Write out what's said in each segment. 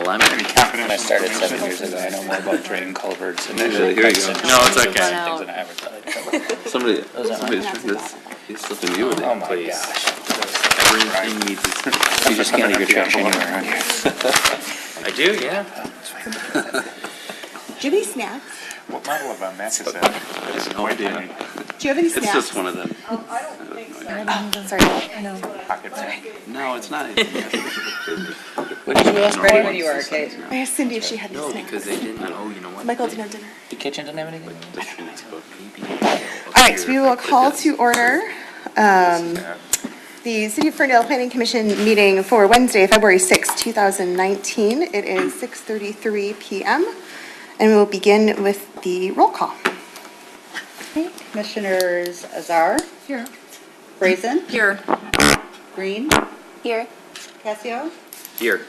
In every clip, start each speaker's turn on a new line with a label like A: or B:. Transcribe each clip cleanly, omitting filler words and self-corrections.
A: I'm
B: Any confidential
C: When I started 7
B: information?
C: years ago, I know more about drain culverts and
A: Actually, here you go.
C: No,
A: it's okay.
C: Things than I ever thought.
A: Somebody's
C: aren't-
A: trying this. He's slipping you with it.
C: Oh my
A: please.
C: gosh.
A: Everything needs its
C: You just can't leave your trash anywhere around here.
A: I do, yeah.
D: Do you have any snacks?
B: What model of a mess is that? It's
A: No idea.
D: Do you have any
A: It's
D: snacks?
A: just one of them.
D: Sorry, I know.
B: pocket fan.
A: No, it's not. anything.
C: What did you ask
E: Ready
C: for?
E: when you are, Kate.
D: I asked Cindy if she had any
A: No,
D: snacks.
A: because they didn't. Oh, you know what?
D: Michael didn't have dinner.
C: The kitchen didn't have anything?
D: All right, so we will call to order the City of Ferndale Planning Commission meeting for Wednesday, February 6, 2019. It is 6:33 p.m. and we will begin with the roll call.
E: Okay, Commissioners Azar,
D: Here.
E: Brazen,
D: Here.
E: Green,
D: Here.
E: Casio,
A: Here.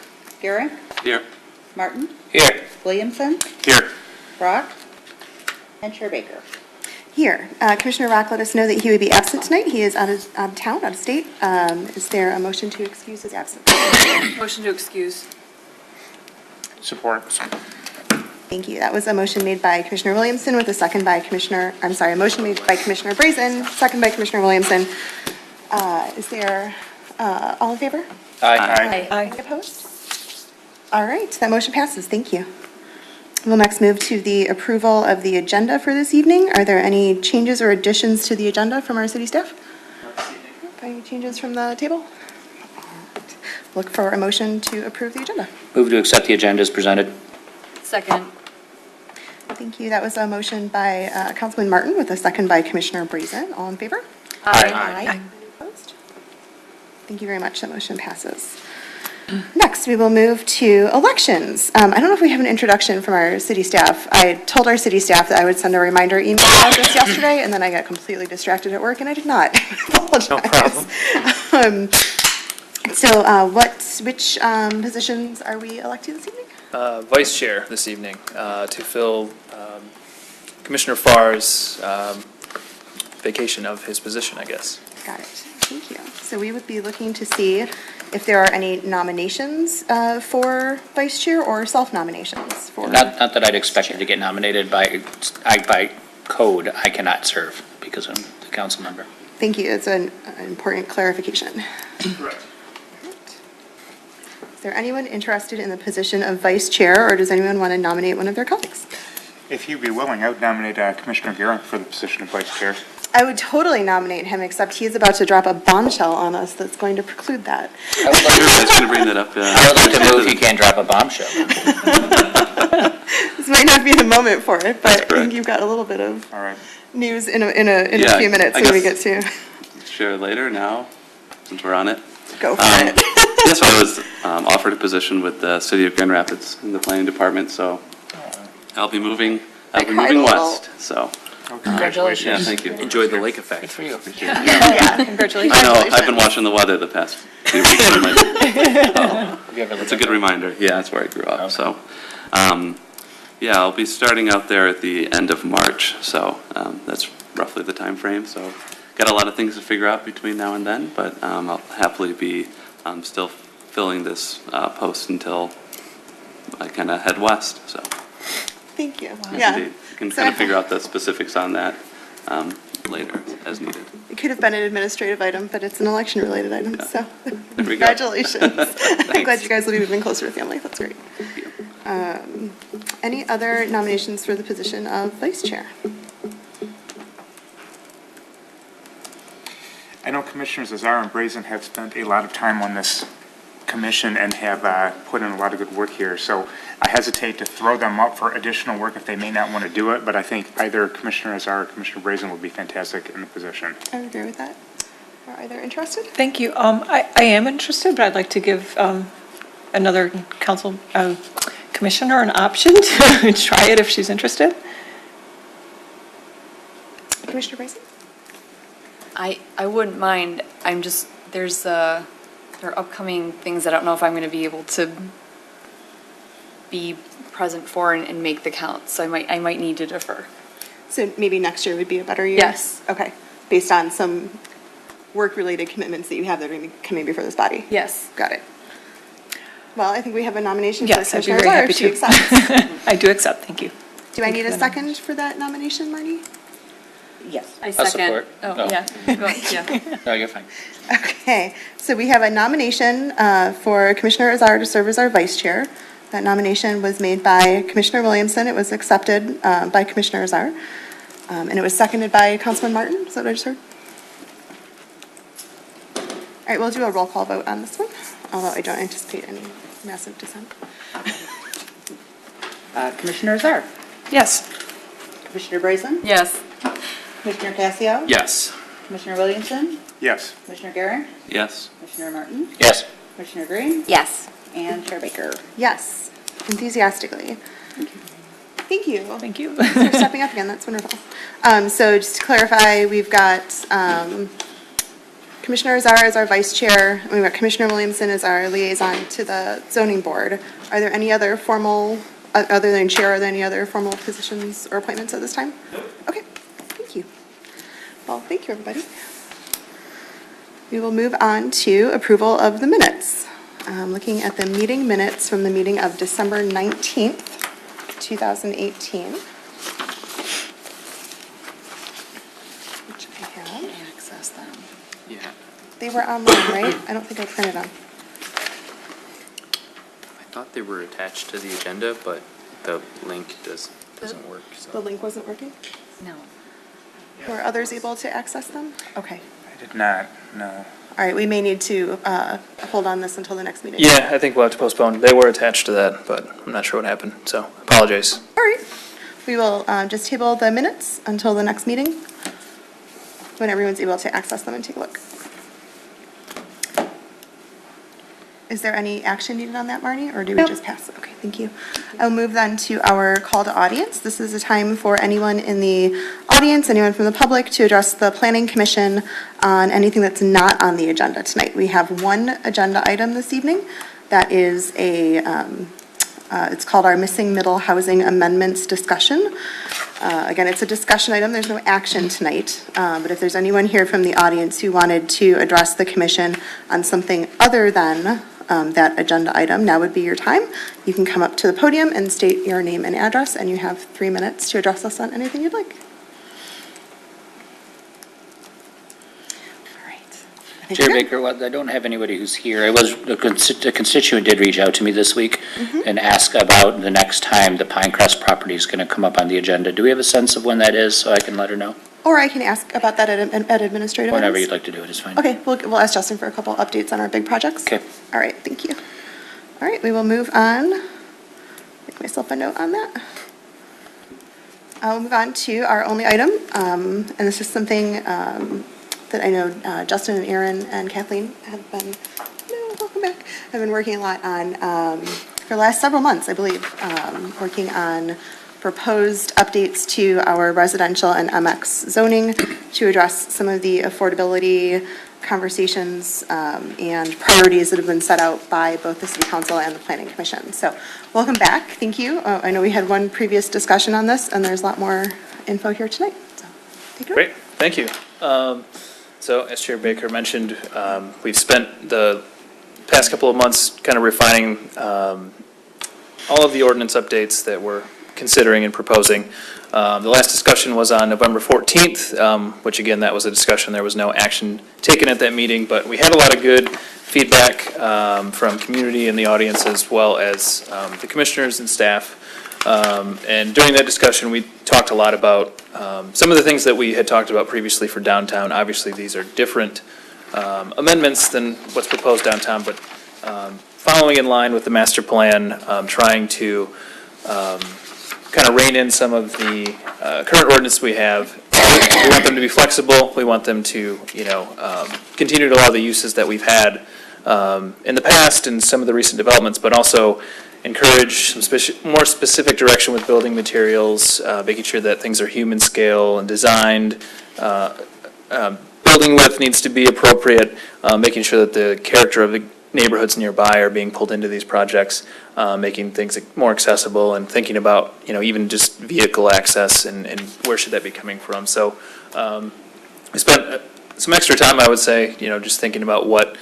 E: Garrick,
A: Here.
E: Martin,
C: Here.
E: Williamson,
B: Here.
E: Brock, and Chair Baker.
D: Here. Commissioner Rock let us know that he would be absent tonight. He is out of town, out of state. Is there a motion to excuse his absence?
F: Motion to excuse.
B: Support.
D: Thank you. That was a motion made by Commissioner Williamson with a second by a motion made by Commissioner Brazen, second by Commissioner Williamson. Is there, all in favor?
C: Aye.
D: Any opposed? All right, that motion passes. Thank you. We'll next move to the approval of the agenda for this evening. Are there any changes or additions to the agenda from our city staff? Any changes from the table? Look for a motion to approve the agenda.
C: Move to accept the agenda as presented.
F: Second.
D: Thank you. That was a motion by Councilman Martin with a second by Commissioner Brazen. All in favor?
C: Aye.
D: Any opposed? Thank you very much. That motion passes. Next, we will move to elections. I don't know if we have an introduction from our city staff. I told our city staff that I would send a reminder email about this yesterday, and then I got completely distracted at work, and I did not. I apologize.
C: No problem.
D: Which positions are we electing this evening?
G: Vice Chair this evening to fill Commissioner Farr's vacation of his position, I guess.
D: Got it. Thank you. So we would be looking to see if there are any nominations for vice chair or self-nominations for.
C: Not that I'd expect you to get nominated by code, I cannot serve because I'm the council member.
D: Thank you. It's an important clarification.
B: Correct.
D: Is there anyone interested in the position of vice chair, or does anyone want to nominate one of their colleagues?
B: If you'd be willing, I would nominate Commissioner Garrick for the position of vice chair.
D: I would totally nominate him, except he's about to drop a bombshell on us that's going to preclude that.
C: I would like
A: I was going to bring that up.
C: I would like to move, you can't drop a bombshell.
D: This might not be the moment for it, but I think
A: correct.
D: you've got a little bit of
B: All right.
D: news in a
A: Yeah,
D: few minutes
A: I
D: when we
A: guess-
D: get to
A: Share later now, since we're on it.
D: go for it.
A: Yes, I was offered a position with the city of Grand Rapids in the planning department, so I'll be moving
D: cried a little.
A: west, so,
B: Oh,
A: yeah,
B: congratulations.
A: thank you.
G: Enjoy the lake effect.
C: Good for you.
D: Yeah, congratulations.
A: I know, I've been watching the weather the past few weeks. I'm like,
C: Have you ever
A: it's a good reminder. Yeah, that's where I grew up, so. Yeah, I'll be starting out there at the end of March, so that's roughly the time frame. So got a lot of things to figure out between now and then, but I'll happily be still filling this post until I kind of head west, so.
D: Thank you.
A: Yes,
D: Yeah.
A: indeed. You can
D: So
A: kind of figure out the specifics on that later as needed.
D: It could have been an administrative item, but it's an election-related item,
A: Yeah.
D: so
A: There we go.
D: congratulations. I'm glad
A: Thanks.
D: you guys will be moving closer to family. That's great. Any other nominations for the position of vice chair?
B: I know Commissioners Azar and Brazen have spent a lot of time on this commission and have put in a lot of good work here. So I hesitate to throw them up for additional work if they may not want to do it, but I think either Commissioner Azar or Commissioner Brazen would be fantastic in the position.
D: I would agree with that. Are either interested?
F: Thank you. I am interested, but I'd like to give another council commissioner an option to try it if she's interested.
D: Commissioner Brazen?
H: I wouldn't mind. I'm just, there are upcoming things I don't know if I'm going to be able to be present for and make the count, so I might need to defer.
D: So maybe next year would be a better year?
H: Yes.
D: Okay, based on some work-related commitments that you have that are going to be coming before this body?
H: Yes.
D: Got it. Well, I think we have a nomination for
F: Yes, I'd be
D: Commissioner
F: very
D: Azar.
F: happy
D: She
F: to.
D: accepts.
F: I do accept, thank you.
D: Do I
F: Thank
D: need
F: you
D: a
F: for the
D: second for that nomination, Marnie?
E: Yes.
H: I
C: support.
H: second.
C: Oh.
H: Oh, yeah. Go- yeah.
C: No, you're fine.
D: Okay, so we have a nomination for Commissioner Azar to serve as our vice chair. That nomination was made by Commissioner Williamson. It was accepted by Commissioner Azar. And it was seconded by Councilman Martin. Is that what I just heard? All right, we'll do a roll call vote on this one, although I don't anticipate any massive dissent.
E: Commissioner Azar?
F: Yes.
E: Commissioner Brazen?
H: Yes.
E: Commissioner Casio?
A: Yes.
E: Commissioner Williamson?
B: Yes.
E: Commissioner Garrett?
A: Yes.
E: Commissioner Martin?
C: Yes.
E: Commissioner Green?
H: Yes.
E: And Chair Baker.
D: Yes, enthusiastically. Thank you.
F: Thank you.
D: Thanks for stepping up again, that's wonderful. So just to clarify, we've got Commissioner Azar as our vice chair, and we've got Commissioner Williamson as our liaison to the zoning board. Are there any other formal, other than chair, are there any other formal positions or appointments at this time? Okay, thank you. Well, thank you, everybody. We will move on to approval of the minutes. Looking at the meeting minutes from the meeting of December 19th, 2018. Which I have.
H: Access them.
A: Yeah.
D: They were online, right? I don't think I printed them.
I: I thought they were attached to the agenda, but the link doesn't work,
D: The
I: so.
D: link wasn't working?
H: No.
D: Were others able to access them? Okay.
B: I did not, no.
D: All right, we may need to hold on this until the next meeting.
G: Yeah, I think we'll have to postpone. They were attached to that, but I'm not sure what happened, so apologize.
D: All right. We will just table the minutes until the next meeting, when everyone's able to access them and take a look. Is there any action needed on that, Marnie, or do we
H: No.
D: just pass? Okay, thank you. I'll move then to our call to audience. This is a time for anyone in the audience, anyone from the public, to address the Planning Commission on anything that's not on the agenda tonight. We have one agenda item this evening. That is it's called our Missing Middle Housing Amendments Discussion. Again, it's a discussion item, there's no action tonight, but if there's anyone here from the audience who wanted to address the commission on something other than that agenda item, now would be your time. You can come up to the podium and state your name and address, and you have 3 minutes to address us on anything you'd like. All right. I think
C: Chair
D: we're good.
C: Baker, well, I don't have anybody who's here. A constituent did reach out to me this week and ask about the next time the Pinecrest property is going to come up on the agenda. Do we have a sense of when that is, so I can let her know?
D: Or I can ask about that at administrative
C: Whenever
D: items.
C: you'd like to do it is fine.
D: Okay, we'll ask Justin for a couple updates on our big projects.
C: Okay.
D: All right, thank you. All right, we will move on. Make myself a note on that. I'll move on to our only item, and this is something that I know Justin and Aaron and Kathleen have been, welcome back, have been working a lot on for the last several months, I believe, working on proposed updates to our residential and MX zoning to address some of the affordability conversations and priorities that have been set out by both the City Council and the Planning Commission. So welcome back. Thank you. I know we had one previous discussion on this, and there's a lot more info here tonight. So take it away.
G: Great, thank you. So as Chair Baker mentioned, we've spent the past couple of months kind of refining all of the ordinance updates that we're considering and proposing. The last discussion was on November 14th, which again, that was a discussion. There was no action taken at that meeting, but we had a lot of good feedback from community and the audience, as well as the commissioners and staff. And during that discussion, we talked a lot about some of the things that we had talked about previously for downtown. Obviously, these are different amendments than what's proposed downtown, but following in line with the master plan, trying to kind of rein in some of the current ordinance we have. We want them to be flexible. We want them to, continue to allow the uses that we've had in the past and some of the recent developments, but also encourage some more specific direction with building materials, making sure that things are human scale and designed. Building width needs to be appropriate, making sure that the character of the neighborhoods nearby are being pulled into these projects, making things more accessible and thinking about, even just vehicle access and where should that be coming from. So we spent some extra time, I would say, just thinking about what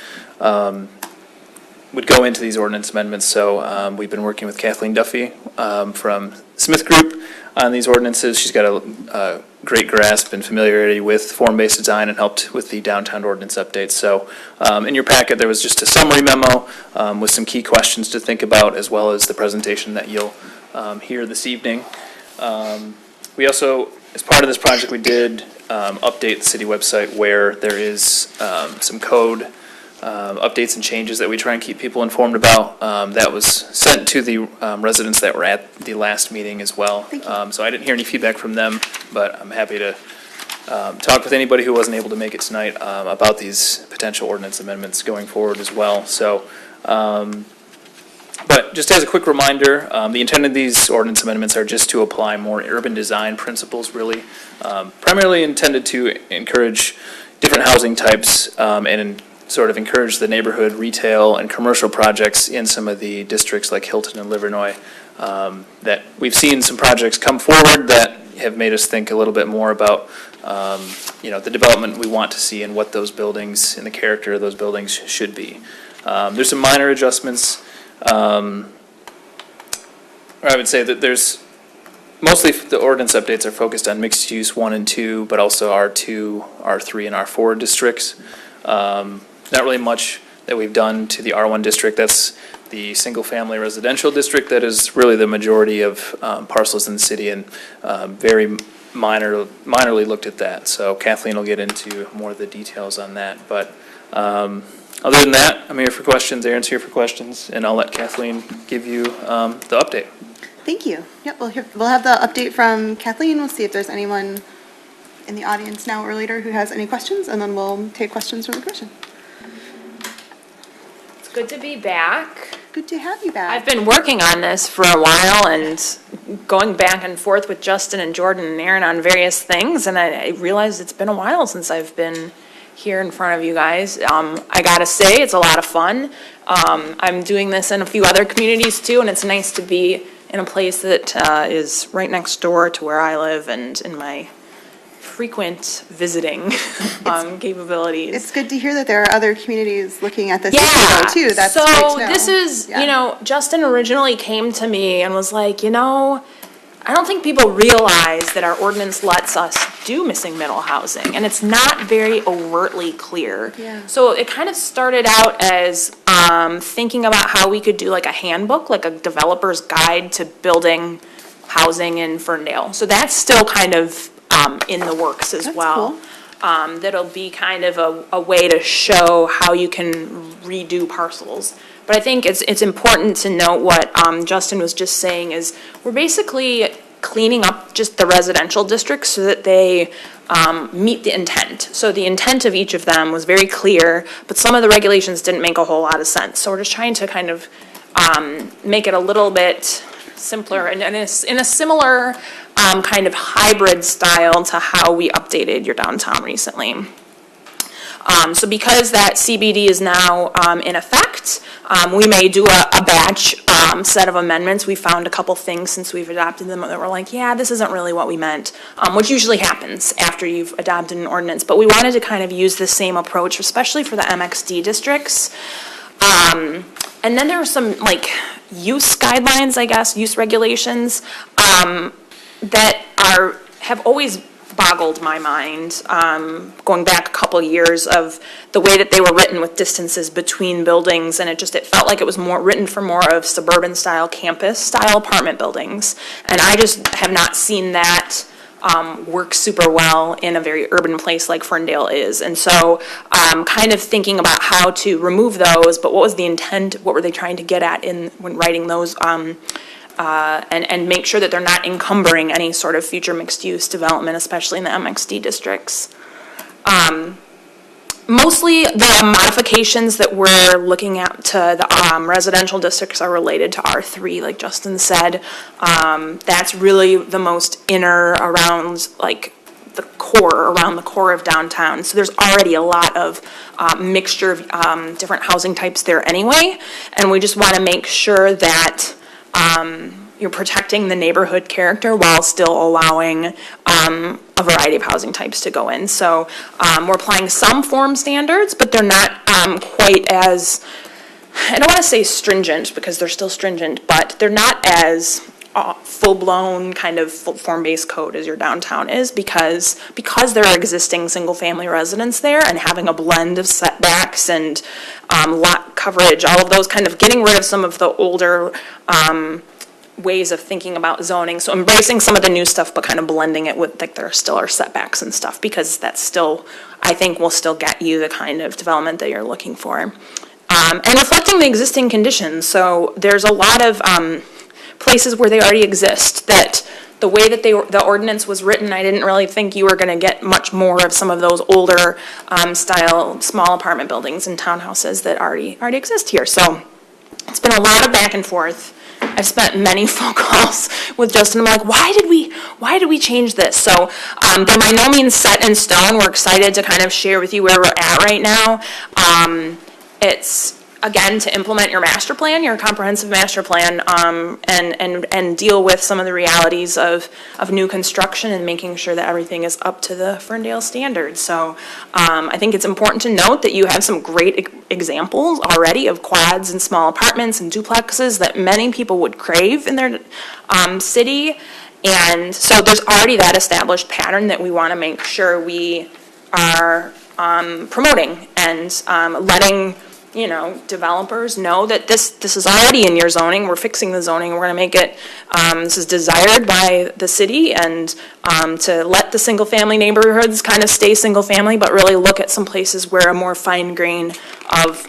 G: would go into these ordinance amendments. So we've been working with Kathleen Duffy from Smith Group on these ordinances. She's got a great grasp and familiarity with form-based design and helped with the downtown ordinance updates. So in your packet, there was just a summary memo with some key questions to think about, as well as the presentation that you'll hear this evening. We also, as part of this project, we did update the city website where there is some code updates and changes that we try and keep people informed about. That was sent to the residents that were at the last meeting as well. So I didn't hear any feedback from them, but I'm happy to talk with anybody who wasn't able to make it tonight about these potential ordinance amendments going forward as well. So, but just as a quick reminder, the intent of these ordinance amendments are just to apply more urban design principles, really, primarily intended to encourage different housing types and sort of encourage the neighborhood retail and commercial projects in some of the districts like Hilton and Livernois. That we've seen some projects come forward that have made us think a little bit more about, the development we want to see and what those buildings and the character of those buildings should be. There's some minor adjustments. Or I would say that there's mostly the ordinance updates are focused on mixed use 1 and 2, but also R2, R3, and R4 districts. Not really much that we've done to the R1 district. That's the single-family residential district that is really the majority of parcels in the city, and very minorly looked at that. So Kathleen will get into more of the details on that. But other than that, I'm here for questions. Aaron's here for questions, and I'll let Kathleen give you the update.
D: Thank you. Yep, we'll have the update from Kathleen. We'll see if there's anyone in the audience now or later who has any questions, and then we'll take questions from the commission.
J: It's good to be back.
D: Good to have you back.
J: I've been working on this for a while and going back and forth with Justin and Jordan and Aaron on various things, and I realized it's been a while since I've been here in front of you guys. I gotta say, it's a lot of fun. I'm doing this in a few other communities too, and it's nice to be in a place that is right next door to where I live and in my frequent visiting capabilities.
D: It's good to hear that there are other communities looking at this
J: Yeah.
D: too. That's
J: so
D: great to know.
J: This is,
D: Yeah.
J: Justin originally came to me and was like, I don't think people realize that our ordinance lets us do missing middle housing, and it's not very overtly clear.
D: Yeah.
J: So it kind of started out as thinking about how we could do like a handbook, like a developer's guide to building housing in Ferndale. So that's still kind of in the works as
D: That's
J: well.
D: cool.
J: That'll be kind of a way to show how you can redo parcels. But I think it's important to note what Justin was just saying is we're basically cleaning up just the residential districts so that they meet the intent. So the intent of each of them was very clear, but some of the regulations didn't make a whole lot of sense. So we're just trying to kind of make it a little bit simpler and in a similar kind of hybrid style to how we updated your downtown recently. So because that CBD is now in effect, we may do a batch set of amendments. We found a couple things since we've adopted them that were like, yeah, this isn't really what we meant, which usually happens after you've adopted an ordinance. But we wanted to kind of use the same approach, especially for the MXD districts. And then there were some like use guidelines, I guess, use regulations that have always boggled my mind, going back a couple years of the way that they were written with distances between buildings, and it felt like it was written for more of suburban style, campus style apartment buildings, and I just have not seen that work super well in a very urban place like Ferndale is. And so kind of thinking about how to remove those, but what was the intent, what were they trying to get at when writing those, and make sure that they're not encumbering any sort of future mixed-use development, especially in the MXD districts. Mostly the modifications that we're looking at to the residential districts are related to R3, like Justin said. That's really the most inner around, like, around the core of downtown. So there's already a lot of mixture of different housing types there anyway, and we just want to make sure that you're protecting the neighborhood character while still allowing a variety of housing types to go in. So we're applying some form standards, but they're not quite as I don't want to say stringent because they're still stringent, but they're not as full-blown kind of form-based code as your downtown is because there are existing single-family residents there and having a blend of setbacks and lot coverage, all of those kind of getting rid of some of the older ways of thinking about zoning. So embracing some of the new stuff, but kind of blending it with, like, there still are setbacks and stuff because that's still, I think, will still get you the kind of development that you're looking for. And reflecting the existing conditions. So there's a lot of places where they already exist that the way that the ordinance was written, I didn't really think you were going to get much more of some of those older style small apartment buildings and townhouses that already exist here. So it's been a lot of back and forth. I've spent many phone calls with Justin. I'm like, why did we change this? So they're by no means set in stone. We're excited to kind of share with you where we're at right now. It's, again, to implement your master plan, your comprehensive master plan, and deal with some of the realities of new construction and making sure that everything is up to the Ferndale standards. So I think it's important to note that you have some great examples already of quads and small apartments and duplexes that many people would crave in their city. And so there's already that established pattern that we want to make sure we are promoting and letting developers know that this is already in your zoning. We're fixing the zoning. We're going to make it, this is desired by the city, and to let the single-family neighborhoods kind of stay single-family, but really look at some places where a more fine grain of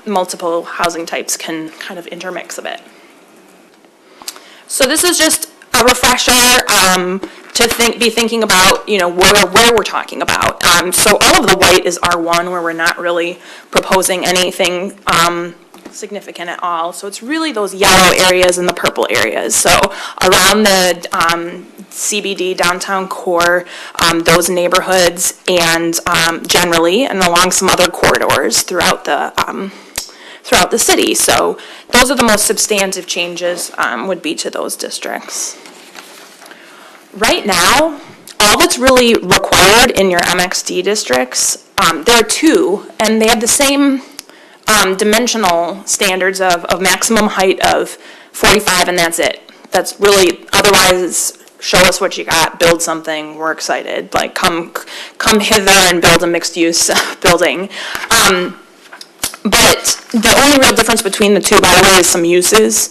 J: multiple housing types can kind of intermix a bit. So this is just a refresher to be thinking about, where we're talking about. So all of the white is R1, where we're not really proposing anything significant at all. So it's really those yellow areas and the purple areas. So around the CBD, downtown core, those neighborhoods, and generally, and along some other corridors throughout the city. So those are the most substantive changes would be to those districts. Right now, all that's really required in your MXD districts, there are two, and they have the same dimensional standards of maximum height of 45, and that's it. That's really, otherwise, show us what you got, build something, we're excited. Like, come hither and build a mixed-use building. But the only real difference between the two, by the way, is some uses.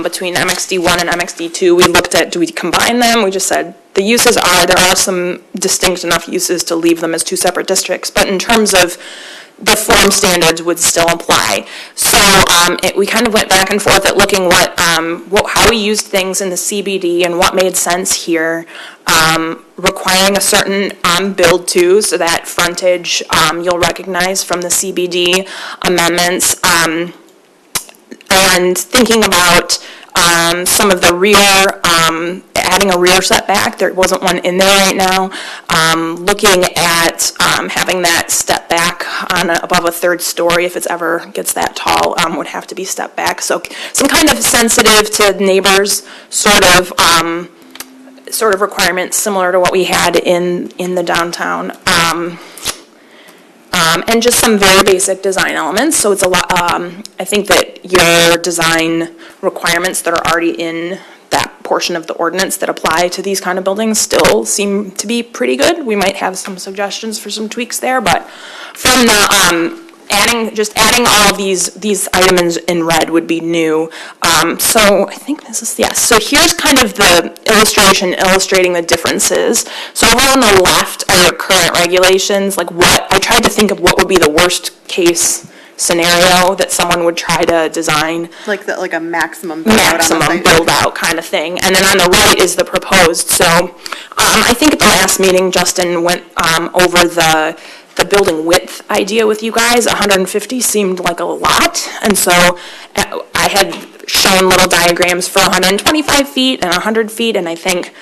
J: Between MXD1 and MXD2, we looked at, do we combine them? We just said the uses there are some distinct enough uses to leave them as two separate districts, but in terms of the form standards would still apply. So we kind of went back and forth at looking how we used things in the CBD and what made sense here, requiring a certain build too, so that frontage you'll recognize from the CBD amendments, and thinking about some of the rear, adding a rear setback. There wasn't one in there right now. Looking at having that step back on above a third story, if it's ever gets that tall, would have to be step back. So some kind of sensitive to neighbors sort of requirements similar to what we had in the downtown. And just some very basic design elements. So it's a lot, I think that your design requirements that are already in that portion of the ordinance that apply to these kind of buildings still seem to be pretty good. We might have some suggestions for some tweaks there, but from the adding all of these items in red would be new. So I think this is, yes. So here's kind of the illustration illustrating the differences. So over on the left are your current regulations, like I tried to think of what would be the worst case scenario that someone would try to design.
D: Like a maximum build out.
J: Maximum build out kind of thing. And then on the right is the proposed. So I think at the last meeting, Justin went over the building width idea with you guys. 150 seemed like a lot, and so I had shown little diagrams for 125 feet and 100 feet, and I think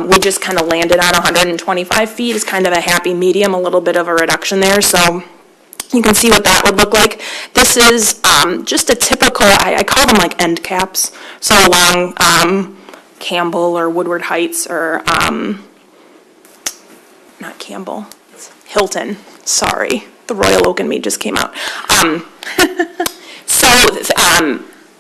J: we just kind of landed on 125 feet as kind of a happy medium, a little bit of a reduction there, so you can see what that would look like. This is just a typical, I call them like end caps, so along Campbell or Woodward Heights or, not Campbell, Hilton. Sorry, the Royal Oak in me just came out. So,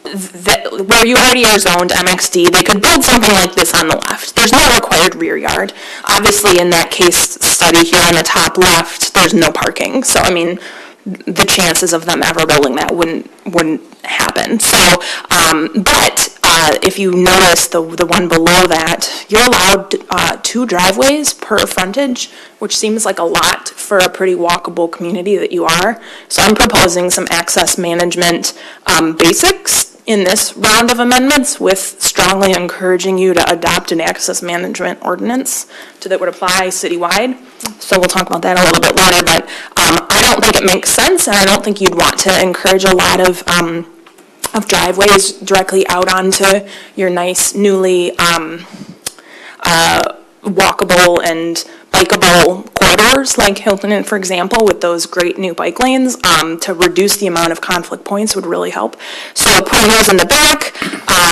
J: where you already are zoned MXD, they could build something like this on the left. There's no required rear yard. Obviously, in that case study here on the top left, there's no parking. So, I mean, the chances of them ever building that wouldn't happen. So, but if you notice the one below that, you're allowed 2 driveways per frontage, which seems like a lot for a pretty walkable community that you are. So I'm proposing some access management basics in this round of amendments, with strongly encouraging you to adopt an access management ordinance that would apply citywide. So we'll talk about that a little bit later, but I don't think it makes sense, and I don't think you'd want to encourage a lot of driveways directly out onto your nice newly walkable and bikeable corridors like Hilton, for example, with those great new bike lanes. To reduce the amount of conflict points would really help. So putting those in the back,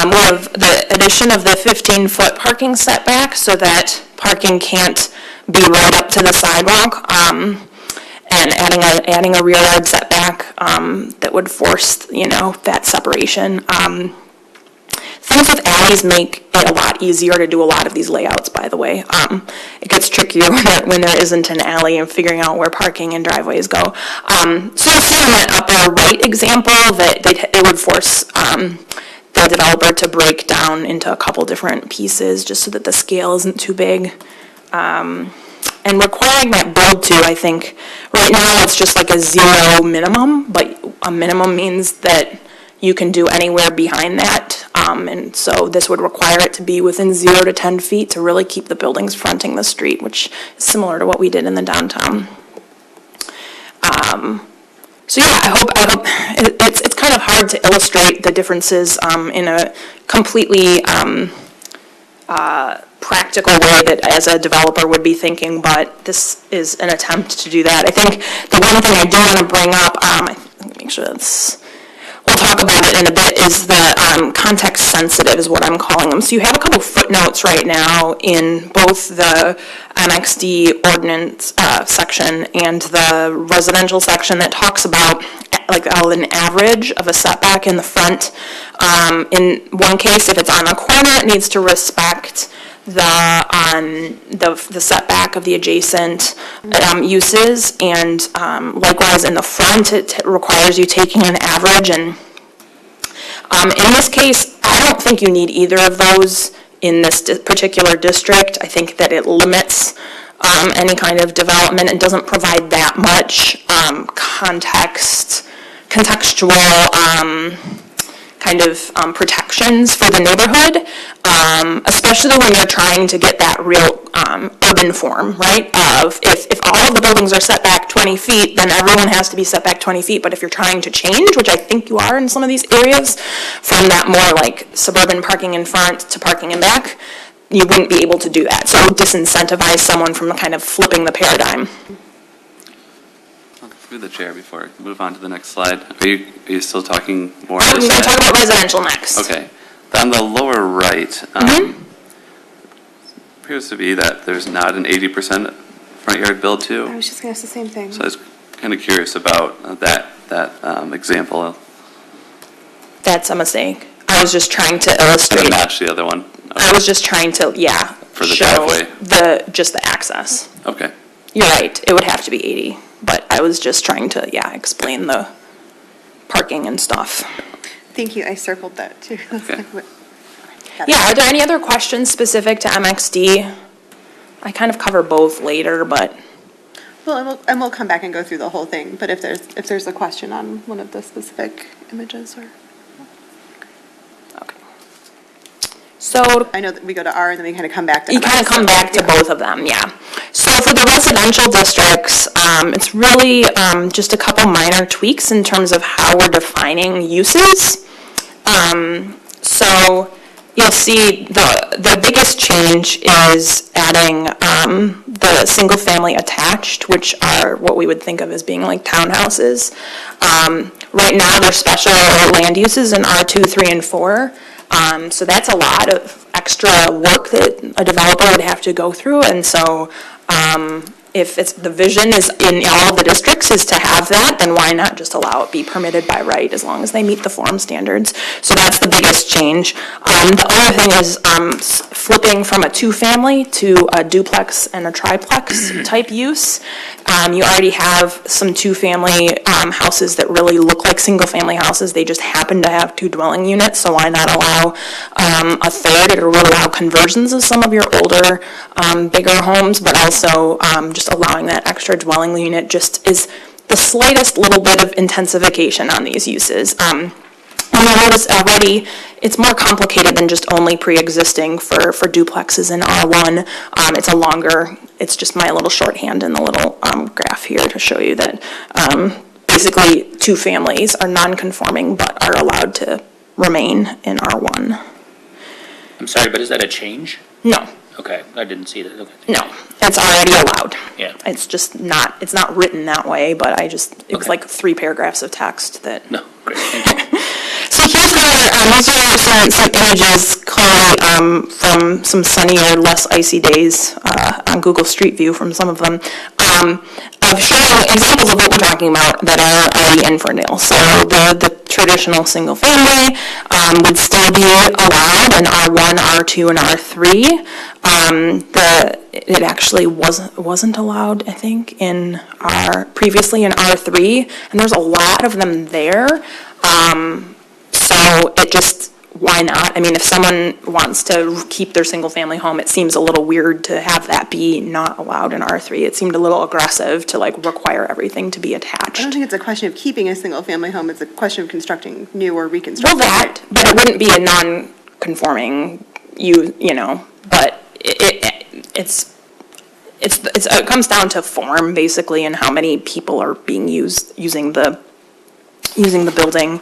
J: we have the addition of the 15-foot parking setback so that parking can't be right up to the sidewalk, and adding a rear yard setback that would force, that separation. Things with alleys make it a lot easier to do a lot of these layouts, by the way. It gets trickier when there isn't an alley and figuring out where parking and driveways go. So you'll see in that upper right example that it would force the developer to break down into a couple different pieces just so that the scale isn't too big. And requiring that build to, I think, right now it's just like a 0 minimum, but a minimum means that you can do anywhere behind that. And so this would require it to be within 0 to 10 feet to really keep the buildings fronting the street, which is similar to what we did in the downtown. So yeah, I hope it's kind of hard to illustrate the differences in a completely practical way that as a developer would be thinking, but this is an attempt to do that. I think the one thing I do want to bring up, let me make sure we'll talk about it in a bit, is the context sensitive is what I'm calling them. So you have a couple footnotes right now in both the MXD ordinance section and the residential section that talks about like an average of a setback in the front. In one case, if it's on a corner, it needs to respect the setback of the adjacent uses, and likewise in the front, it requires you taking an average. And in this case, I don't think you need either of those in this particular district. I think that it limits any kind of development and doesn't provide that much contextual kind of protections for the neighborhood, especially when you're trying to get that real urban form, right? Of if all of the buildings are set back 20 feet, then everyone has to be set back 20 feet. But if you're trying to change, which I think you are in some of these areas, from that more like suburban parking in front to parking in back, you wouldn't be able to do that. So it would disincentivize someone from kind of flipping the paradigm.
A: Through the chair before we move on to the next slide. Are you still talking more?
J: I'm going to talk about residential next.
A: Okay. On the lower right, appears to be that there's not an 80% front yard build
D: I
A: to.
D: was just going to ask the same thing.
A: So I was kind of curious about that example.
J: That's a mistake. I was just trying to
A: To
J: illustrate.
A: match the other one.
J: I was just trying to,
A: For the
J: show
A: driveway.
J: just the access.
A: Okay.
J: You're right, it would have to be 80, but I was just trying to, explain the parking and stuff.
D: Thank you, I circled that too.
A: Okay.
J: Yeah, are there any other questions specific to MXD? I kind of cover both later, but.
D: Well, and we'll come back and go through the whole thing, but if there's a question on one of the specific images or.
J: Okay. So.
D: I know that we go to R and then we kind of come back to.
J: You kind of come back to both of them, yeah. So for the residential districts, it's really just a couple minor tweaks in terms of how we're defining uses. So you'll see the biggest change is adding the single-family attached, which are what we would think of as being like townhouses. Right now, they're special land uses in R2, 3, and 4. So that's a lot of extra work that a developer would have to go through, and so if it's, the vision is in all the districts is to have that, then why not just allow it be permitted by right as long as they meet the form standards? So that's the biggest change. The other thing is flipping from a two-family to a duplex and a triplex type use. You already have some two-family houses that really look like single-family houses. They just happen to have two dwelling units, so why not allow a third? It will allow conversions of some of your older, bigger homes, but also just allowing that extra dwelling unit just is the slightest little bit of intensification on these uses. And I noticed already, it's more complicated than just only pre-existing for duplexes in R1. It's a longer, it's just my little shorthand in the little graph here to show you that basically two families are non-conforming but are allowed to remain in R1.
C: I'm sorry, but is that a change?
J: No.
C: Okay, I didn't see that, okay.
J: No, it's already allowed.
C: Yeah.
J: It's just not, it's not written that way, but it was
C: Okay.
J: like 3 paragraphs of text that.
C: No, great, thank you.
J: So here's these are some images clearly from some sunnier, less icy days on Google Street View from some of them, of showing examples of what we're talking about that are already in Ferndale. So the traditional single family would still be allowed in R1, R2, and R3. It actually wasn't allowed, I think, previously in R3, and there's a lot of them there. So it just, why not? I mean, if someone wants to keep their single-family home, it seems a little weird to have that be not allowed in R3. It seemed a little aggressive to require everything to be attached.
D: I don't think it's a question of keeping a single-family home, it's a question of constructing new or reconstructing.
J: Well, that, but it wouldn't be a non-conforming, but it comes down to form, basically, and how many people are using the building.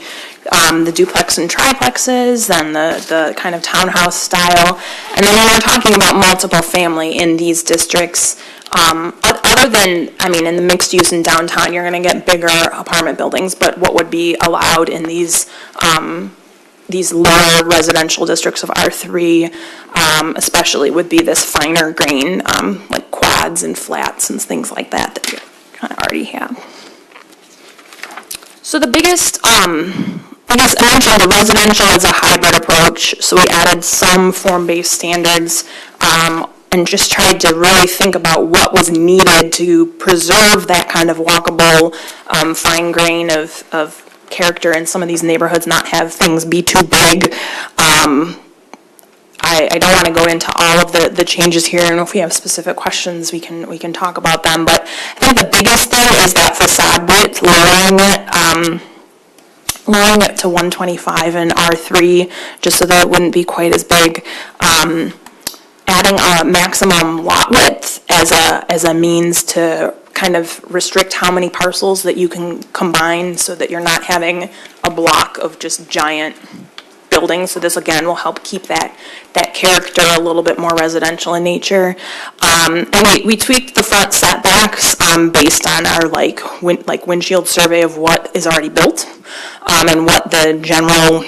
J: The duplex and triplexes, and the kind of townhouse style. And then when we're talking about multiple family in these districts, other than, in the mixed use in downtown, you're gonna get bigger apartment buildings, but what would be allowed in these lower residential districts of R3, especially would be this finer grain, like quads and flats and things like that you kind of already have. So the biggest, I mentioned the residential is a hybrid approach, so we added some form-based standards and just tried to really think about what was needed to preserve that kind of walkable, fine grain of character in some of these neighborhoods, not have things be too big. I don't want to go into all of the changes here, and if we have specific questions, we can talk about them. But I think the biggest thing is that facade width, lowering it to 125 in R3, just so that it wouldn't be quite as big. Adding a maximum lot width as a means to kind of restrict how many parcels that you can combine, so that you're not having a block of just giant buildings. So this again will help keep that character a little bit more residential in nature. And we tweaked the front setbacks based on our windshield survey of what is already built and what the general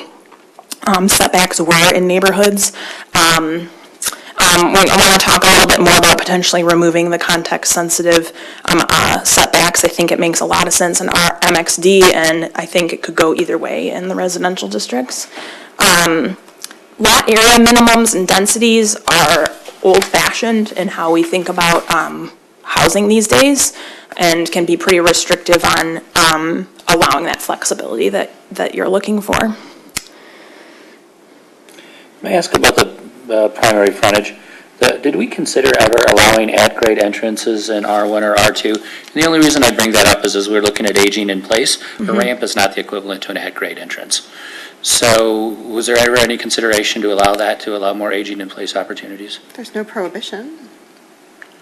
J: setbacks were in neighborhoods. I want to talk a little bit more about potentially removing the context-sensitive setbacks. I think it makes a lot of sense in our MXD, and I think it could go either way in the residential districts. Lot area minimums and densities are old-fashioned in how we think about housing these days, and can be pretty restrictive on allowing that flexibility that you're looking for.
C: May I ask about the primary frontage? Did we consider ever allowing at-grade entrances in R1 or R2? And the only reason I bring that up is we're looking at aging in place. A ramp is not the equivalent to an at-grade entrance. So was there ever any consideration to allow more aging in place opportunities?
D: There's no prohibition.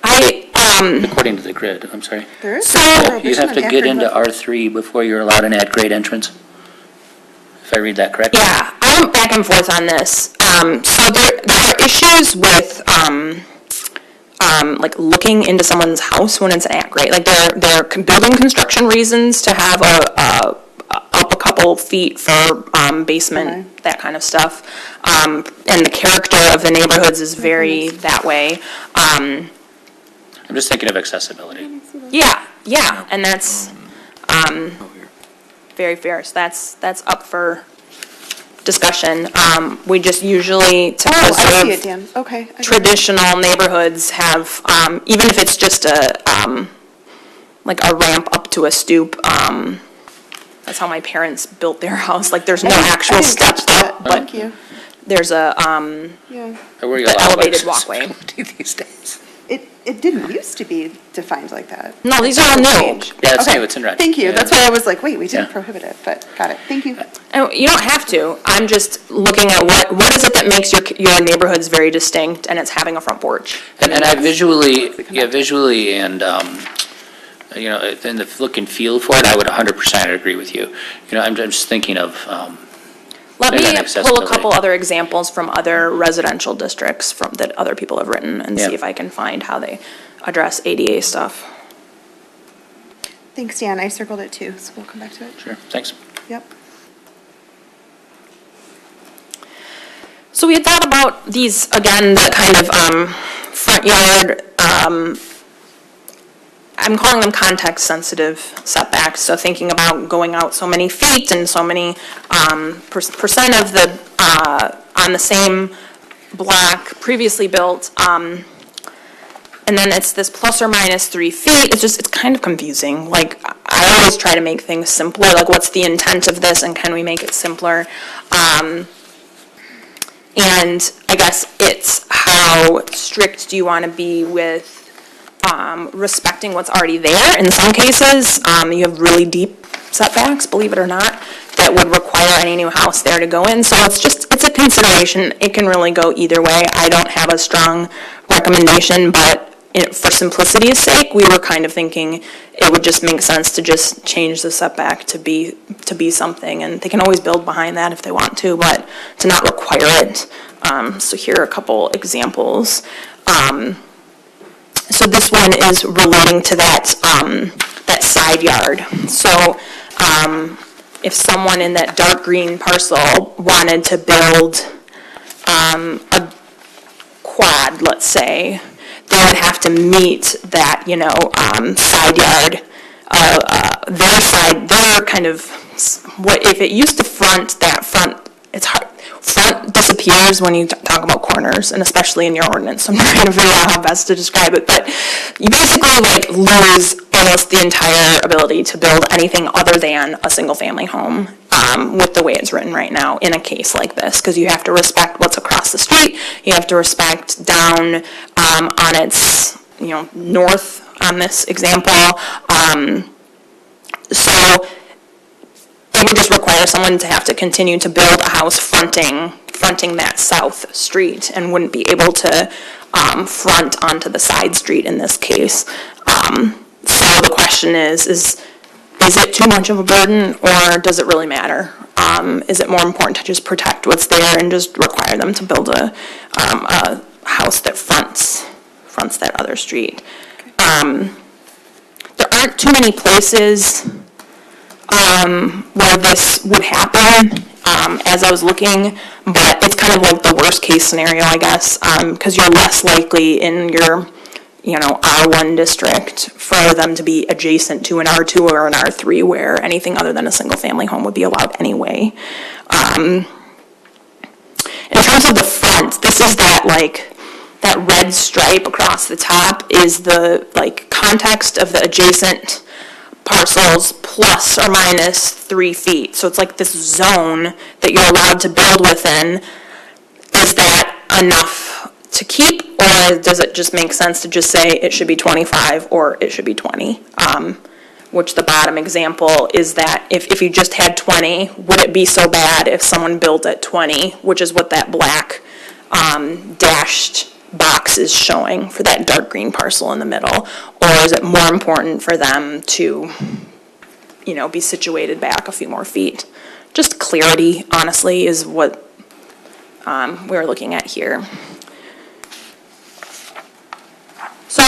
C: According to the grid, I'm sorry.
D: There is no prohibition.
C: You have to
D: on
C: get
D: at-grade
C: into
D: living.
C: R3 before you're allowed an at-grade entrance? If I read that correctly?
J: Yeah, I went back and forth on this. So there are issues with looking into someone's house when it's an at-grade. Like there are building construction reasons to have up a couple feet for basement, that kind of stuff. And the character of the neighborhoods is very that way.
C: I'm just thinking of accessibility.
J: Yeah, and that's, very fair, so that's up for discussion. We just usually, to
D: Oh, I see it,
J: preserve
D: Dan. Okay. I got it.
J: traditional neighborhoods have, even if it's just like a ramp up to a stoop, that's how my parents built their house, like, there's no
D: I
J: actual
D: didn't catch
J: steps
D: that.
J: up, but
D: Thank you.
J: there's a,
D: Yeah.
C: I worry a
J: The
C: lot about
J: elevated walkway.
C: accessibility these days.
D: It didn't used to be defined like that.
J: no, these are all new.
C: Yeah, it's
D: Okay.
C: new, it's in red.
D: Thank you.
C: Yeah.
D: That's why I was like, wait, we didn't
C: Yeah.
D: prohibit it, but got it. Thank you.
J: And you don't have to, I'm just looking at what is it that makes your neighborhoods very distinct, and it's having a front porch.
C: And I visually, visually and, you know, in the look and feel for it, I would 100% agree with you. You know, I'm just thinking of,
J: Let
C: and
J: me
C: then
J: pull a
C: accessibility.
J: couple other examples from other residential districts that other people have written and see
C: Yeah.
J: if I can find how they address ADA stuff.
D: Thanks, Dan. I circled it too, so we'll come back to it.
C: sure, thanks.
D: Yep.
J: So we had thought about these, again, the kind of front yard, I'm calling them context-sensitive setbacks, so thinking about going out so many feet and so many percent of the, on the same block previously built, and then it's this plus or minus 3 feet. It's kind of confusing. Like, I always try to make things simpler, like what's the intent of this and can we make it simpler? And I guess it's how strict do you want to be with respecting what's already there. In some cases, you have really deep setbacks, believe it or not, that would require any new house there to go in. So it's a consideration. It can really go either way. I don't have a strong recommendation, but for simplicity's sake, we were kind of thinking it would just make sense to just change the setback to be something, and they can always build behind that if they want to, but to not require it. So here are a couple examples. So this one is relating to that side yard. So if someone in that dark green parcel wanted to build a quad, let's say, they would have to meet that, side yard, their kind of, what, if it used to front, that front, it's hard, front disappears when you talk about corners, and especially in your ordinance, so I'm trying to figure out how best to describe it, but you basically lose almost the entire ability to build anything other than a single-family home with the way it's written right now in a case like this, because you have to respect what's across the street, you have to respect down on its, north on this example. So it would just require someone to have to continue to build a house fronting that south street, and wouldn't be able to front onto the side street in this case. So the question is it too much of a burden, or does it really matter? Is it more important to just protect what's there and just require them to build a house that fronts that other street? There aren't too many places where this would happen, as I was looking, but it's kind of like the worst case scenario, I guess, because you're less likely in your, R1 district for them to be adjacent to an R2 or an R3 where anything other than a single family home would be allowed anyway. In terms of the front, this is that red stripe across the top is the context of the adjacent parcels plus or minus 3 feet. So it's like this zone that you're allowed to build within. Is that enough to keep, or does it just make sense to just say it should be 25 or it should be 20? Which the bottom example is that if you just had 20, would it be so bad if someone built at 20, which is what that black dashed box is showing for that dark green parcel in the middle? Or is it more important for them to, be situated back a few more feet? Just clarity, honestly, is what we're looking at here. So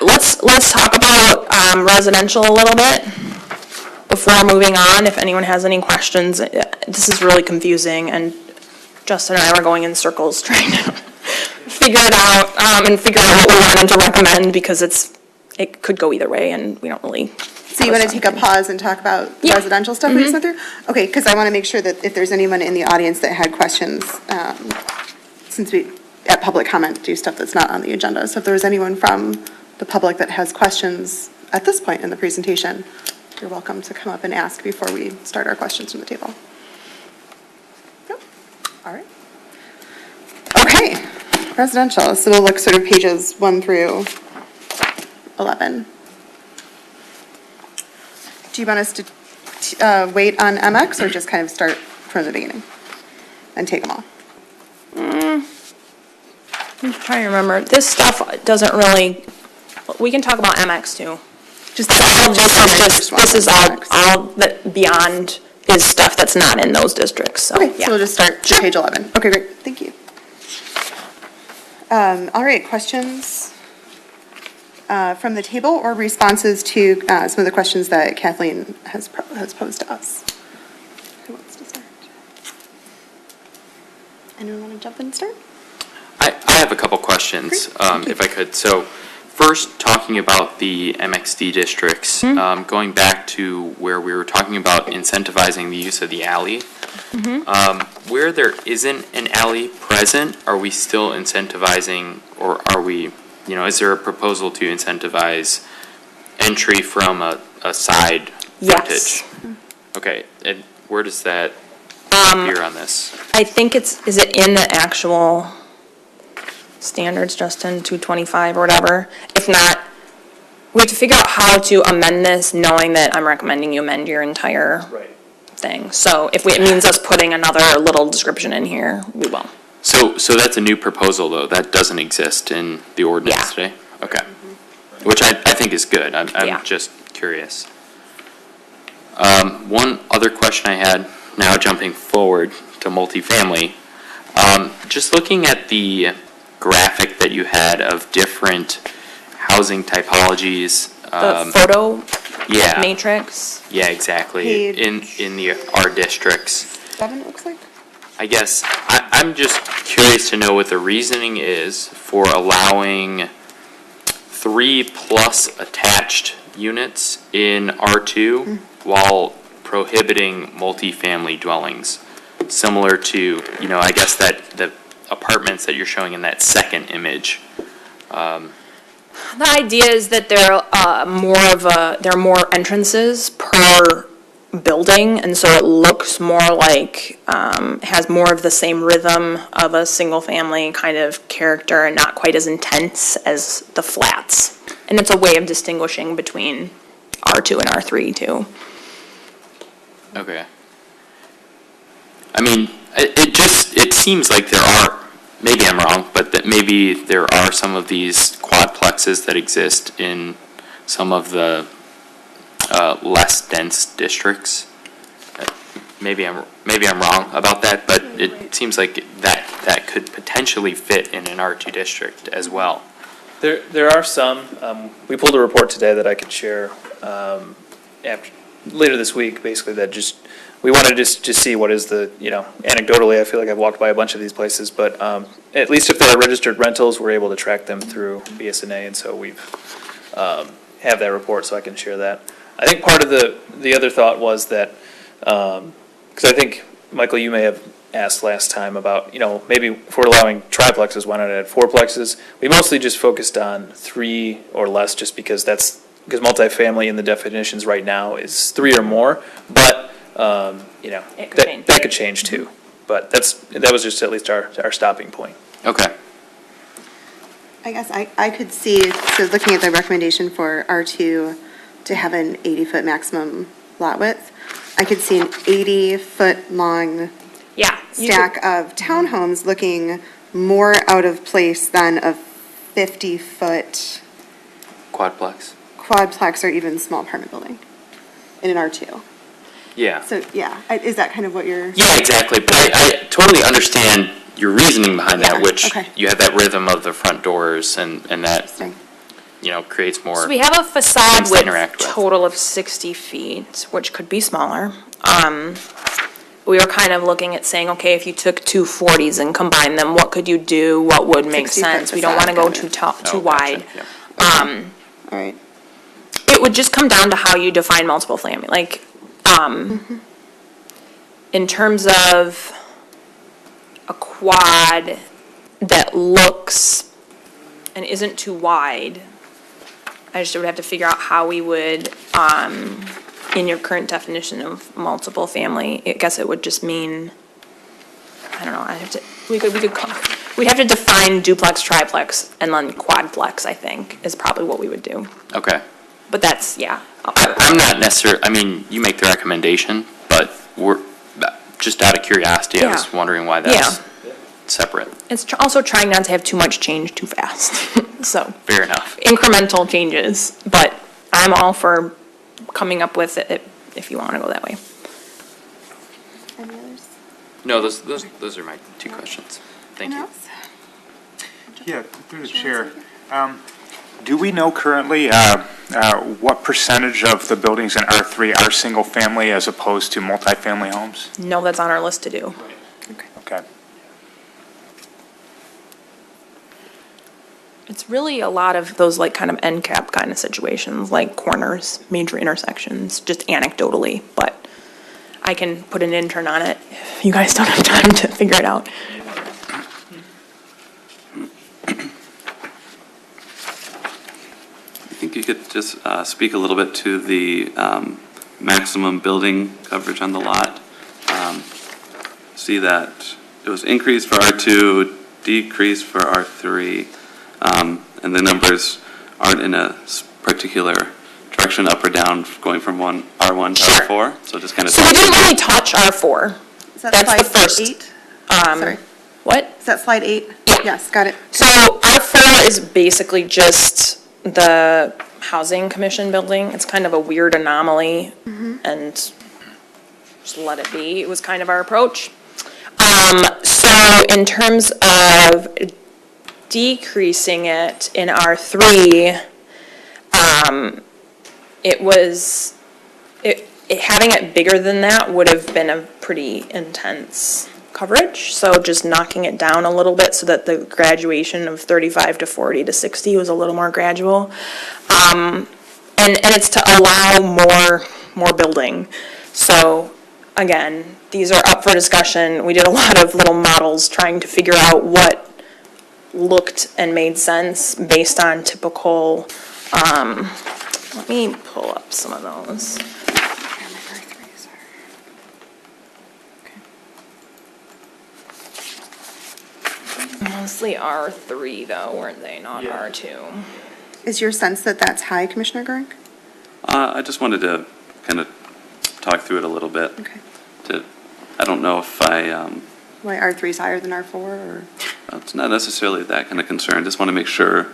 J: let's talk about residential a little bit before moving on. If anyone has any questions, this is really confusing, and Justin and I were going in circles trying to figure it out, and figure out what we wanted to recommend, because it could go either way, and we don't really.
D: So you want to take a pause and talk about the
J: Yeah.
D: residential stuff we just went through? Okay, because I want to make sure that if there's anyone in the audience that had questions, since we, at public comment, do stuff that's not on the agenda. So if there was anyone from the public that has questions at this point in the presentation, you're welcome to come up and ask before we start our questions from the table. Yep. All right. Okay, residential. So we'll look sort of pages 1 through 11. Do you want us to wait on MX or just kind of start from the beginning and take them all?
J: I'm trying to remember, this stuff doesn't really, we can talk about MX too.
D: Just
J: This is all that beyond is stuff that's not in those districts, so,
D: Okay,
J: yeah.
D: so we'll just start to page 11. Okay, great, thank you. All right, questions from the table or responses to some of the questions that Kathleen has posed to us? Who wants to start? Anyone want to jump in and start?
I: I have a couple questions,
D: Great, thank you.
I: if I could. So first, talking about the MXD districts, going back to where we were talking about incentivizing the use of the alley. Where there isn't an alley present, are we still incentivizing, or are we, is there a proposal to incentivize entry from a side
J: Yes.
I: frontage? Okay, and where does that appear on this?
J: I think is it in the actual standards, Justin, 225 or whatever? If not, we have to figure out how to amend this, knowing that I'm recommending you amend your entire thing. So if it means us putting another little description in here, we will.
I: So that's a new proposal, though, that doesn't exist in the ordinance
J: Yeah.
I: today? Okay. Which I think is good,
J: Yeah.
I: I'm just curious. One other question I had, now jumping forward to multifamily, just looking at the graphic that you had of different housing typologies.
J: The photo
I: Yeah,
J: matrix.
I: yeah, exactly,
D: Page-
I: in the R districts.
D: 7, it looks like?
I: I guess I'm just curious to know what the reasoning is for allowing 3+ attached units in R2 while prohibiting multifamily dwellings, similar to, I guess that the apartments that you're showing in that second image.
J: The idea is that there are more entrances per building, and so it looks more like, has more of the same rhythm of a single-family kind of character and not quite as intense as the flats. And it's a way of distinguishing between R2 and R3 too.
I: Okay. I mean, it seems like there are, maybe I'm wrong, but that maybe there are some of these quadplexes that exist in some of the less dense districts. Maybe I'm wrong about that, but it seems like that could potentially fit in an R2 district as well.
G: There are some, we pulled a report today that I could share later this week, basically, that we wanted to just see what is the, anecdotally, I feel like I've walked by a bunch of these places, but at least if they're registered rentals, we're able to track them through BSNA, and so we've have that report, so I can share that. I think part of the other thought was that, because I think, Michael, you may have asked last time about, maybe if we're allowing triplexes, why not add fourplexes? We mostly just focused on 3 or less, just because because multifamily in the definitions right now is 3 or more, but,
J: It could change.
G: that could change too. But that was just at least our stopping point.
I: Okay.
D: I guess I could see, so looking at the recommendation for R2 to have an 80-foot maximum lot width, I could see an 80-foot long
J: Yeah.
D: stack of townhomes looking more out of place than a 50-foot
I: Quadplex?
D: quadplex or even small apartment building in an R2.
I: Yeah.
D: So, yeah, is that kind of what you're?
I: Yeah, exactly, but I totally understand your reasoning behind that,
D: Yeah,
I: which
D: okay.
I: you have that rhythm of the front doors and that,
D: Interesting.
I: creates more.
J: So we have a facade
I: things to
J: with
I: interact with.
J: total of 60 feet, which could be smaller. we were kind of looking at saying, okay, if you took two 40s and combined them, what could you do? What would make
D: 60
J: sense?
D: foot
J: We don't want to go
D: facade,
J: too
A: Oh,
J: wide.
A: gotcha, yeah.
D: All right.
J: It would just come down to how you define multiple family, like, in terms of a quad that looks and isn't too wide, I just would have to figure out how we would, in your current definition of multiple family, I guess it would just mean, I don't know, we'd have to define duplex, triplex, and then quadplex, I think, is probably what we would do.
I: Okay.
J: But that's, yeah.
I: I'm not necessarily, I mean, you make the recommendation, but we're, just out of curiosity, I was
J: Yeah.
I: wondering why that's separate.
J: It's also trying not to have too much change too fast, so.
I: Fair enough.
J: Incremental changes, but I'm all for coming up with it if you want to go that way.
D: Any others?
I: No, those are my two questions. Thank you.
D: Anyone else?
B: Yeah, through the chair. Do we know currently what percentage of the buildings in R3 are single-family as opposed to multifamily homes?
J: No, that's on our list to do.
B: Okay.
J: It's really a lot of those like kind of end cap kind of situations, like corners, major intersections, just anecdotally, but I can put an intern on it if you guys don't have time to figure it out.
A: I think you could just speak a little bit to the maximum building coverage on the lot. See that it was increased for R2, decreased for R3, and the numbers aren't in a particular direction up or down, going from R1 to
J: Sure.
A: R4, so just kind of.
J: So we didn't really touch R4.
D: Is that
J: That's the
D: slide
J: first.
D: 8?
J: Um,
D: Sorry.
J: What?
D: Is that slide 8?
J: Yeah.
D: Yes, got it.
J: So R4 is basically just the Housing Commission building. It's kind of a weird anomaly, and just let it be. It was kind of our approach. So in terms of decreasing it in R3, having it bigger than that would have been a pretty intense coverage. So just knocking it down a little bit so that the graduation of 35 to 40 to 60 was a little more gradual. And it's to allow more building. So again, these are up for discussion. We did a lot of little models trying to figure out what looked and made sense based on typical, let me pull up some of those. Mostly R3 though, weren't they, not R2?
D: Is your sense that that's high, Commissioner Goring?
A: I just wanted to kind of talk through it a little bit.
D: Okay.
A: I don't know if
D: Why R3 is higher than R4, or?
A: it's not necessarily that kind of concern. Just want to make sure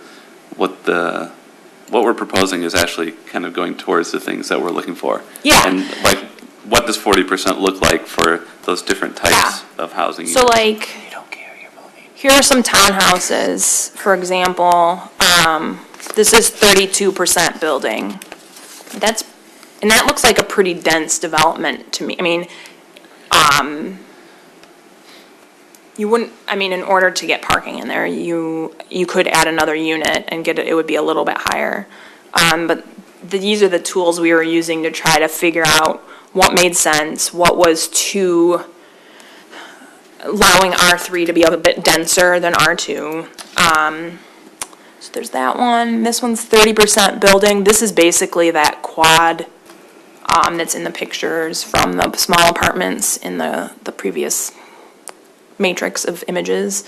A: what we're proposing is actually kind of going towards the things that we're looking for.
J: Yeah.
A: And like, what does 40% look like for those different types of housing
J: So
A: units?
J: like, here are some townhouses, for example, this is 32% building. And that looks like a pretty dense development to me. I mean, you wouldn't, I mean, in order to get parking in there, you could add another unit and it would be a little bit higher. But these are the tools we were using to try to figure out what made sense, what was too, allowing R3 to be a bit denser than R2. So there's that one. This one's 30% building. This is basically that quad that's in the pictures from the small apartments in the previous matrix of images.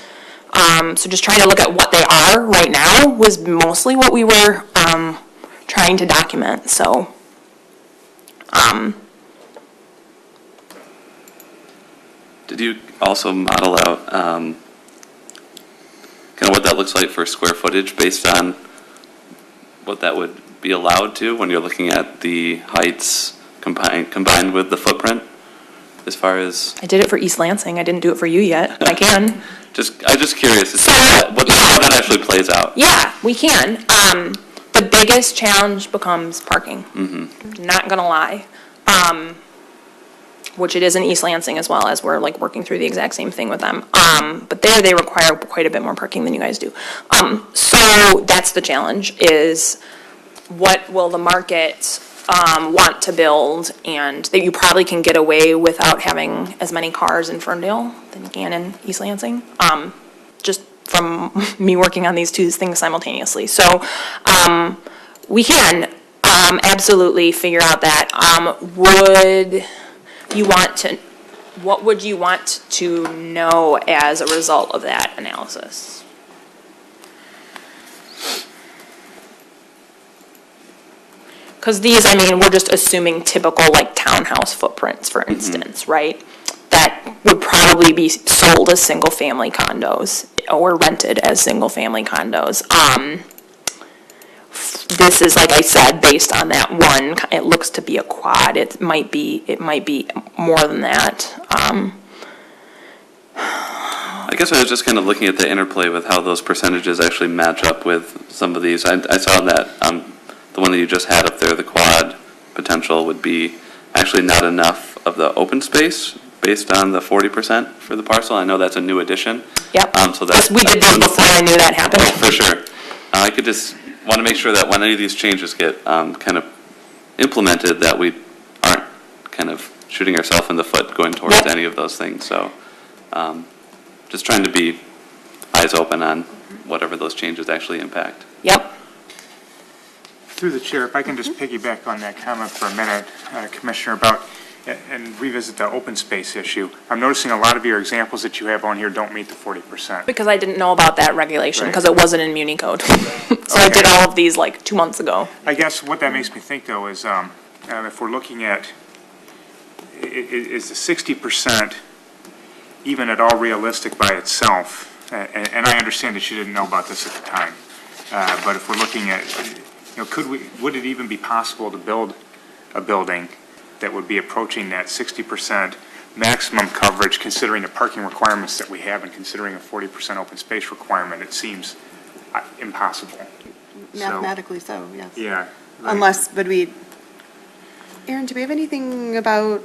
J: So just trying to look at what they are right now was mostly what we were trying to document. So
A: Did you also model out kind of what that looks like for square footage based on what that would be allowed to when you're looking at the heights combined with the footprint, as far as?
J: I did it for East Lansing. I didn't do it for you yet. I can.
A: I'm just curious to see how that actually plays out.
J: Yeah, we can. The biggest challenge becomes parking. Not gonna lie. which it is in East Lansing as well, as we're like working through the exact same thing with them. But there they require quite a bit more parking than you guys do. So that's the challenge, is what will the market want to build, and that you probably can get away without having as many cars in Ferndale than you can in East Lansing. Just from me working on these two things simultaneously. So we can absolutely figure out that. What would you want to know as a result of that analysis? Because these, I mean, we're just assuming typical like townhouse footprints, for instance, right? That would probably be sold as single-family condos or rented as single-family condos. This is, like I said, based on that one, it looks to be a quad. It might be more than that.
A: I guess I was just kind of looking at the interplay with how those percentages actually match up with some of these. I saw that the one that you just had up there, the quad potential, would be actually not enough of the open space based on the 40% for the parcel. I know that's a new addition.
J: Yep.
A: So that's,
J: we did this before I knew that happened.
A: for sure. I could just want to make sure that when any of these changes get kind of implemented, that we aren't kind of shooting ourselves in the foot going towards any of those things. So just trying to be eyes open on whatever those changes actually impact.
J: Yep.
B: Through the chair, if I can just piggyback on that comment for a minute, Commissioner, about, and revisit the open space issue. I'm noticing a lot of your examples that you have on here don't meet the 40%.
J: Because I didn't know about that regulation,
B: Right.
J: because it wasn't in Muni code. So I did all of these like 2 months ago.
B: I guess what that makes me think, though, is if we're looking at, is the 60% even at all realistic by itself? And I understand that you didn't know about this at the time. But if we're looking at, would it even be possible to build a building that would be approaching that 60% maximum coverage, considering the parking requirements that we have and considering a 40% open space requirement? It seems impossible.
D: Mathematically so, yes.
B: Yeah. right.
D: Unless, Aaron, do we have anything about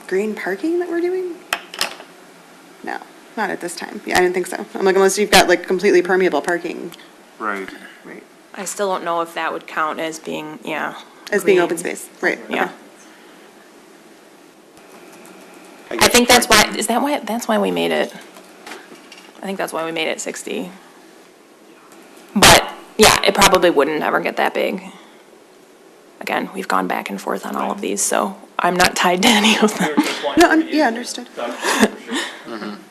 D: green parking that we're doing? No, not at this time. Yeah, I didn't think so. I'm like, unless you've got like completely permeable parking.
B: Right.
D: Right.
J: I still don't know if that would count as being,
D: As being
J: green.
D: open space, right.
J: Yeah.
D: Okay.
J: I think that's why we made it, I think that's why we made it 60. But, yeah, it probably wouldn't ever get that big. Again, we've gone back and forth on all of these, so I'm not tied to any of them.
D: No, understood.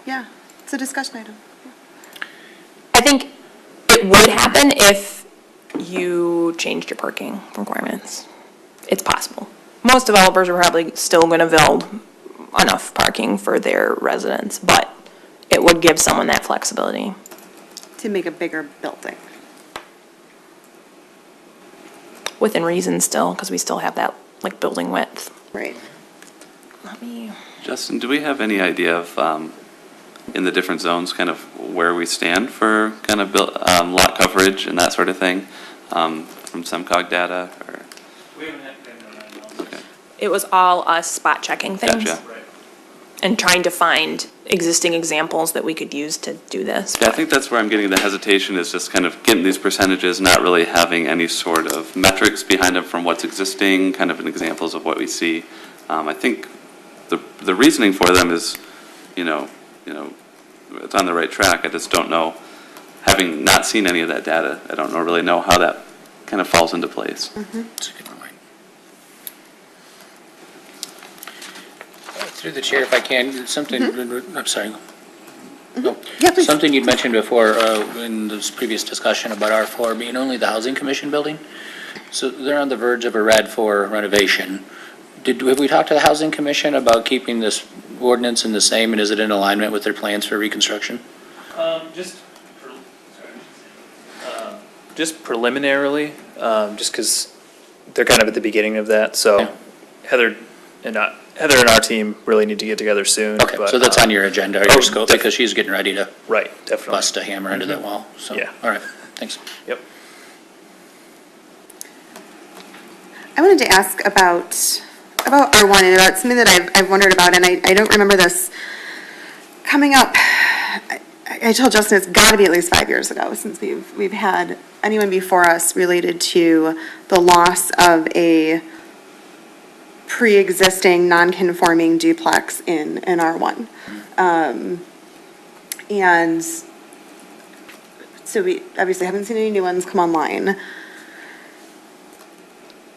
D: Yeah, it's a discussion item.
J: I think it would happen if you changed your parking requirements. It's possible. Most developers are probably still going to build enough parking for their residents, but it would give someone that flexibility.
D: To make a bigger building.
J: Within reason still, because we still have that, like, building width.
D: Right.
J: Let me,
A: Justin, do we have any idea of, in the different zones, kind of where we stand for kind of lot coverage and that sort of thing, from SEMCOG data, or?
G: We haven't had that.
A: Okay,
J: it was all us spot checking things.
A: gotcha.
J: And trying to find existing examples that we could use to do this.
A: Yeah, I think that's where I'm getting the hesitation, is just kind of getting these percentages, not really having any sort of metrics behind them from what's existing, kind of in examples of what we see. I think the reasoning for them is, it's on the right track. I just don't know, having not seen any of that data, I don't really know how that kind of falls into place.
C: That's a good point. Through the chair, if I can, something, I'm sorry. No.
D: Yeah, please.
C: Something you'd mentioned before in this previous discussion about R4 being only the Housing Commission building. So they're on the verge of a RAD 4 renovation. Have we talked to the Housing Commission about keeping this ordinance in the same, and is it in alignment with their plans for reconstruction?
G: Just preliminarily, just because they're kind of at the beginning of that, so
C: Yeah.
G: Heather and our team really need to get together soon.
C: Okay,
G: but,
C: so that's on your agenda, or
G: oh,
C: your scope, because she's getting ready to
G: Right, definitely.
C: bust a hammer into that wall, so.
G: Yeah.
C: All right, thanks.
G: Yep.
D: I wanted to ask about about R1 and about something that I've wondered about, and I don't remember this coming up. I told Justin it's got to be at least 5 years ago since we've had anyone before us related to the loss of a pre-existing non-conforming duplex in R1. And so we obviously haven't seen any new ones come online.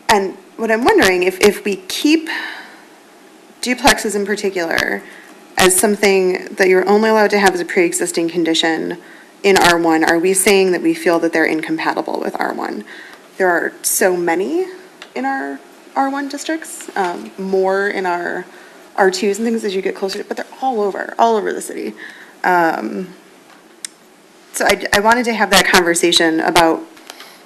D: And what I'm wondering, if we keep duplexes in particular as something that you're only allowed to have as a pre-existing condition in R1, are we saying that we feel that they're incompatible with R1? There are so many in our R1 districts, more in our R2s and things as you get closer to, but they're all over the city. So I wanted to have that conversation about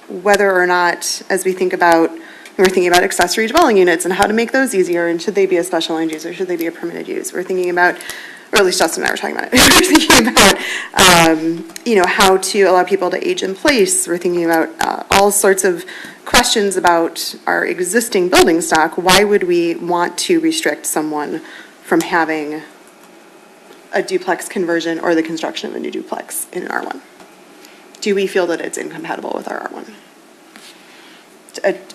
D: whether or not, as we think about, we're thinking about accessory dwelling units and how to make those easier, and should they be a special land use or should they be a permitted use? We're thinking about, or at least Justin and I were talking about it, we're thinking about, how to allow people to age in place. We're thinking about all sorts of questions about our existing building stock. Why would we want to restrict someone from having a duplex conversion or the construction of a new duplex in an R1? Do we feel that it's incompatible with our R1?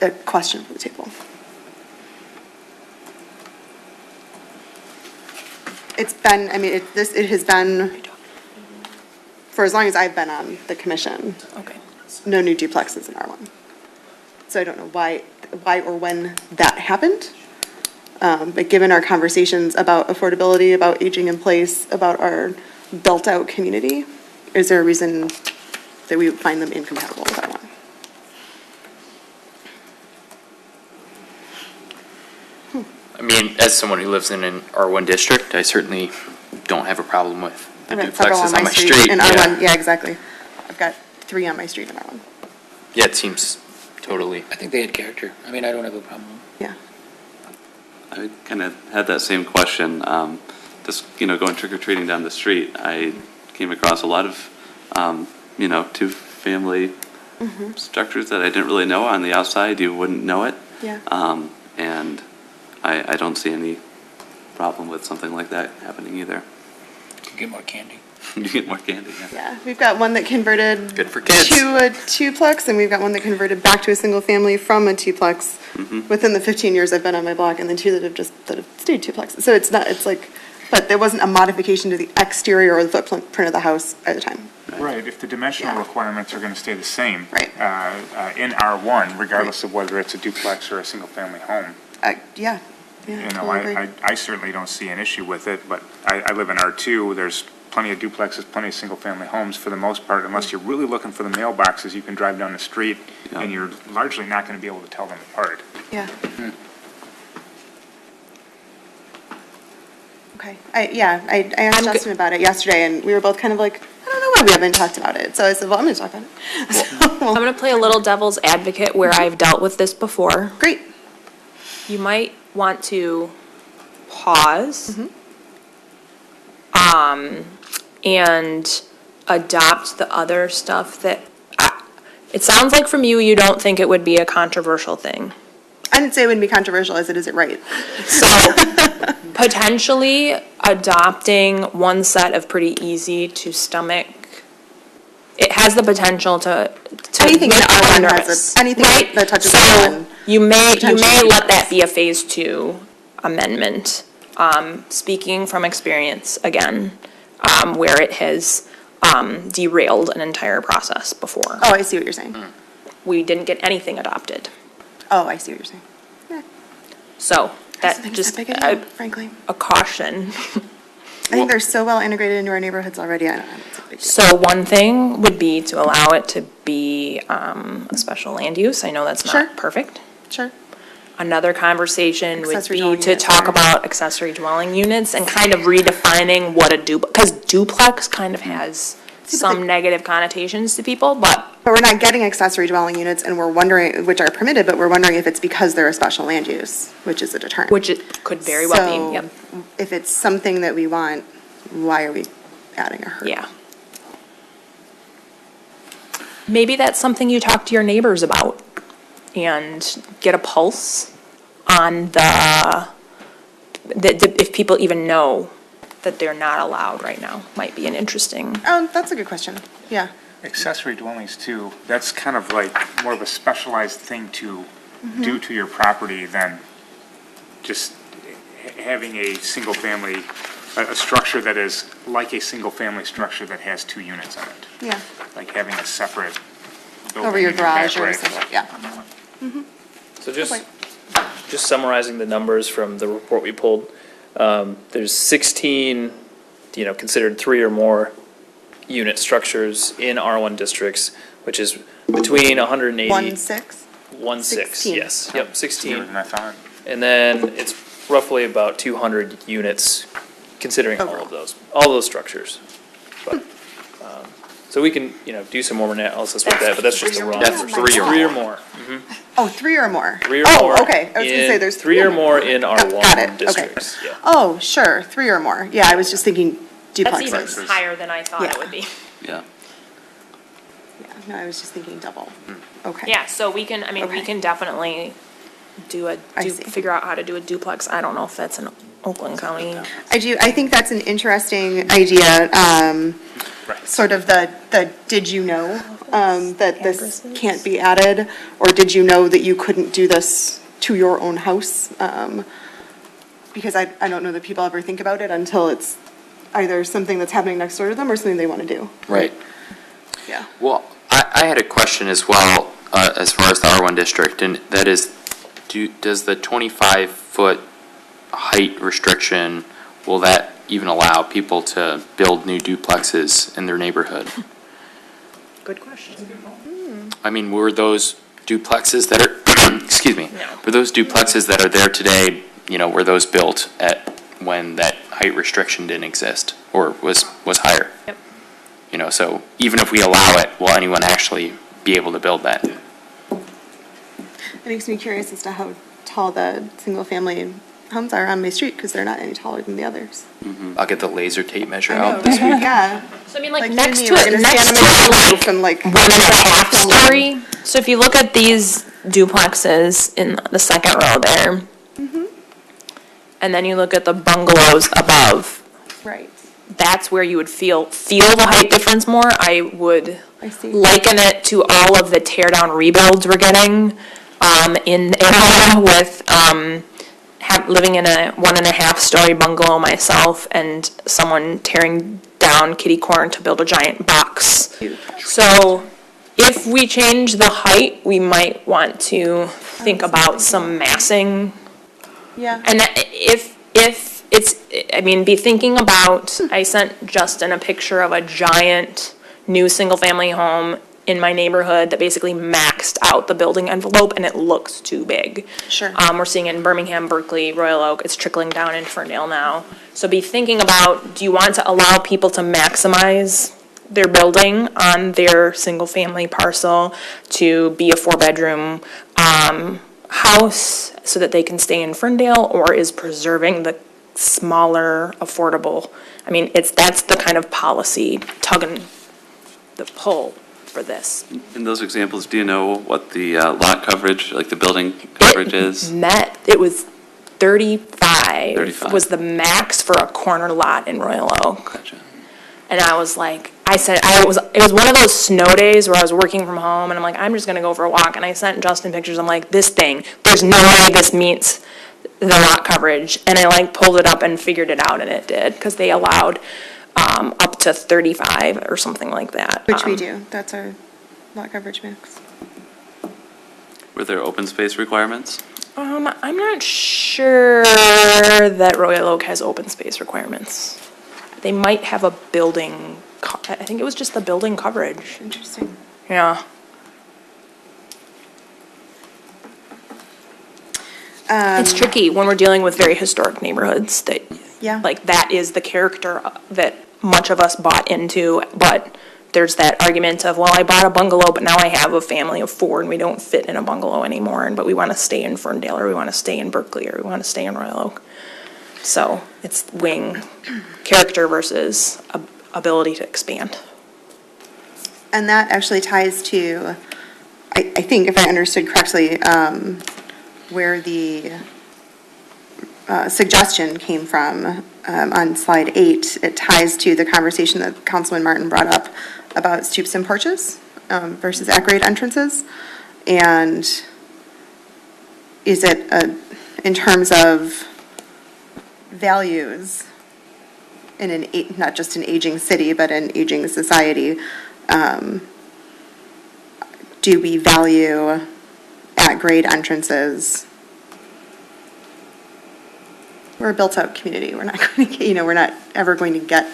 D: A question for the table. It's been, it has been, for as long as I've been on the commission,
J: Okay.
D: no new duplexes in R1. So I don't know why or when that happened. But given our conversations about affordability, about aging in place, about our built-out community, is there a reason that we would find them incompatible with R1?
I: I mean, as someone who lives in an R1 district, I certainly don't have a problem with the
D: I've got several
I: duplexes on my street.
D: in
I: Yeah.
D: R1, yeah, exactly. I've got 3 on my street in R1,
I: Yeah, it seems totally.
C: I think they had character. I mean, I don't have a problem.
D: yeah.
A: I kind of had that same question. Just, going trick-or-treating down the street, I came across a lot of, two-family structures that I didn't really know. On the outside, you wouldn't know it.
D: Yeah.
A: And I don't see any problem with something like that happening either.
C: Could get more candy.
A: You get more candy, yeah.
D: Yeah, we've got one that converted
I: Good for kids.
D: to a duplex, and we've got one that converted back to a single family from a duplex within the 15 years I've been on my block, and then 2 that have stayed duplexes. So but there wasn't a modification to the exterior or the footprint of the house at the time.
B: Right, if the dimensional
D: Yeah.
B: requirements are gonna stay the same.
D: Right.
B: In R1, regardless of whether it's a duplex or a single-family home.
D: Yeah,
B: You know,
D: totally agree.
B: I certainly don't see an issue with it, but I live in R2, there's plenty of duplexes, plenty of single-family homes for the most part, unless you're really looking for the mailboxes, you can drive down the street,
A: Yeah.
B: and you're largely not gonna be able to tell them apart.
D: Yeah. Okay, I asked
J: I'm
D: Justin about it yesterday, and we were both kind of like, I don't know why we haven't talked about it. So I said, well, I'm gonna talk about it.
J: I'm gonna play a little devil's advocate where I've dealt with this before.
D: Great.
J: You might want to pause, and adopt the other stuff that, it sounds like from you, you don't think it would be a controversial thing.
D: I didn't say it wouldn't be controversial, I said, is it right?
J: So potentially adopting one set of pretty easy to stomach, it has the potential to
D: Anything
J: make
D: that
J: people
D: R1
J: nervous,
D: anything
J: right?
D: that touches
J: So
D: R1.
J: you may
D: potentially
J: let that be a phase 2 amendment. Speaking from experience again, where it has derailed an entire process before.
D: Oh, I see what you're saying.
J: We didn't get anything adopted.
D: Oh, I see what you're saying. Yeah.
J: So
D: That's
J: that just
D: big a deal, frankly.
J: a caution.
D: I think they're so well integrated into our neighborhoods already, I don't know, it's a big deal.
J: So one thing would be to allow it to be a special land use. I know that's
D: Sure.
J: not perfect.
D: Sure.
J: Another conversation would
D: Accessory
J: be
D: dwelling
J: to
D: units,
J: talk
D: or-
J: about accessory dwelling units and kind of redefining what a because duplex kind of has some negative connotations to people, but
D: But we're not getting accessory dwelling units, and we're wondering, which are permitted, but we're wondering if it's because they're a special land use, which is a deterrent.
J: which it could very well be,
D: So,
J: yep,
D: if it's something that we want, why are we adding a hurdle?
J: yeah. Maybe that's something you talk to your neighbors about and get a pulse on if people even know that they're not allowed right now, might be an interesting.
D: That's a good question. Yeah.
B: Accessory dwellings too, that's kind of like more of a specialized thing to do to your property than just having a single family, a structure that is like a single family structure that has 2 units in it.
D: Yeah.
B: Like having a separate building.
D: Over your
B: in back,
D: garage or
B: right.
D: something, yeah.
G: So
D: Okay.
G: just summarizing the numbers from the report we pulled, there's 16, considered 3 or more unit structures in R1 districts, which is between 180.
D: 1/6?
G: 1/6,
D: 16.
G: yes, yep,
B: Fewer
G: 16.
B: than I thought.
G: And then it's roughly about 200 units, considering all
D: Overall.
G: of those structures. But, so we can, do some more analysis with that, but that's just a raw.
I: That's
G: number.
I: 3 or
G: Three or
I: more.
G: more.
D: Oh, 3 or more?
G: 3 or
D: Oh,
G: more.
D: okay. I was gonna say there's
G: 3 or more in
D: Got it,
G: R1
D: okay.
G: districts, yeah.
D: Oh, sure, 3 or more. Yeah, I was just thinking
J: That's even
D: duplexes.
J: higher than I thought it
D: Yeah.
J: would be.
A: Yeah.
D: Yeah, no, I was just thinking double. Okay.
J: Yeah, so we can, we
D: Okay.
J: can definitely
D: I see.
J: figure out how to do a duplex. I don't know if that's in Oakland County.
D: I think that's an interesting idea, sort of the did you know, that this
J: Addresses.
D: can't be added? Or did you know that you couldn't do this to your own house? Because I don't know that people ever think about it until it's either something that's happening next door to them or something they want to do.
I: Right.
D: Yeah.
I: Well, I had a question as well, as far as the R1 district, and that is, does the 25-foot height restriction, will that even allow people to build new duplexes in their neighborhood?
J: Good question.
I: I mean, were those duplexes that are, excuse me,
J: No.
I: were those duplexes that are there today, were those built when that height restriction didn't exist, or was higher?
J: Yep.
I: So even if we allow it, will anyone actually be able to build that?
D: It makes me curious as to how tall the single-family homes are on my street, because they're not any taller than the others.
I: I'll get the laser tape measure
D: I know,
I: out this
D: right?
I: week.
D: Yeah.
J: So
D: Like
J: like
D: you
J: next
D: and me,
J: to
D: we're
J: it,
D: gonna
J: next
D: stand
J: to
D: on
J: it,
D: the
J: like
D: roof and like.
J: 1.5 story. So if you look at these duplexes in the second row there, and then you look at the bungalows above,
D: Right.
J: that's where you would feel the height difference more. I would
D: I see.
J: liken it to all of the tear down rebuilds we're getting, in the area with, living in a 1.5 story bungalow myself and someone tearing down kitty corner to build a giant box. So if we change the height, we might want to think about some massing.
D: Yeah.
J: And if it's, be thinking about, I sent Justin a picture of a giant new single-family home in my neighborhood that basically maxed out the building envelope, and it looks too big.
D: Sure.
J: We're seeing it in Birmingham, Berkeley, Royal Oak, it's trickling down in Ferndale now. So be thinking about, do you want to allow people to maximize their building on their single-family parcel to be a 4-bedroom, house so that they can stay in Ferndale, or is preserving the smaller, affordable? That's the kind of policy tugging the pull for this.
A: In those examples, do you know what the lot coverage, like the building coverage is?
J: It was 35.
A: 35.
J: Was the max for a corner lot in Royal Oak.
A: Gotcha.
J: And I was like, it was one of those snow days where I was working from home, and I'm like, I'm just gonna go for a walk, and I sent Justin pictures. I'm like, this thing, there's no way this meets the lot coverage, and I pulled it up and figured it out, and it did, because they allowed up to 35 or something like that.
D: Which we do. That's our lot coverage mix.
A: Were there open space requirements?
J: I'm not sure that Royal Oak has open space requirements. They might have a building, I think it was just the building coverage.
D: Interesting.
J: Yeah. It's tricky when we're dealing with very historic neighborhoods that,
D: Yeah.
J: that is the character that much of us bought into, but there's that argument of, well, I bought a bungalow, but now I have a family of 4 and we don't fit in a bungalow anymore, but we want to stay in Ferndale, or we want to stay in Berkeley, or we want to stay in Royal Oak. So it's weighing character versus ability to expand.
D: And that actually ties to, I think, if I understood correctly, where the suggestion came from on slide 8. It ties to the conversation that Councilman Martin brought up about stoops and porches versus at-grade entrances. And is it, in terms of values in not just an aging city, but an aging society, do we value at-grade entrances? We're a built-up community. We're not going to get, we're not ever going to get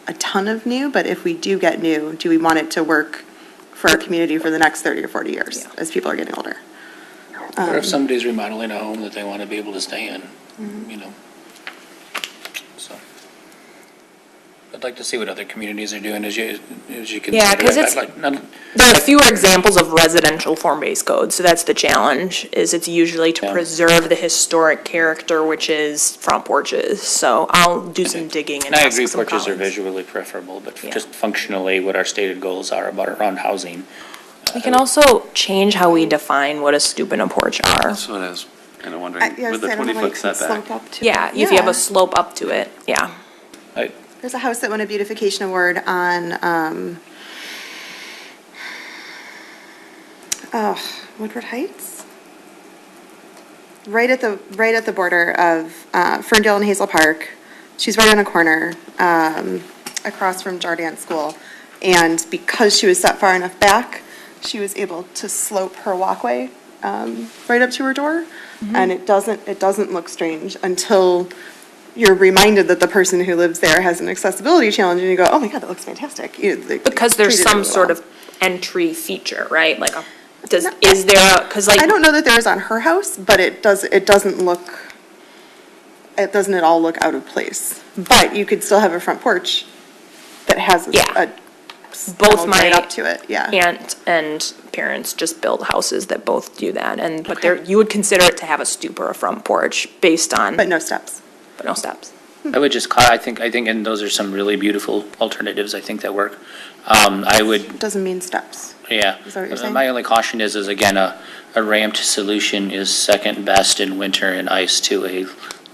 D: a ton of new, but if we do get new, do we want it to work for our community for the next 30 or 40 years as people are getting older?
C: Or if somebody's remodeling a home that they want to be able to stay in, So, I'd like to see what other communities are doing as you consider.
J: Yeah, 'cause
C: it.
J: it's-
C: I'd like-
J: There are fewer examples of residential form-based codes, so that's the challenge, is it's usually to
C: Yeah.
J: preserve the historic character, which is front porches. So I'll do some digging and
C: And I
J: ask
C: agree
J: some
C: porches are
J: colleagues.
C: visually preferable, but
J: Yeah.
C: just functionally, what our stated goals are around housing.
J: We can also change how we define what a stoop and a porch are.
A: That's what I was kind of wondering, with the 20-foot setback.
J: Yeah, if you have a slope up to it, yeah.
D: There's a house that won a beautification award on, Woodward Heights? Right at the border of Ferndale and Hazel Park. She's right on a corner, across from Jardine School. And because she was set far enough back, she was able to slope her walkway right up to her door. And it doesn't look strange until you're reminded that the person who lives there has an accessibility challenge, and you go, oh my God, that looks fantastic.
J: Because there's
D: treated
J: some
D: really
J: sort
D: well.
J: of entry feature, right? Like is there a, because like.
D: I don't know that there is on her house, but it doesn't it all look out of place. But you could still have a front porch that has
J: Yeah.
D: both
J: my
D: right up to it, yeah.
J: Aunt and parents just build houses that both do that, but you would consider it to have a stoop or a front porch based on.
D: But no steps.
J: But no steps.
C: I would just, I think, and those are some really beautiful alternatives, I think, that work. I would,
D: Doesn't mean steps.
C: yeah.
D: Is that what you're saying?
C: My only caution is again, a ramped solution is second best in winter and ice to a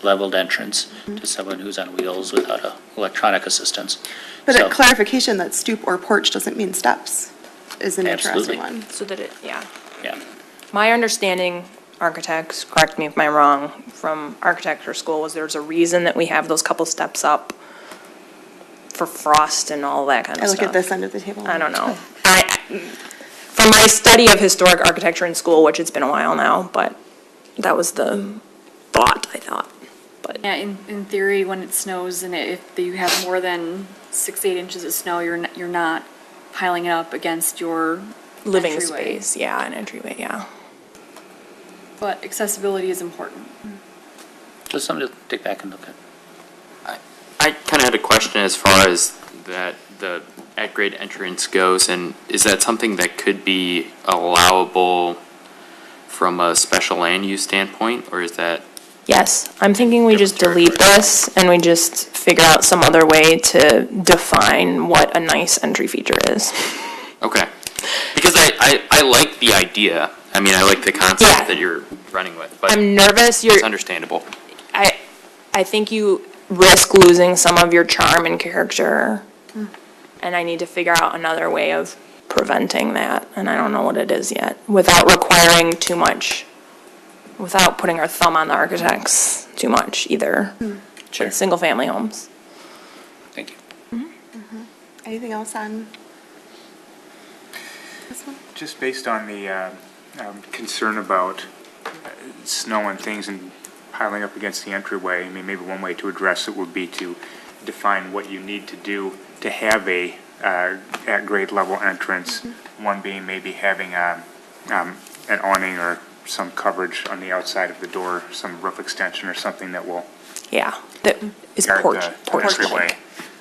C: leveled entrance to someone who's on wheels without electronic assistance.
D: But
C: So-
D: a clarification that stoop or porch doesn't mean steps is an
C: Absolutely.
D: interesting one.
J: So that it, yeah.
C: Yeah.
J: My understanding, architects, correct me if I'm wrong, from architecture school was there's a reason that we have those couple steps up for frost and all that kind of
D: I
J: stuff.
D: look at this end of the table.
J: I don't know. From my study of historic architecture in school, which it's been a while now, but that was the thought, I thought. But
H: Yeah, in theory, when it snows and if you have more than 6-8 inches of snow, you're not piling it up against your
J: living
H: entryway.
J: space, yeah, an entryway, yeah.
H: But accessibility is important.
C: Just something to take back and look at.
I: I kind of had a question as far as that the at-grade entrance goes, and is that something that could be allowable from a special land use standpoint, or is that?
J: Yes, I'm thinking we just delete this and we just figure out some other way to define what a nice entry feature is.
I: Okay. Because I like the idea. I mean, I like the concept
J: Yeah.
I: that you're running with, but
J: I'm nervous,
I: it's understandable.
J: I think you risk losing some of your charm and character. And I need to figure out another way of preventing that, and I don't know what it is yet, without requiring too much, without putting our thumb on the architects too much either.
C: Sure.
J: Single-family homes.
C: Thank you.
D: Anything else on this one?
B: Just based on the concern about snow and things and piling up against the entryway, I mean, maybe one way to address it would be to define what you need to do to have a at grade level entrance. One being maybe having an awning or some coverage on the outside of the door, some roof extension or something that will
J: Yeah, that is
B: guard the
J: porch-like.
B: entryway.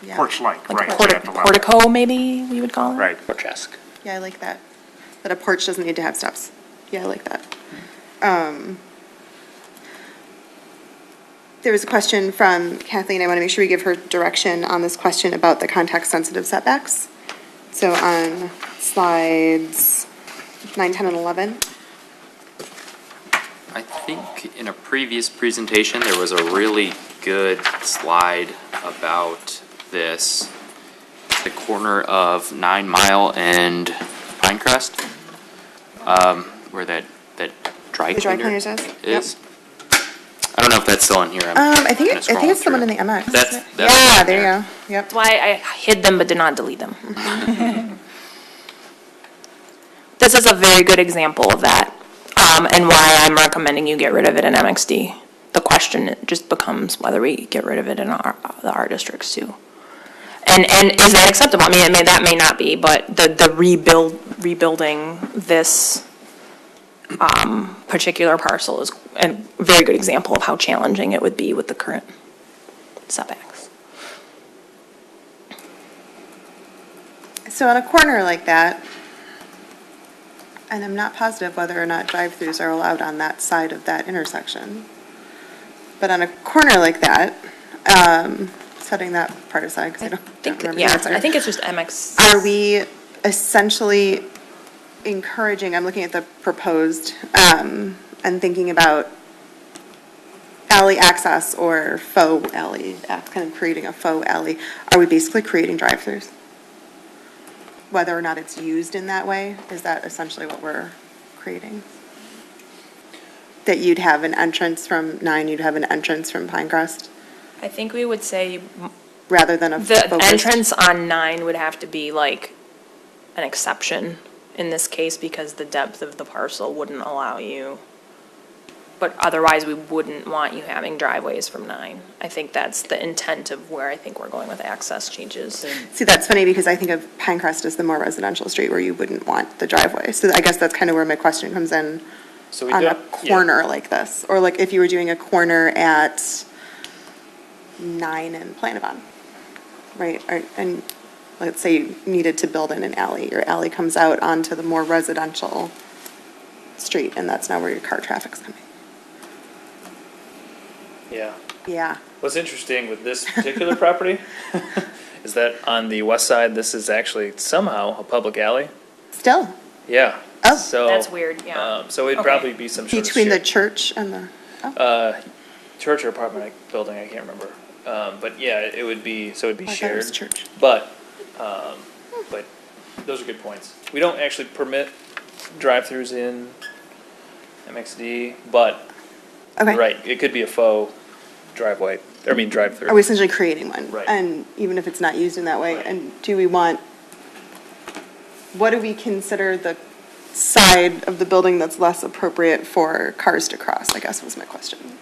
D: Yeah.
B: Porch-like,
J: Like
B: right.
J: a
B: so you have to level it.
J: portico, maybe we would call it?
B: Right.
C: Porch-esque.
D: Yeah, I like that. That a porch doesn't need to have steps. Yeah, I like that. There was a question from Kathleen. I want to make sure we give her direction on this question about the context-sensitive setbacks. So on slides 9, 10, and 11.
I: I think in a previous presentation, there was a really good slide about this, the corner of 9 Mile and Pinecrest, where that dry
D: The dry
I: cleaner
D: cleaners
I: is. I don't know if that's still in here.
D: I think it's the one in the MX.
I: That's
D: Yeah,
I: in
D: there you
I: there.
D: go. Yep.
J: That's why I hid them but did not delete them. This is a very good example of that, and why I'm recommending you get rid of it in MXD. The question just becomes whether we get rid of it in the R districts too. And is that acceptable? I mean, that may not be, but the rebuilding this particular parcel is a very good example of how challenging it would be with the current setbacks.
D: So on a corner like that, and I'm not positive whether or not drive-throughs are allowed on that side of that intersection, but on a corner like that, setting that part aside, because I don't remember the answer.
J: I think it's just MX.
D: Are we essentially encouraging, I'm looking at the proposed, and thinking about alley access or faux alley, kind of creating a faux alley, are we basically creating drive-throughs? Whether or not it's used in that way, is that essentially what we're creating? That you'd have an entrance from 9, you'd have an entrance from Pinecrest,
J: I think we would say
D: rather than a
J: the
D: focused?
J: entrance on 9 would have to be like an exception in this case because the depth of the parcel wouldn't allow you. But otherwise, we wouldn't want you having driveways from 9. I think that's the intent of where I think we're going with access changes.
D: See, that's funny because I think of Pinecrest as the more residential street where you wouldn't want the driveway. So I guess that's kind of where my question comes in
G: So we
D: on a
G: don't-
D: corner like this. Or like if you were doing a corner at 9 and Planavon, right? And let's say you needed to build in an alley. Your alley comes out onto the more residential street and that's now where your car traffic's coming.
G: Yeah.
D: Yeah.
G: What's interesting with this particular property is that on the west side, this is actually somehow a public alley.
D: Still,
G: Yeah.
D: Oh.
G: So,
J: That's weird, yeah.
G: So it'd
J: Okay.
G: probably be some sort of
D: between the
G: shared-
D: church and the,
G: church or apartment building, I can't remember. But yeah, it would be, so it'd be
D: I thought it
G: shared.
D: was church.
G: But those are good points. We don't actually permit drive-throughs in MXD, but
D: Okay.
G: you're right, it could be a faux driveway, drive-through.
D: Are we essentially creating one?
G: Right.
D: And even if it's not used in that way,
G: Right.
D: and do we want, what do we consider the side of the building that's less appropriate for cars to cross, I guess was my question.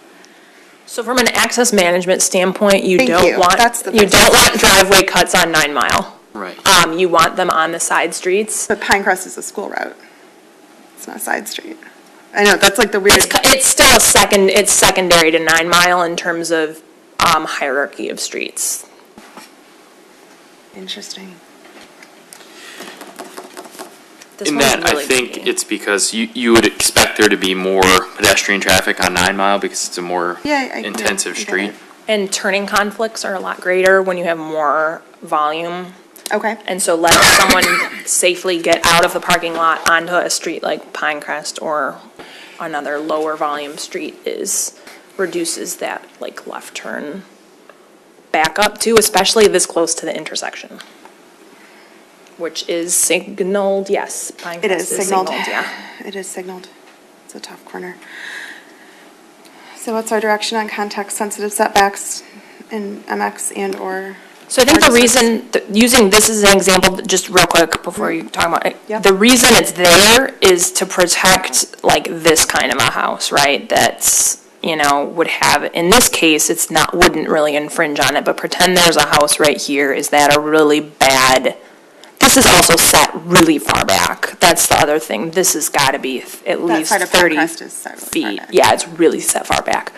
J: So from an access management standpoint, you
D: Thank
J: don't
D: you.
J: want,
D: That's the
J: you
D: best.
J: don't want driveway cuts on 9 Mile.
I: Right.
J: You want them on the side streets.
D: But Pinecrest is a school route. It's not a side street. I know, that's like the weird,
J: It's still it's secondary to 9 Mile in terms of hierarchy of streets.
D: interesting.
J: This
I: In
J: one's
I: that, I
J: really
I: think
J: tricky.
I: it's because you would expect there to be more pedestrian traffic on 9 Mile because it's a more
D: Yeah, I get it.
I: intensive
D: I get
I: street.
D: it.
J: And turning conflicts are a lot greater when you have more volume.
D: Okay,
J: And so letting someone safely get out of the parking lot onto a street like Pinecrest or another lower volume street reduces that like left turn back up too, especially this close to the intersection. Which is signaled, yes, Pinecrest
D: it is signaled.
J: yeah.
D: It is signaled. It's a tough corner. So what's our direction on context-sensitive setbacks in MX and/or?
J: So I think the
D: R districts?
J: reason, using this as an example, just real quick before you talk about it.
D: Yep.
J: The reason it's there is to protect like this kind of a house, right? That's, would have, in this case, wouldn't really infringe on it, but pretend there's a house right here, is that a really bad, this is also set really far back. That's the other thing. This has gotta be at least
D: side of
J: 30
D: Pinecrest is set really far
J: feet.
D: back.
J: Yeah, it's really set far back.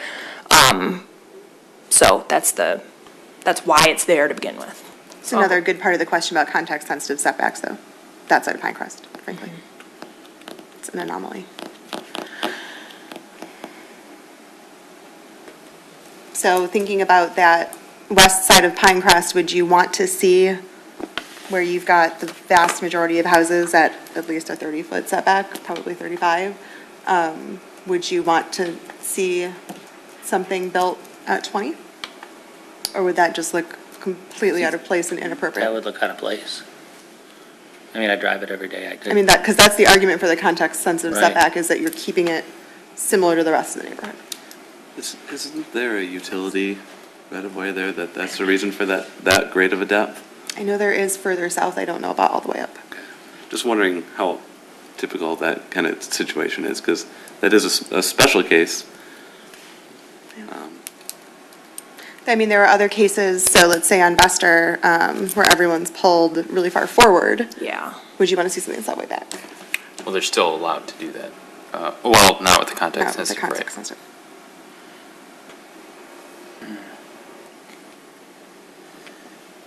J: So that's why it's there to begin with.
D: It's another good part of the question about context-sensitive setbacks, though. That side of Pinecrest, frankly. It's an anomaly. So thinking about that west side of Pinecrest, would you want to see where you've got the vast majority of houses at least a 30-foot setback, probably 35? would you want to see something built at 20? Or would that just look completely out of place and
C: That
D: inappropriate?
C: would look out of place. I mean, I drive it every day.
D: I mean, because that's the argument for the context-sensitive
C: Right.
D: setback, is that you're keeping it similar to the rest of the neighborhood.
A: Isn't there a utility right of way there that's the reason for that great of a depth?
D: I know there is further south, I don't know about all the way up.
A: Just wondering how typical that kind of situation is, because that is a special case.
D: I mean, there are other cases, so let's say on Vester, where everyone's pulled really far forward.
J: Yeah.
D: Would you want to see something that's that way back?
I: Well, they're still allowed to do that. Well, not with the
D: No,
I: context
D: the
I: sensitive, right?
D: context sensitive.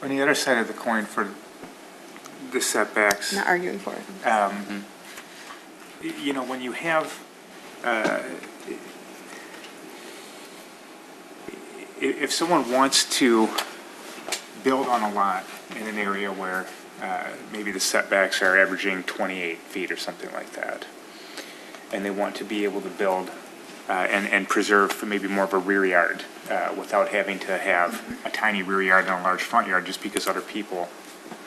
B: On the other side of the coin for the setbacks,
D: I'm not arguing for it.
B: you know, when you have, if someone wants to build on a lot in an area where maybe the setbacks are averaging 28 feet or something like that, and they want to be able to build and preserve maybe more of a rear yard without having to have a tiny rear yard and a large front yard just because other people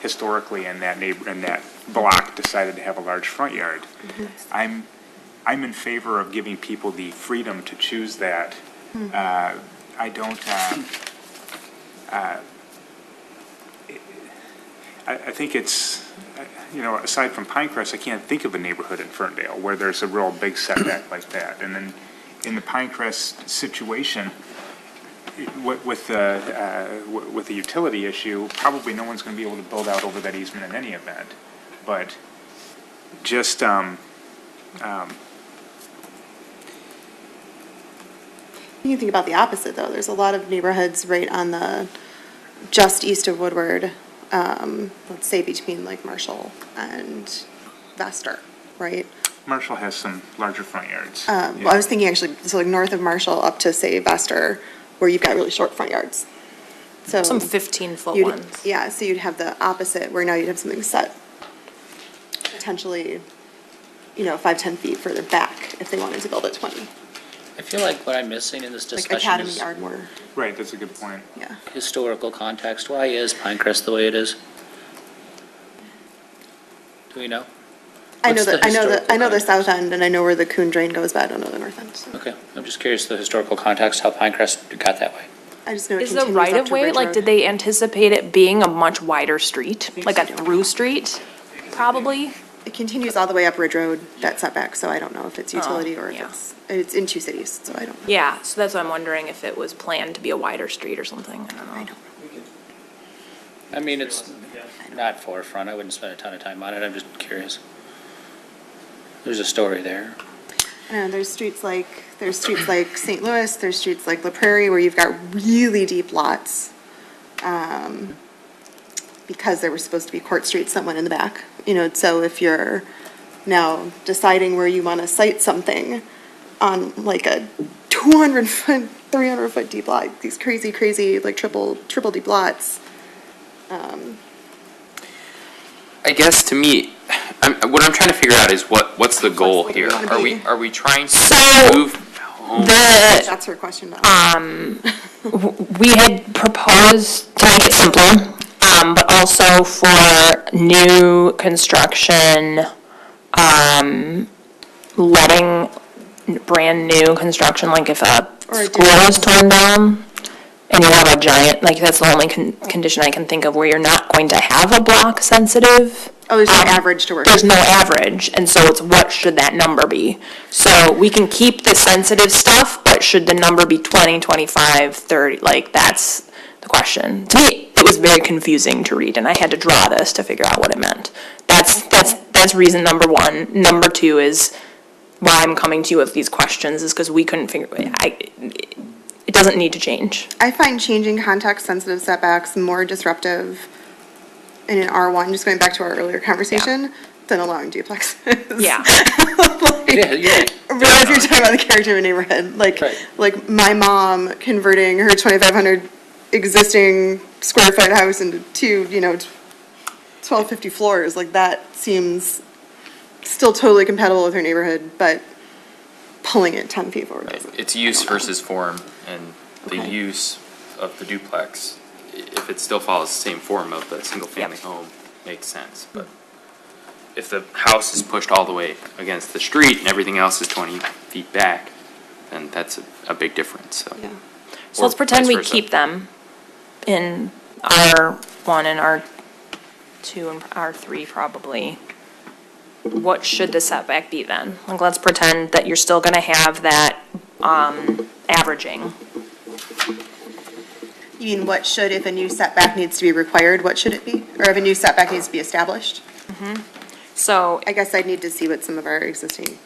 B: historically in that block decided to have a large front yard. I'm in favor of giving people the freedom to choose that. I don't, I think it's, you know, aside from Pinecrest, I can't think of a neighborhood in Ferndale where there's a real big setback like that. And then in the Pinecrest situation, with the utility issue, probably no one's going to be able to build out over that easement in any event. But just,
D: You can think about the opposite, though. There's a lot of neighborhoods right on the, just east of Woodward, let's say between like Marshall and Vester, right?
B: Marshall has some larger front yards.
D: Well, I was thinking actually, so like north of Marshall up to, say, Vester, where you've got really short front yards. So
J: Some 15-foot
D: you'd-
J: ones.
D: Yeah, so you'd have the opposite, where now you'd have something set potentially, 5, 10 feet further back if they wanted to build at 20.
C: I feel like what I'm missing in this
D: Like
C: discussion
D: Academy
C: is
D: Yard more,
B: Right, that's a good point.
D: yeah.
C: historical context. Why is Pinecrest the way it is? Do we know?
D: I know
C: What's the
D: that, I know the
C: historical
D: south end, and I know where the Coon Drain goes, but I don't know the north end, so.
C: Okay, I'm just curious the historical context, how Pinecrest got that way.
D: I just know it
J: Is the
D: continues
J: right
D: up
J: of
D: to
J: way,
D: Ridge
J: like,
D: Road.
J: did they anticipate it being a much wider street? Like a through street, probably?
D: It continues all the way up Ridge Road, that setback, so I don't know if it's utility or if
J: yeah.
D: it's in two cities, so I don't know.
J: Yeah, so that's why I'm wondering if it was planned to be a wider street or something, I don't know.
D: I don't know.
C: I mean, it's not forefront, I wouldn't spend a ton of time on it, I'm just curious. There's a story there.
D: I don't know, there's streets like St. Louis, there's streets like La Prairie where you've got really deep lots. Because there were supposed to be Court Streets that went in the back, so if you're now deciding where you want to site something on like a 200-foot, 300-foot deep lot, these crazy, like triple deep lots.
I: I guess to me, what I'm trying to figure out is what's the goal
D: What do we
I: here?
D: wanna be?
I: Are we trying to
J: So,
I: move home?
D: That's her question now.
J: We had proposed to make it simpler, but also for new construction, letting brand new construction, like if a
D: Or a
J: school is torn down, and you have a giant, like that's the only condition I can think of where you're not going to have a block sensitive.
D: Oh, there's no average to work
J: There's
D: with.
J: no average, and so it's what should that number be? So we can keep the sensitive stuff, but should the number be 20, 25, 30, like that's the question. To me, it was very confusing to read, and I had to draw this to figure out what it meant. That's reason number one. Number two is why I'm coming to you with these questions is because we couldn't figure, it doesn't need to change.
D: I find changing context-sensitive setbacks more disruptive in an R1, just going back to our earlier conversation, than allowing duplexes.
J: Yeah.
C: Yeah, yeah.
D: Realize you're talking about the character of a neighborhood,
C: Right.
D: like my mom converting her 2,500 existing square foot house into two, 1,250 floors, like that seems still totally compatible with her neighborhood, but pulling it 10 feet forward doesn't.
I: It's use
D: I don't know.
I: versus form, and the
D: Okay.
I: use of the duplex, if it still follows the same form of the single-family home, makes sense, but if the house is pushed all the way against the street and everything else is 20 feet back, then that's a big difference, so.
D: Yeah.
J: So let's
I: Or
J: pretend
I: vice
J: we
I: versa.
J: keep them in R1 and R2 and R3 probably. What should the setback be then? Like, let's pretend that you're still gonna have that, averaging.
D: You mean what should, if a new setback needs to be required, what should it be? Or if a new setback needs to be established?
J: So
D: I guess I'd need to see what some of our existing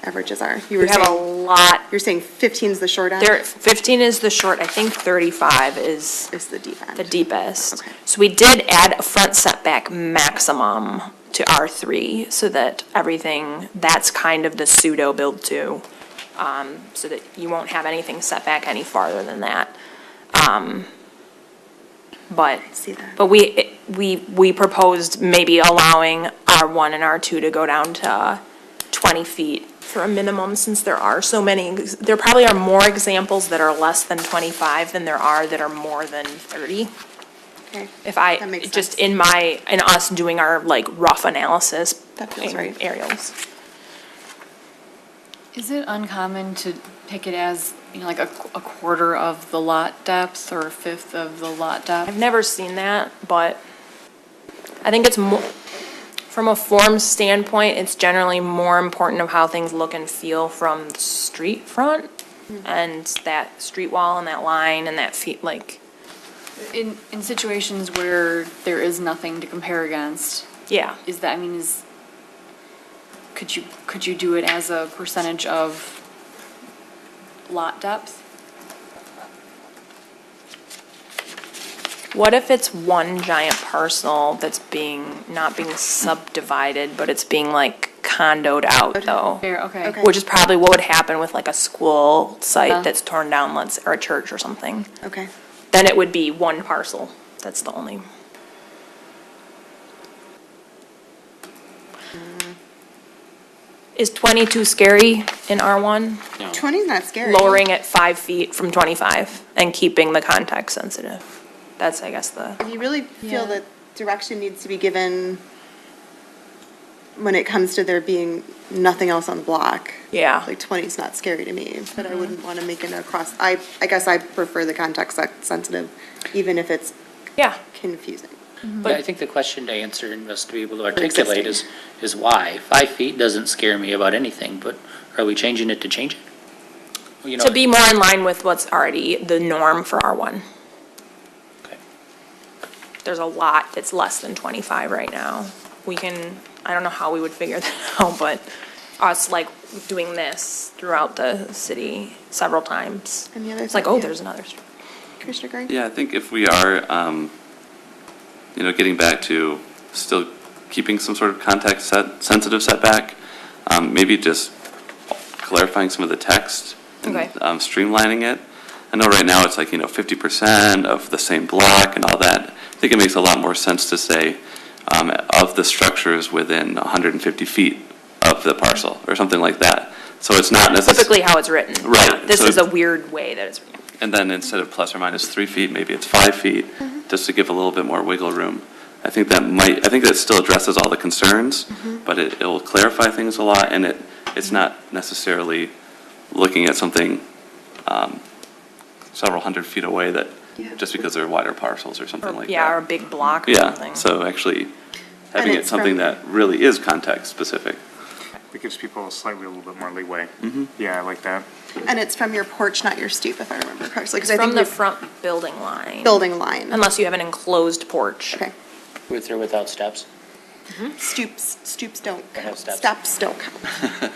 D: averages are. You were
J: we have a
D: saying,
J: lot,
D: you're saying 15 is the short end?
J: 15 is the short, I think 35 is
D: Is the deep end?
J: the deepest.
D: Okay.
J: So we did add a front setback maximum to R3 so that everything, that's kind of the pseudo build to, so that you won't have anything set back any farther than that. But,
D: See that.
J: but we proposed maybe allowing R1 and R2 to go down to 20 feet for a minimum, since there are so many, there probably are more examples that are less than 25 than there are that are more than 30.
D: Okay.
J: If
D: That makes
J: just
D: sense.
J: in us doing our like rough analysis.
D: That feels
J: in
D: right.
J: Aerials.
H: Is it uncommon to pick it as, like a quarter of the lot depth or a fifth of the lot depth?
J: I've never seen that, but I think it's more, from a form standpoint, it's generally more important of how things look and feel from the street front and that street wall and that line and that feet, like,
H: In situations where there is nothing to compare against,
J: yeah.
H: is that, could you do it as a percentage of lot depth?
J: What if it's one giant parcel that's not being subdivided, but it's being like condoed out though?
H: Fair, okay.
D: Okay.
J: Which is probably what would happen with like a school
H: Yeah.
J: site that's torn down, or a church or something.
D: Okay.
J: Then it would be one parcel. That's the only. Is 20 too scary in R1?
D: 20 is not scary.
J: Lowering it 5 feet from 25 and keeping the context sensitive. That's, I guess, the,
D: If you really feel
H: Yeah.
D: that direction needs to be given when it comes to there being nothing else on the block,
J: yeah.
D: like 20 is not scary to me, but I wouldn't want to make it across, I guess I prefer the context sensitive, even if it's
J: Yeah.
D: confusing.
C: Yeah, I think the question to answer and us to be able to articulate is why. 5 feet doesn't scare me about anything, but are we changing it to change it? You know,
J: To be more in line with what's already the norm for R1.
C: okay.
J: There's a lot that's less than 25 right now. We can, I don't know how we would figure that out, but us like doing this throughout the city several times.
D: And the other
J: It's like,
D: side,
J: oh,
D: yeah.
J: there's another street.
D: Commissioner Gray?
A: Yeah, I think if we are, getting back to still keeping some sort of context-sensitive setback, maybe just clarifying some of the text and
J: Okay.
A: streamlining it. I know right now it's like, 50% of the same block and all that. I think it makes a lot more sense to say of the structures within 150 feet of the parcel or something like that. So it's not necessarily.
J: Typically how it's written.
A: Right,
J: Yeah, This
A: so
J: is a
A: if-
J: weird way that it's written.
A: And then instead of plus or minus 3 feet, maybe it's 5 feet, just to give a little bit more wiggle room. I think that still addresses all the concerns, but it will clarify things a lot, and it's not necessarily looking at something several hundred feet away that,
D: Yeah.
A: just because they're wider parcels or something like that.
J: Yeah, or a big block or
A: Yeah,
J: something.
A: so actually having it
D: it's
A: something
D: from-
A: that really is context specific.
B: It gives people slightly a little bit more leeway. Yeah, I like that.
D: And it's from your porch, not your stoop, if I remember correctly, because I
J: From
D: think
J: the
D: the
J: front building line.
D: building line.
J: Unless you have an enclosed porch.
D: Okay.
C: With or without steps?
D: Stoops don't
C: Don't have
D: count.
C: steps.
D: Steps don't count.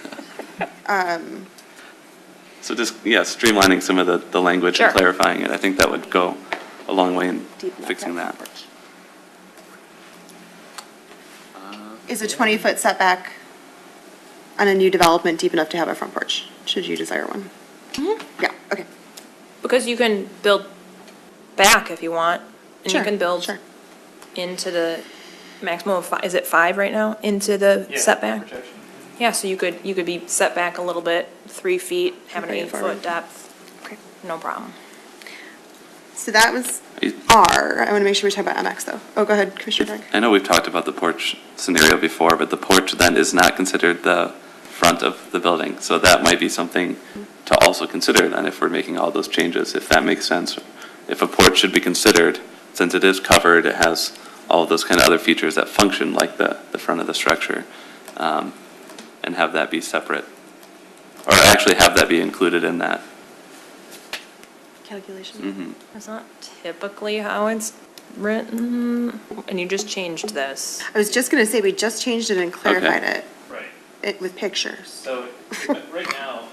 A: So just, streamlining some of the language
J: Sure.
A: and clarifying it, I think that would go a long way in
D: Deep enough
A: fixing
D: to have
A: that.
D: a porch. Is a 20-foot setback on a new development deep enough to have a front porch, should you desire one? Yeah, okay.
J: Because you can build back if you want. And you
D: Sure,
J: can build
D: sure.
J: into the maximum of 5, is it 5 right now? Into the setback? Yeah, so you could be set back a little bit, 3 feet, have an
D: Bring it
J: 8-foot
D: forward.
J: depth,
D: Okay.
J: no problem.
D: So that was R. I want to make sure we talk about MX though. Oh, go ahead, Commissioner Frank.
A: I know we've talked about the porch scenario before, but the porch then is not considered the front of the building. So that might be something to also consider then if we're making all those changes, if that makes sense. If a porch should be considered, since it is covered, it has all of those kind of other features that function like the front of the structure, and have that be separate. Or actually have that be included in that.
D: Calculation.
J: That's not typically how it's written, and you just changed this.
D: I was just going to say, we just changed it and clarified it,
G: Right.
D: with pictures.
G: So right now,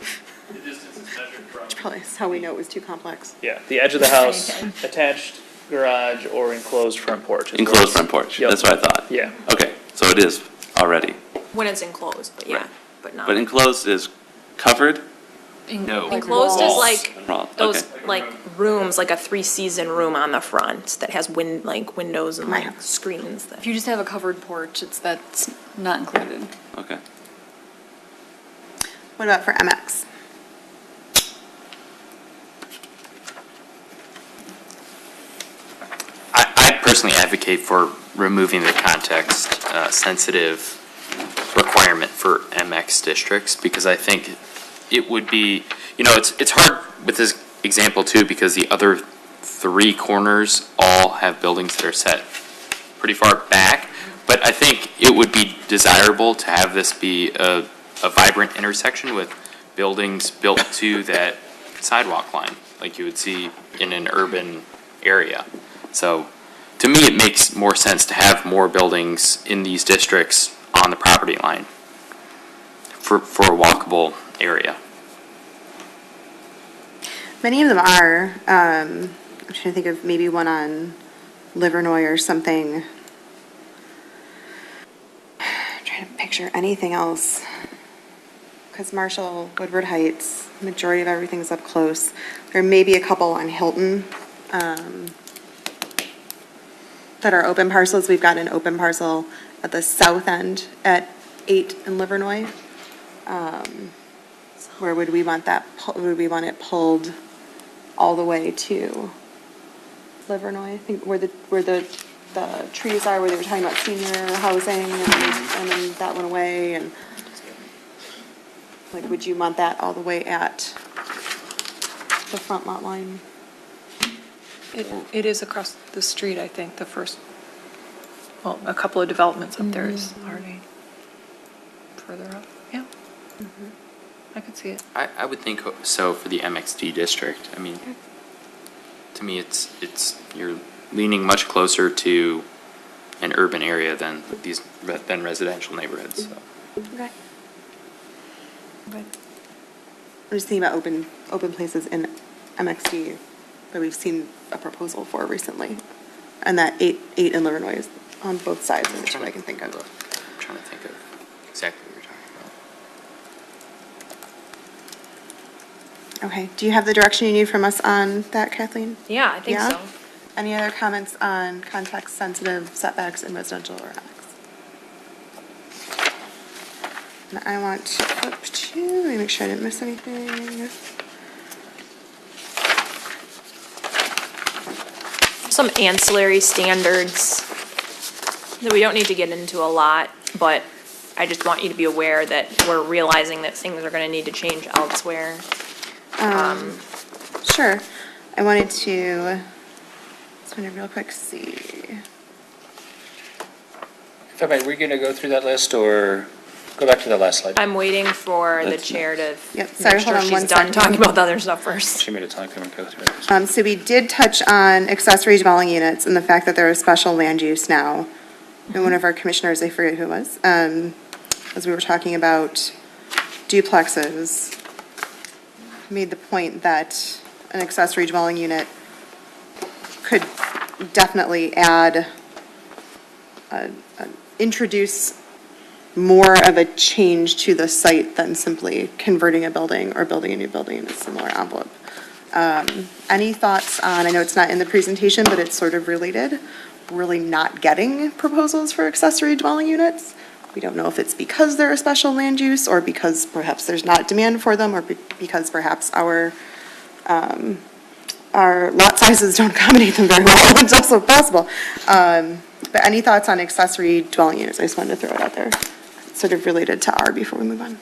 G: the distance is measured from.
D: Probably is how we know it was too complex.
G: Yeah, the edge of the house, attached garage or enclosed front porch. is where
A: Enclosed
G: it's-
A: front porch,
G: Yep.
A: that's what I thought.
G: Yeah.
A: Okay, so it is already.
J: When it's enclosed, but yeah,
A: Right.
J: but not.
A: But enclosed is covered?
I: No.
J: Enclosed is
A: walls.
J: like
A: Wall,
J: those,
A: okay.
J: like rooms, like a 3-season room on the front that has windows and
D: My
J: like
D: house.
J: screens that.
H: If you just have a covered porch, that's not included.
A: Okay.
D: What about for MX?
I: I personally advocate for removing the context sensitive requirement for MX districts because I think it would be, it's hard with this example too because the other 3 corners all have buildings that are set pretty far back. But I think it would be desirable to have this be a vibrant intersection with buildings built to that sidewalk line, like you would see in an urban area. So, to me, it makes more sense to have more buildings in these districts on the property line for a walkable area.
D: Many of them are. I'm trying to think of maybe one on Livernois or something. I'm trying to picture anything else. Because Marshall, Woodward Heights, majority of everything's up close. There may be a couple on Hilton that are open parcels. We've got an open parcel at the south end at 8 in Livernois. Where would we want that, would we want it pulled all the way to Livernois? I think where the trees are, where they were talking about senior housing and then that went away and like, would you want that all the way at the front lot line?
F: It is across the street, I think, the first, well, a couple of developments up there is already further up, yeah. I could see it.
I: I would think so for the MXD district. I mean, to me, you're leaning much closer to an urban area than residential neighborhoods, so.
D: Okay. I'm just thinking about open places in MXD that we've seen a proposal for recently. And that 8 in Livernois is on both sides, and that's what I can think of.
I: I'm trying to think of exactly what you're talking about.
D: Okay, do you have the direction you need from us on that, Kathleen?
J: Yeah, I think
D: Yeah?
J: so.
D: Any other comments on context-sensitive setbacks in residential or MX? And I want to flip to, let me make sure I didn't miss anything.
J: Some ancillary standards that we don't need to get into a lot, but I just want you to be aware that we're realizing that things are gonna need to change elsewhere.
D: Sure. I wanted to, just want to real quick see.
C: If I may, we're going to go through that list or go back to the last slide?
J: I'm waiting for the
A: That's
J: chair to
D: Yep, sorry,
J: make
D: hold
J: sure
D: on one
J: she's done
D: second.
J: talking about the other stuff first.
C: She made a time to go through it.
D: So we did touch on accessory dwelling units and the fact that they're a special land use now. And one of our commissioners, I forget who it was, as we were talking about duplexes, made the point that an accessory dwelling unit could definitely add, introduce more of a change to the site than simply converting a building or building a new building in a similar envelope. Any thoughts on, I know it's not in the presentation, but it's sort of related, really not getting proposals for accessory dwelling units? We don't know if it's because they're a special land use, or because perhaps there's not demand for them, or because perhaps our lot sizes don't accommodate them very well. It's also possible. But any thoughts on accessory dwelling units? I just wanted to throw it out there, sort of related to R before we move on.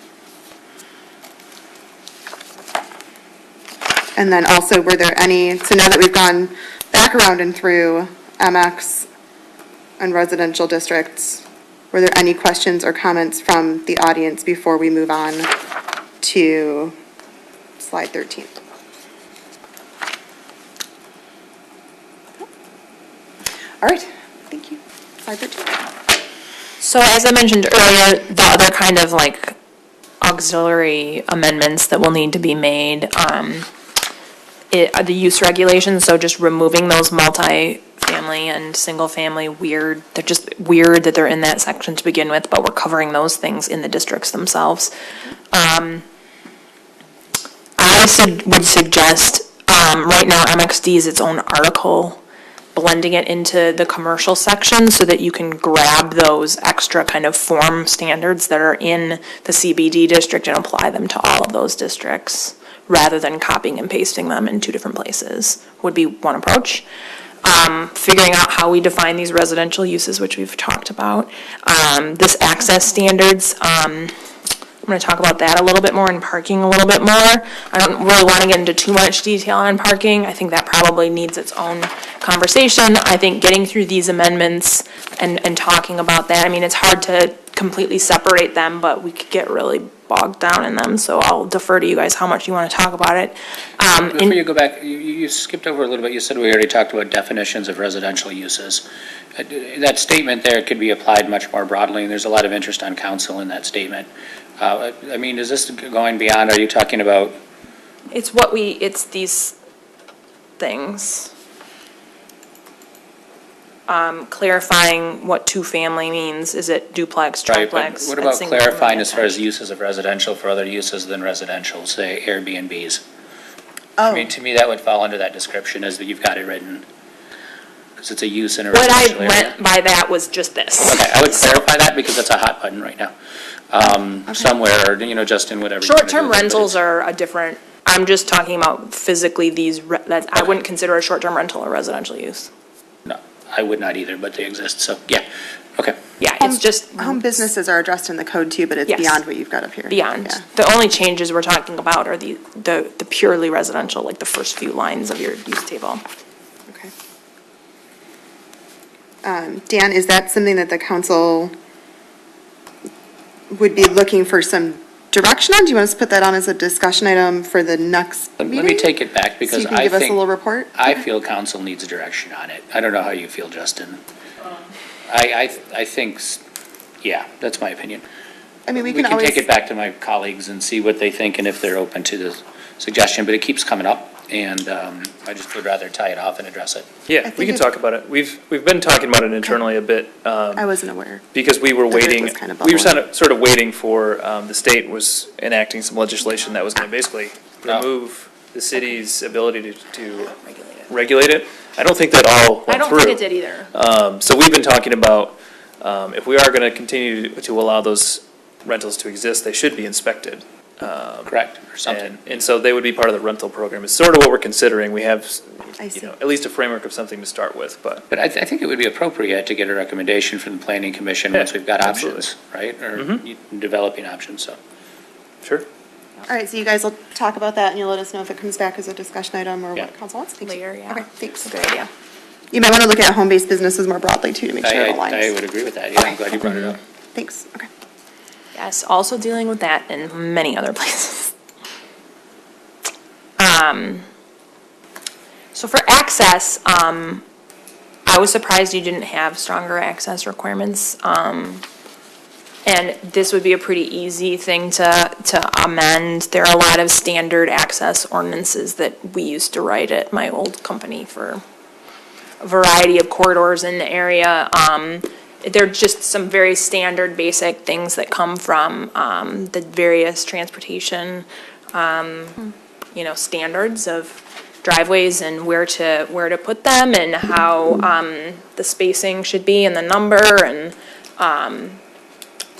D: And then also, were there any, so now that we've gone back around and through MX and residential districts, were there any questions or comments from the audience before we move on to slide 13? All right, thank you. Slide 13.
J: So as I mentioned earlier, the other kind of like auxiliary amendments that will need to be made, are the use regulations, so just removing those multi-family and single-family weird, they're just weird that they're in that section to begin with, but we're covering those things in the districts themselves. I would suggest, right now MXD is its own article, blending it into the commercial section so that you can grab those extra kind of form standards that are in the CBD district and apply them to all of those districts, rather than copying and pasting them in two different places, would be one approach. Figuring out how we define these residential uses, which we've talked about. This access standards, I'm going to talk about that a little bit more, and parking a little bit more. I don't really want to get into too much detail on parking. I think that probably needs its own conversation. I think getting through these amendments and talking about that, I mean, it's hard to completely separate them, but we could get really bogged down in them, so I'll defer to you guys how much you want to talk about it.
C: Before you go back, you skipped over a little bit. You said we already talked about definitions of residential uses. That statement there could be applied much more broadly, and there's a lot of interest on council in that statement. I mean, is this going beyond, are you talking about?
J: It's these things. Clarifying what two-family means. Is it duplex,
C: Right,
J: triplex?
C: but what about
J: single
C: clarifying
J: family
C: as far as
J: detached?
C: uses of residential for other uses than residential, say Airbnbs?
D: Oh.
C: I mean, to me, that would fall under that description as that you've got it written. Because it's a use in a
J: What I
C: residential area.
J: meant by that was just this.
C: Okay, I would clarify that because it's a hot button right now. Somewhere, or, Justin, whatever. you wanna do
J: Short-term
C: with it, but
J: rentals
C: it's-
J: are a different, I'm just talking about physically I wouldn't consider a short-term rental a residential use.
C: No, I would not either, but they exist, so, yeah, okay.
J: Yeah, it's just
D: Home businesses are addressed in the code too, but it's
J: Yes.
D: beyond what you've got up here.
J: beyond.
D: Yeah.
J: The only changes we're talking about are the purely residential, like the first few lines of your use table.
D: Okay. Dan, is that something that the council would be looking for some direction on? Do you want us to put that on as a discussion item for the next meeting?
C: Let me take it back
D: So
C: because
D: you can
C: I
D: give us a
C: think,
D: little report?
C: I feel council needs direction on it. I don't know how you feel, Justin. I think, yeah, that's my opinion.
D: I mean, we
C: We
D: can
C: can
D: always.
C: take it back to my colleagues and see what they think and if they're open to the suggestion, but it keeps coming up, and I just would rather tie it off and address it.
G: Yeah,
D: think
G: we can
D: it-
G: talk about it. We've been talking about it internally a bit,
D: I wasn't aware.
G: because we were
D: The earth
G: waiting,
D: was kind of
G: we were
D: bubbling.
G: sort of waiting for, the state was enacting some legislation that was gonna basically
C: Oh.
G: remove the city's ability to regulate it. I don't think that all
J: I
G: went
J: don't
G: through.
J: think it did either.
G: So we've been talking about, if we are gonna continue to allow those rentals to exist, they should be inspected.
C: Correct, or something.
G: And so they would be part of the rental program. It's sort of what we're considering. We have,
D: I see.
G: at least a framework of something to start with, but.
C: But I think it would be appropriate to get a recommendation from the planning commission once
G: Yeah,
C: we've got
G: absolutely.
C: options, right? Or
G: Mhm.
C: developing options, so.
G: Sure.
D: All right, so you guys will talk about that and you'll let us know if it comes back as a discussion item or
C: Yeah.
D: what council wants. Thank you.
J: Later, yeah.
D: Okay, thanks.
J: Good idea.
D: You might want to look at home-based businesses more broadly too, to make sure it
C: I
D: aligns.
C: would agree with that, yeah, I'm glad you brought it up.
D: Thanks, okay.
J: Yes, also dealing with that in many other places. So for access, I was surprised you didn't have stronger access requirements. And this would be a pretty easy thing to amend. There are a lot of standard access ordinances that we used to write at my old company for a variety of corridors in the area. They're just some very standard, basic things that come from the various transportation, standards of driveways and where to put them and how the spacing should be and the number and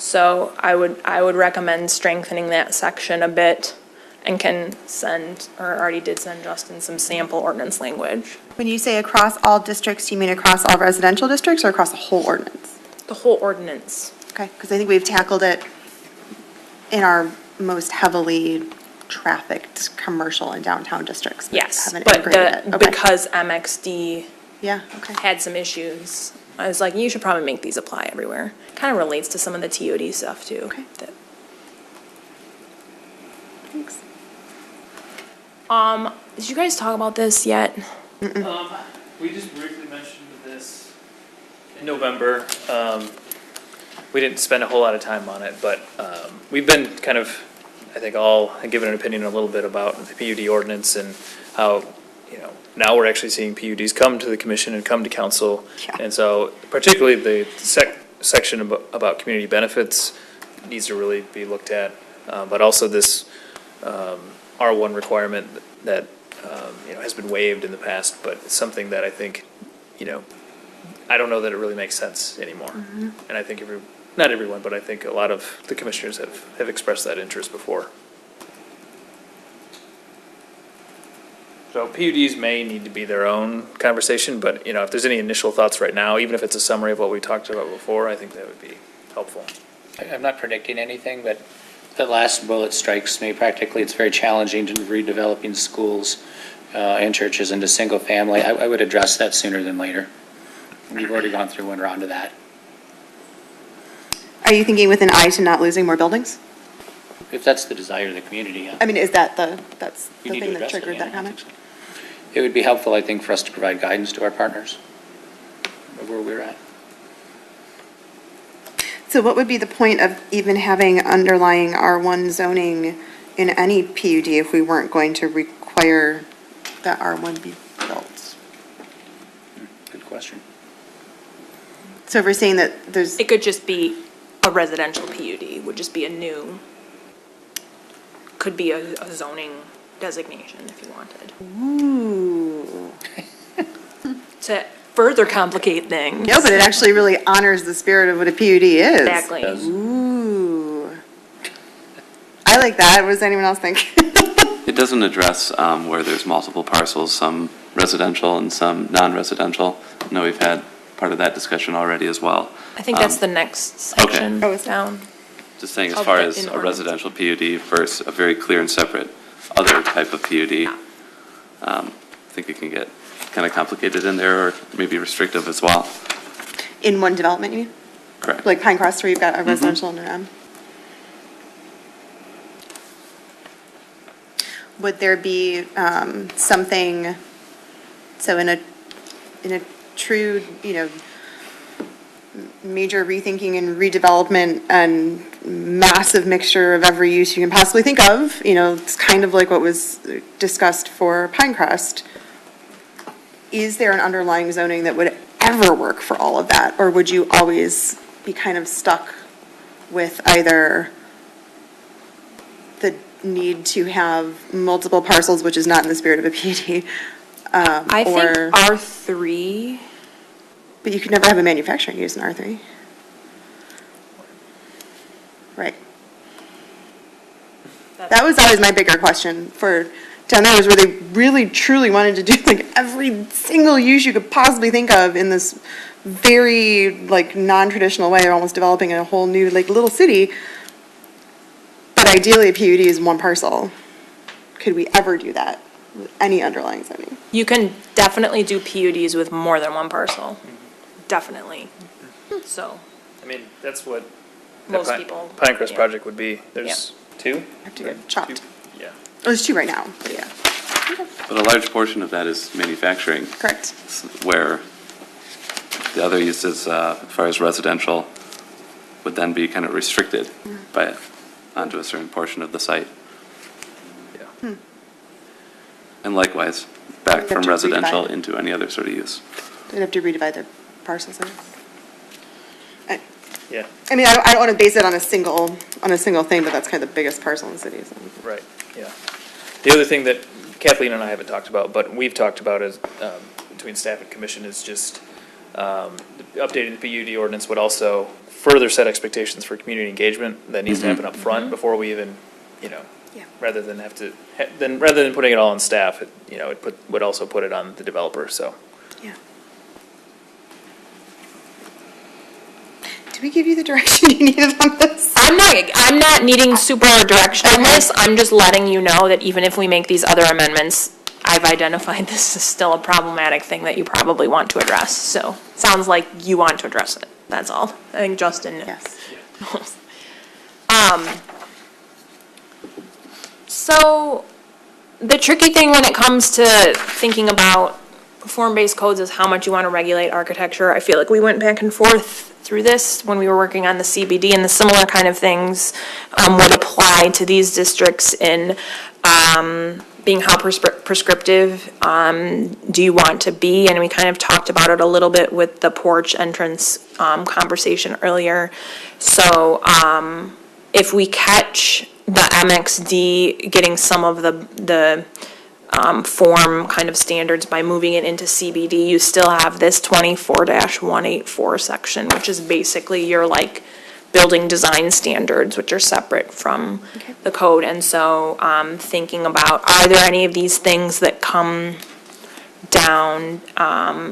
J: So I would recommend strengthening that section a bit and can send, or already did send Justin some sample ordinance language.
D: When you say across all districts, you mean across all residential districts or across the whole ordinance?
J: The whole ordinance.
D: Okay, because I think we've tackled it in our most heavily trafficked commercial and downtown districts.
J: Yes,
D: haven't
J: but
D: integrated it. Okay.
J: because MXD
D: Yeah, okay.
J: had some issues, I was like, you should probably make these apply everywhere. Kind of relates to some of the TOD stuff too.
D: Okay.
J: that-
D: Thanks.
J: Did you guys talk about this yet?
G: We just briefly mentioned this in November. We didn't spend a whole lot of time on it, but we've been kind of, I think, all given an opinion a little bit about the PUD ordinance and how, now we're actually seeing PUDs come to the commission and come to council.
D: Yeah.
G: And so particularly the section about community benefits needs to really be looked at. But also this R1 requirement that, has been waived in the past, but it's something that I think, I don't know that it really makes sense anymore. And I think not everyone, but I think a lot of the commissioners have expressed that interest before. So PUDs may need to be their own conversation, but, if there's any initial thoughts right now, even if it's a summary of what we talked about before, I think that would be helpful.
C: I'm not predicting anything, but the last bullet strikes me. Practically, it's very challenging to redeveloping schools and churches into single family. I would address that sooner than later. We've already gone through one round of that.
D: Are you thinking with an eye to not losing more buildings?
C: If that's the desire of the community, yeah.
D: I mean, is that that's
C: You
D: the
C: need to
D: thing that
C: address it,
D: triggered
C: yeah,
D: that
C: I
D: comment?
C: think so. It would be helpful, I think, for us to provide guidance to our partners of where we're at.
D: So what would be the point of even having underlying R1 zoning in any PUD if we weren't going to require that R1 be built?
C: Good question.
D: So if we're saying that there's,
J: It could just be a residential PUD, would just be could be a zoning designation if you wanted.
D: ooh.
J: To further complicate things.
D: No, but it actually really honors the spirit of what a PUD is.
J: Exactly.
C: Does.
D: Ooh. I like that. What does anyone else think?
A: It doesn't address where there's multiple parcels, some residential and some non-residential. I know we've had part of that discussion already as well.
J: I think that's the next
A: okay.
J: section
D: Oh, it's
J: down.
A: Just saying, as
J: Of
A: far
J: the-
A: as
J: in
A: a
J: ordinance.
A: residential PUD versus a very clear and separate other type of PUD, I think it can get kind of complicated in there, or maybe restrictive as well.
D: In one development, you mean?
A: Correct.
D: Like Pine Crest, where you've got a residential and an M? Would there be something, so in a true, major rethinking and redevelopment and massive mixture of every use you can possibly think of, it's kind of like what was discussed for Pinecrest. Is there an underlying zoning that would ever work for all of that? Or would you always be kind of stuck with either the need to have multiple parcels, which is not in the spirit of a PUD?
J: I think
D: or-
J: R3,
D: But you could never have a manufacturing use in R3. Right. That was always my bigger question for down there, was where they really truly wanted to do like every single use you could possibly think of in this very like non-traditional way, almost developing a whole new like little city. But ideally a PUD is one parcel. Could we ever do that with any underlying zoning?
J: you can definitely do PUDs with more than one parcel. Definitely. So,
G: I mean, that's what the
J: most people.
G: Pinecrest
J: yeah.
G: project would be. There's two?
D: Have to get chopped.
G: Two? Yeah.
D: Oh, there's two right now, but yeah,
A: But a large portion of that is manufacturing,
D: correct.
A: where the other uses, as far as residential, would then be kind of restricted by onto a certain portion of the site.
G: Yeah.
A: And likewise, back
D: We'd have
A: from
D: to
A: residential
D: redivide.
A: into any other sort of use.
D: They'd have to redivide their parcels.
G: Yeah,
D: I mean, I don't want to base it on a single thing, but that's kind of the biggest parcel in the city, so.
G: right, yeah. The other thing that Kathleen and I haven't talked about, but we've talked about is, between staff and commission, is just updating the PUD ordinance would also further set expectations for community engagement that needs to happen up front before we even,
D: Yeah.
G: rather than rather than putting it all on staff, it would also put it on the developer, so.
D: Yeah. Did we give you the direction you needed on this?
J: I'm not needing super direction on this, I'm just letting you know that even if we make these other amendments, I've identified this is still a problematic thing that you probably want to address, so, sounds like you want to address it, that's all. I think Justin.
D: Yes.
J: So, the tricky thing when it comes to thinking about form-based codes is how much you want to regulate architecture. I feel like we went back and forth through this when we were working on the CBD, and the similar kind of things would apply to these districts in being how prescriptive do you want to be, and we kind of talked about it a little bit with the porch entrance conversation earlier. So if we catch the MXD getting some of the form kind of standards by moving it into CBD, you still have this 24-184 section, which is basically your like building design standards, which are separate from the code. And so thinking about, are there any of these things that come down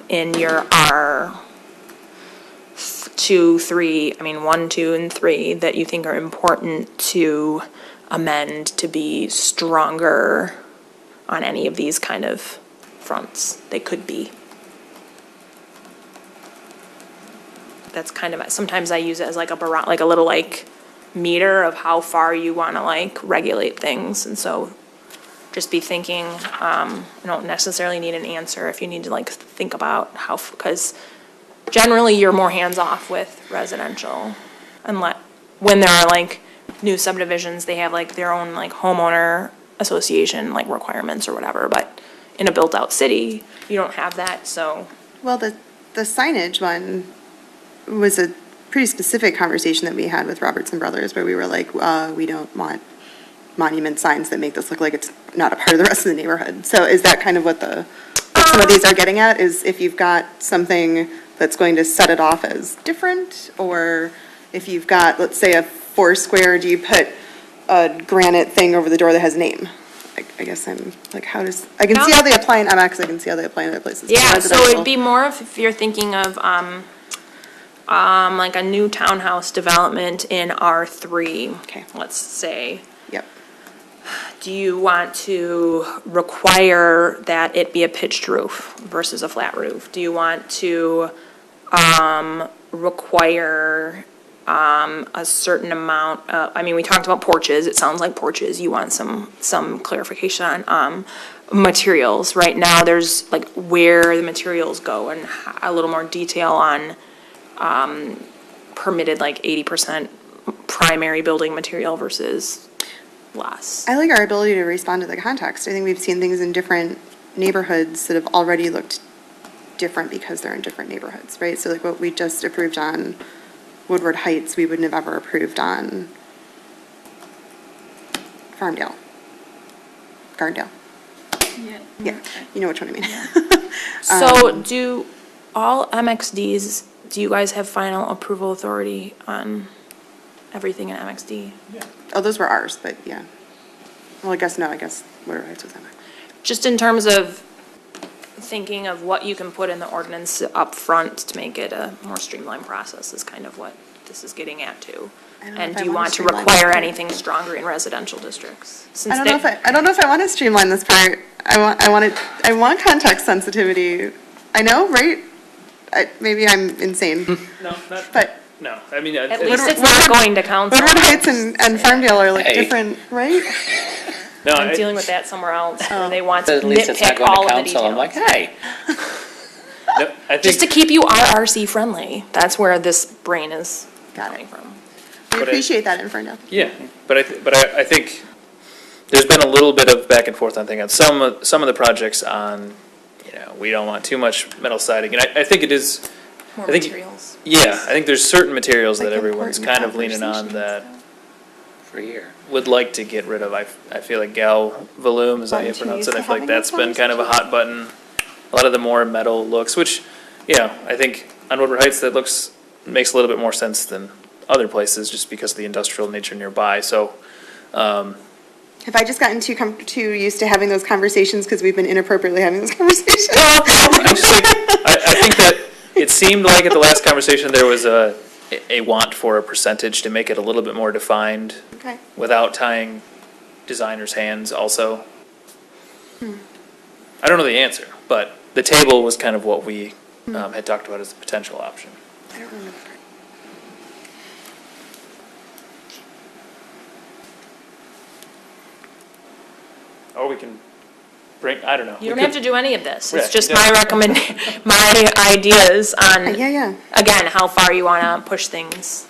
J: in your R2, 3, 1, 2, and 3 that you think are important to amend to be stronger on any of these kind of fronts? They could be. That's kind of, sometimes I use it as like a little like meter of how far you want to like regulate things. And so just be thinking, you don't necessarily need an answer if you need to like think about how, because generally you're more hands-off with residential, and when there are like new subdivisions, they have like their own like homeowner association like requirements or whatever, but in a built-out city, you don't have that, so.
D: Well, the signage one was a pretty specific conversation that we had with Robertson Brothers, where we were like, we don't want monument signs that make this look like it's not a part of the rest of the neighborhood. So is that kind of what some of these are getting at, is if you've got something that's going to set it off as different, or if you've got, let's say, a 4 square, do you put a granite thing over the door that has a name? I guess I'm like, how does, I can see how they apply in MX, I can see how they apply in other places.
J: Yeah, so it'd be more if you're thinking of, like a new townhouse development in R3.
D: Okay.
J: Let's say.
D: Yep.
J: Do you want to require that it be a pitched roof versus a flat roof? Do you want to, require, a certain amount, we talked about porches, it sounds like porches, you want some clarification on, materials. Right now, there's like where the materials go and a little more detail on, permitted like 80% primary building material versus less.
D: I like our ability to respond to the context. I think we've seen things in different neighborhoods that have already looked different because they're in different neighborhoods, right? So like what we just approved on Woodward Heights, we wouldn't have ever approved on Ferndale. Ferndale. Yeah, you know which one I mean.
J: So do all MXDs, do you guys have final approval authority on everything in MXD?
D: Oh, those were ours, but yeah. Well, I guess Woodward Heights was MX.
J: Just in terms of thinking of what you can put in the ordinance up front to make it a more streamlined process is kind of what this is getting at too.
D: I don't know
J: And
D: if I
J: do you
D: wanna
J: want to
D: streamline
J: require
D: this.
J: anything stronger in residential districts?
D: I don't know if I want to streamline this part. I want context sensitivity. I know, right? Maybe I'm insane,
G: No,
D: but
G: no,
J: At least it's not going to council.
D: Woodward Heights and Ferndale are like
C: Hey.
D: different, right?
G: No,
J: I'm dealing with that somewhere else, where they want to
C: At least it's not
J: nitpick
C: going
J: all
C: to
J: of the
C: council. I'm like,
J: details.
C: hey.
G: no, I
J: Just to
G: think,
J: keep you RRC friendly, that's where this brain is
D: Got
J: coming
D: it.
J: from.
D: We appreciate that in Ferndale.
G: yeah, but I think there's been a little bit of back and forth on things. Some of the projects on, we don't want too much metal siding, and I think it is,
J: More
G: I think-
J: materials.
G: yeah, I think there's certain materials
D: Like
G: that everyone's
D: important
G: kind of leaning on
D: conversations.
G: that
C: For a year.
G: would like to get rid of. I feel like galvalume, is that how you
D: Aren't you
G: pronounce
D: used
G: it? I
D: to
G: feel like
D: having
G: that's
D: those
G: been kind of a hot button. A lot of the more metal looks, which, I think on Woodward Heights, that makes a little bit more sense than other places just because of the industrial nature nearby, so,
D: Have I just gotten too used to having those conversations because we've been inappropriately having those conversations?
G: I'm just like, I think that it seemed like at the last conversation, there was a want for a percentage to make it a little bit more defined
D: Okay.
G: without tying designers' hands also. I don't know the answer, but the table was kind of what we had talked about as a potential option.
D: I don't remember.
G: Or we can bring, I don't know.
J: You don't have to do any of this.
G: Yeah,
J: It's just
G: you
J: my my ideas on,
D: Yeah.
J: again, how far you want to push things.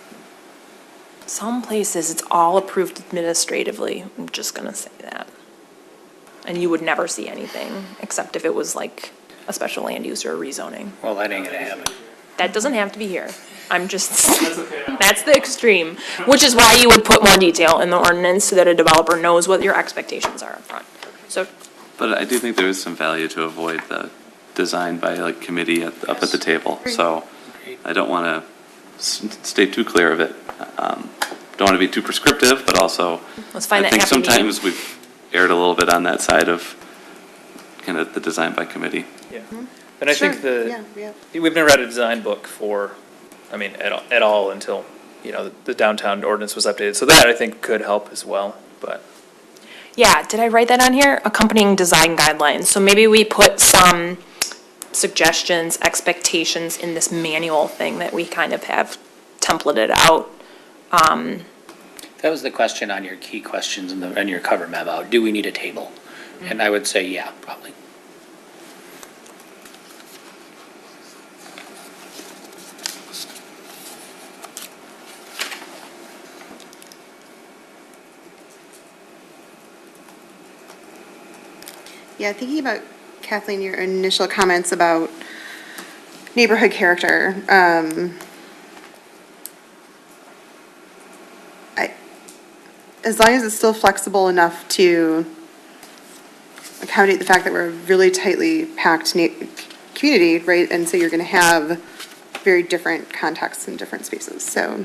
J: Some places, it's all approved administratively. I'm just going to say that. And you would never see anything, except if it was like a special land use or a rezoning.
C: Well, that ain't gonna happen.
J: That doesn't have to be here. I'm just, that's the extreme, which is why you would put more detail in the ordinance so that a developer knows what your expectations are up front. So,
A: But I do think there is some value to avoid the design by like committee up at the table. So I don't want to stay too clear of it. Don't want to be too prescriptive, but also
J: let's find
A: I
J: that
A: think
J: happy medium.
A: sometimes we've erred a little bit on that side of kind of the design by committee.
G: Yeah. And I think
D: Yeah.
G: we've never had a design book for, I mean, at all until, you know, the downtown ordinance was updated. So that I think could help as well, but.
J: Yeah, did I write that on here? Accompanying design guidelines. So maybe we put some suggestions, expectations in this manual thing that we kind of have templated out.
C: That was the question on your key questions in your cover memo. Do we need a table? And I would say, yeah, probably.
D: Yeah, thinking about, Kathleen, your initial comments about neighborhood character, as long as it's still flexible enough to accommodate the fact that we're a really tightly packed community, right? And so you're gonna have very different contexts in different spaces, so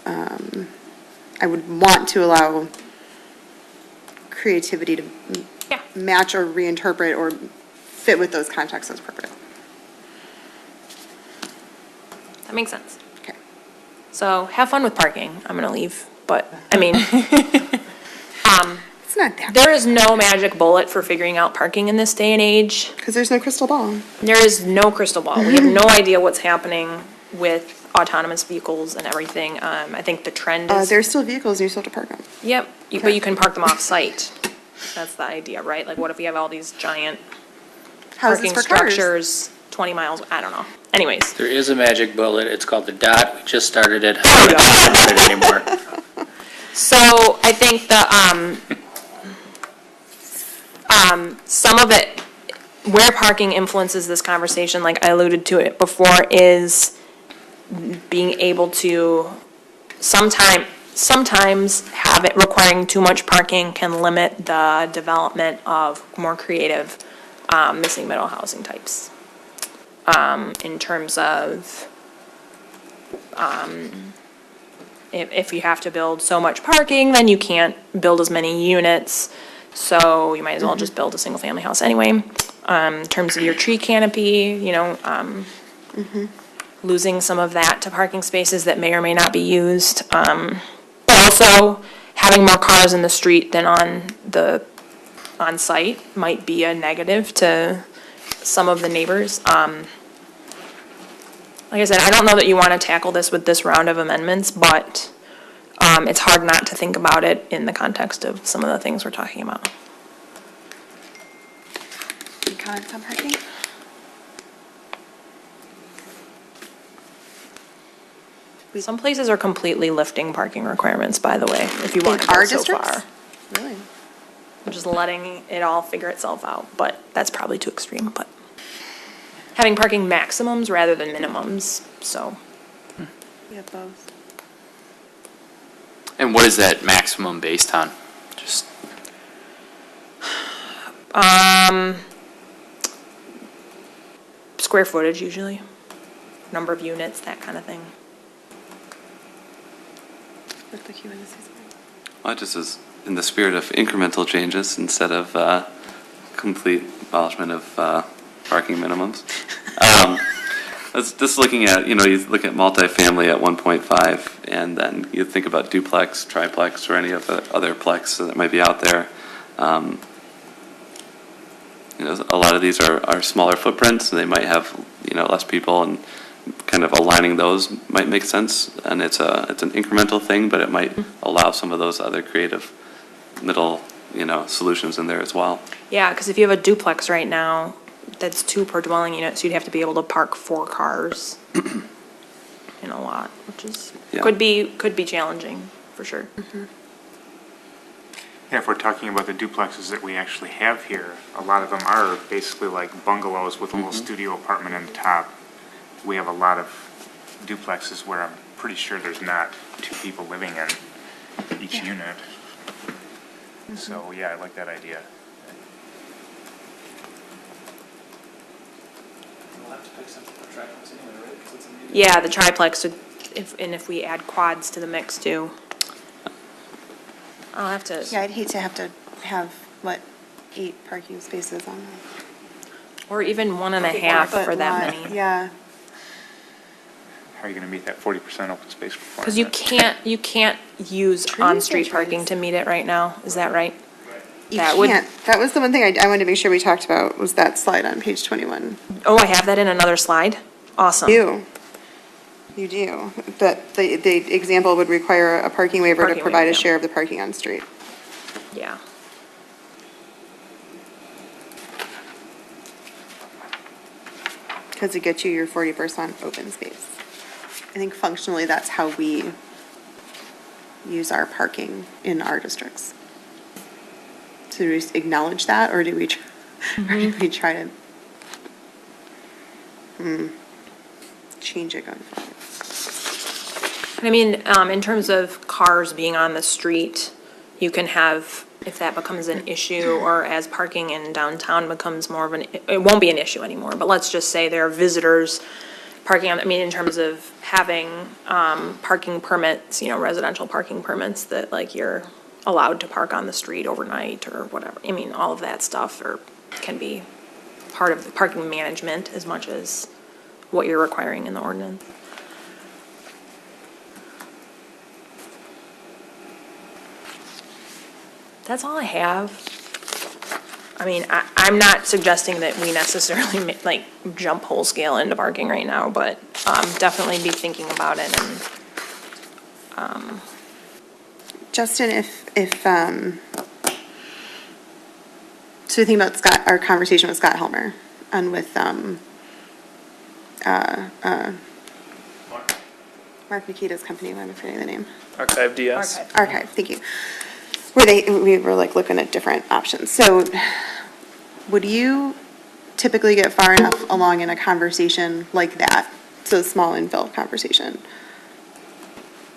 D: I would want to allow creativity to
J: Yeah.
D: match or reinterpret or fit with those contexts as appropriate.
J: That makes sense.
D: Okay.
J: So have fun with parking. I'm gonna leave, but, I mean,
D: It's not that,
J: there is no magic bullet for figuring out parking in this day and age.
D: because there's no crystal ball.
J: There is no crystal ball. We have no idea what's happening with autonomous vehicles and everything. I think the trend is.
D: There's still vehicles and you still have to park them.
J: Yep, but you can park them off-site. That's the idea, right? Like, what if we have all these giant
D: Houses
J: parking
D: for cars.
J: structures, 20 miles, I don't know. Anyways,
C: There is a magic bullet. It's called the DOT. We just started it. I don't know about it anymore.
J: so I think some of it, where parking influences this conversation, like I alluded to it before, is being able to sometimes have it requiring too much parking can limit the development of more creative missing middle housing types. In terms of if you have to build so much parking, then you can't build as many units, so you might as well just build a single-family house anyway. In terms of your tree canopy, you know, losing some of that to parking spaces that may or may not be used. But also, having more cars in the street than on site might be a negative to some of the neighbors. Like I said, I don't know that you want to tackle this with this round of amendments, but it's hard not to think about it in the context of some of the things we're talking about.
D: Any comments on parking?
J: Some places are completely lifting parking requirements, by the way, if you want to
D: In
J: go
D: our
J: so
D: districts?
J: far.
D: Really?
J: I'm just letting it all figure itself out, but that's probably too extreme, but having parking maximums rather than minimums, so.
D: We have both.
I: And what is that maximum based on? Just,
J: Square footage usually, number of units, that kind of thing.
D: Looked like you wanted to say something.
A: Well, just as in the spirit of incremental changes instead of complete abolishment of parking minimums. I was just looking at, you look at multifamily at 1.5, and then you think about duplex, triplex, or any of the other plex that might be out there. A lot of these are smaller footprints, and they might have, less people, and kind of aligning those might make sense. And it's an incremental thing, but it might allow some of those other creative middle, solutions in there as well.
J: Yeah, because if you have a duplex right now, that's 2 per dwelling unit, so you'd have to be able to park 4 cars in a lot, which is,
A: Yeah.
J: could be challenging, for sure.
B: Yeah, if we're talking about the duplexes that we actually have here, a lot of them are basically like bungalows with a little studio apartment in the top. We have a lot of duplexes where I'm pretty sure there's not 2 people living in each unit. So, yeah, I like that idea.
J: Yeah, the triplex would, if we add quads to the mix too. I'll have to,
D: Yeah, I'd hate to have, 8 parking spaces on that.
J: or even 1.5 for
D: 4-foot
J: that
D: lot.
J: many.
D: Yeah,
B: How are you gonna meet that 40% open space
J: Because
B: requirement?
J: you can't use
D: Trees or
J: on-street parking
D: trees?
J: to meet it right now, is that right?
D: you
J: That would-
D: can't. That was the one thing I wanted to make sure we talked about, was that slide on page 21.
J: Oh, I have that in another slide? Awesome.
D: You do. But the example would require a parking waiver to
J: Parking
D: provide
J: waiver,
D: a
J: yeah.
D: share of the parking on street.
J: Yeah.
D: Because it gets you your 40% open space. I think functionally, that's how we use our parking in our districts. So do we just acknowledge that, or do we, or do we try to change it going forward?
J: I mean, in terms of cars being on the street, you can have, if that becomes an issue, or as parking in downtown becomes more of it won't be an issue anymore, but let's just say there are visitors parking on, in terms of having, parking permits, residential parking permits that like you're allowed to park on the street overnight or whatever. All of that stuff can be part of the parking management as much as what you're requiring in the ordinance. That's all I have. I'm not suggesting that we necessarily jump whole scale into parking right now, but definitely be thinking about it and,
D: Justin, so you think about Scott, our conversation with Scott Helmer, and with, Mark Nikita's company, I'm forgetting the name.
G: Archive DS.
D: Archive, thank you. We were looking at different options. So would you typically get far enough along in a conversation like that, so a small infill conversation,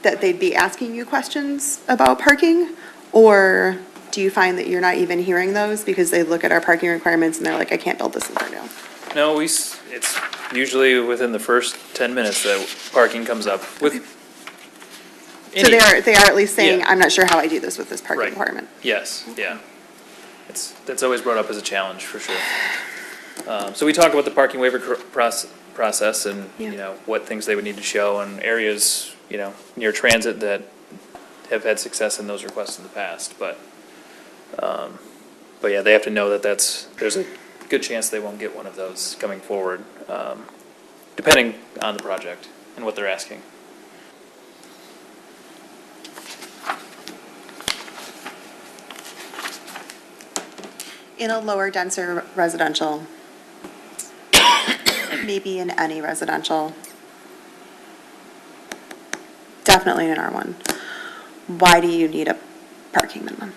D: that they'd be asking you questions about parking? Or do you find that you're not even hearing those because they look at our parking requirements and they're like, I can't build this in Ferndale?
G: No, it's usually within the first 10 minutes that parking comes up with.
D: So they are at least saying,
G: Yeah.
D: I'm not sure how I do this with this parking
G: Right.
D: requirement.
G: Yes, yeah. That's always brought up as a challenge, for sure. So we talk about the parking waiver process and,
D: Yeah.
G: what things they would need to show and areas, near transit that have had success in those requests in the past, but yeah, they have to know that there's a good chance they won't get one of those coming forward, depending on the project and what they're asking.
D: In a lower denser residential, maybe in any residential, definitely in R1, why do you need a parking minimum?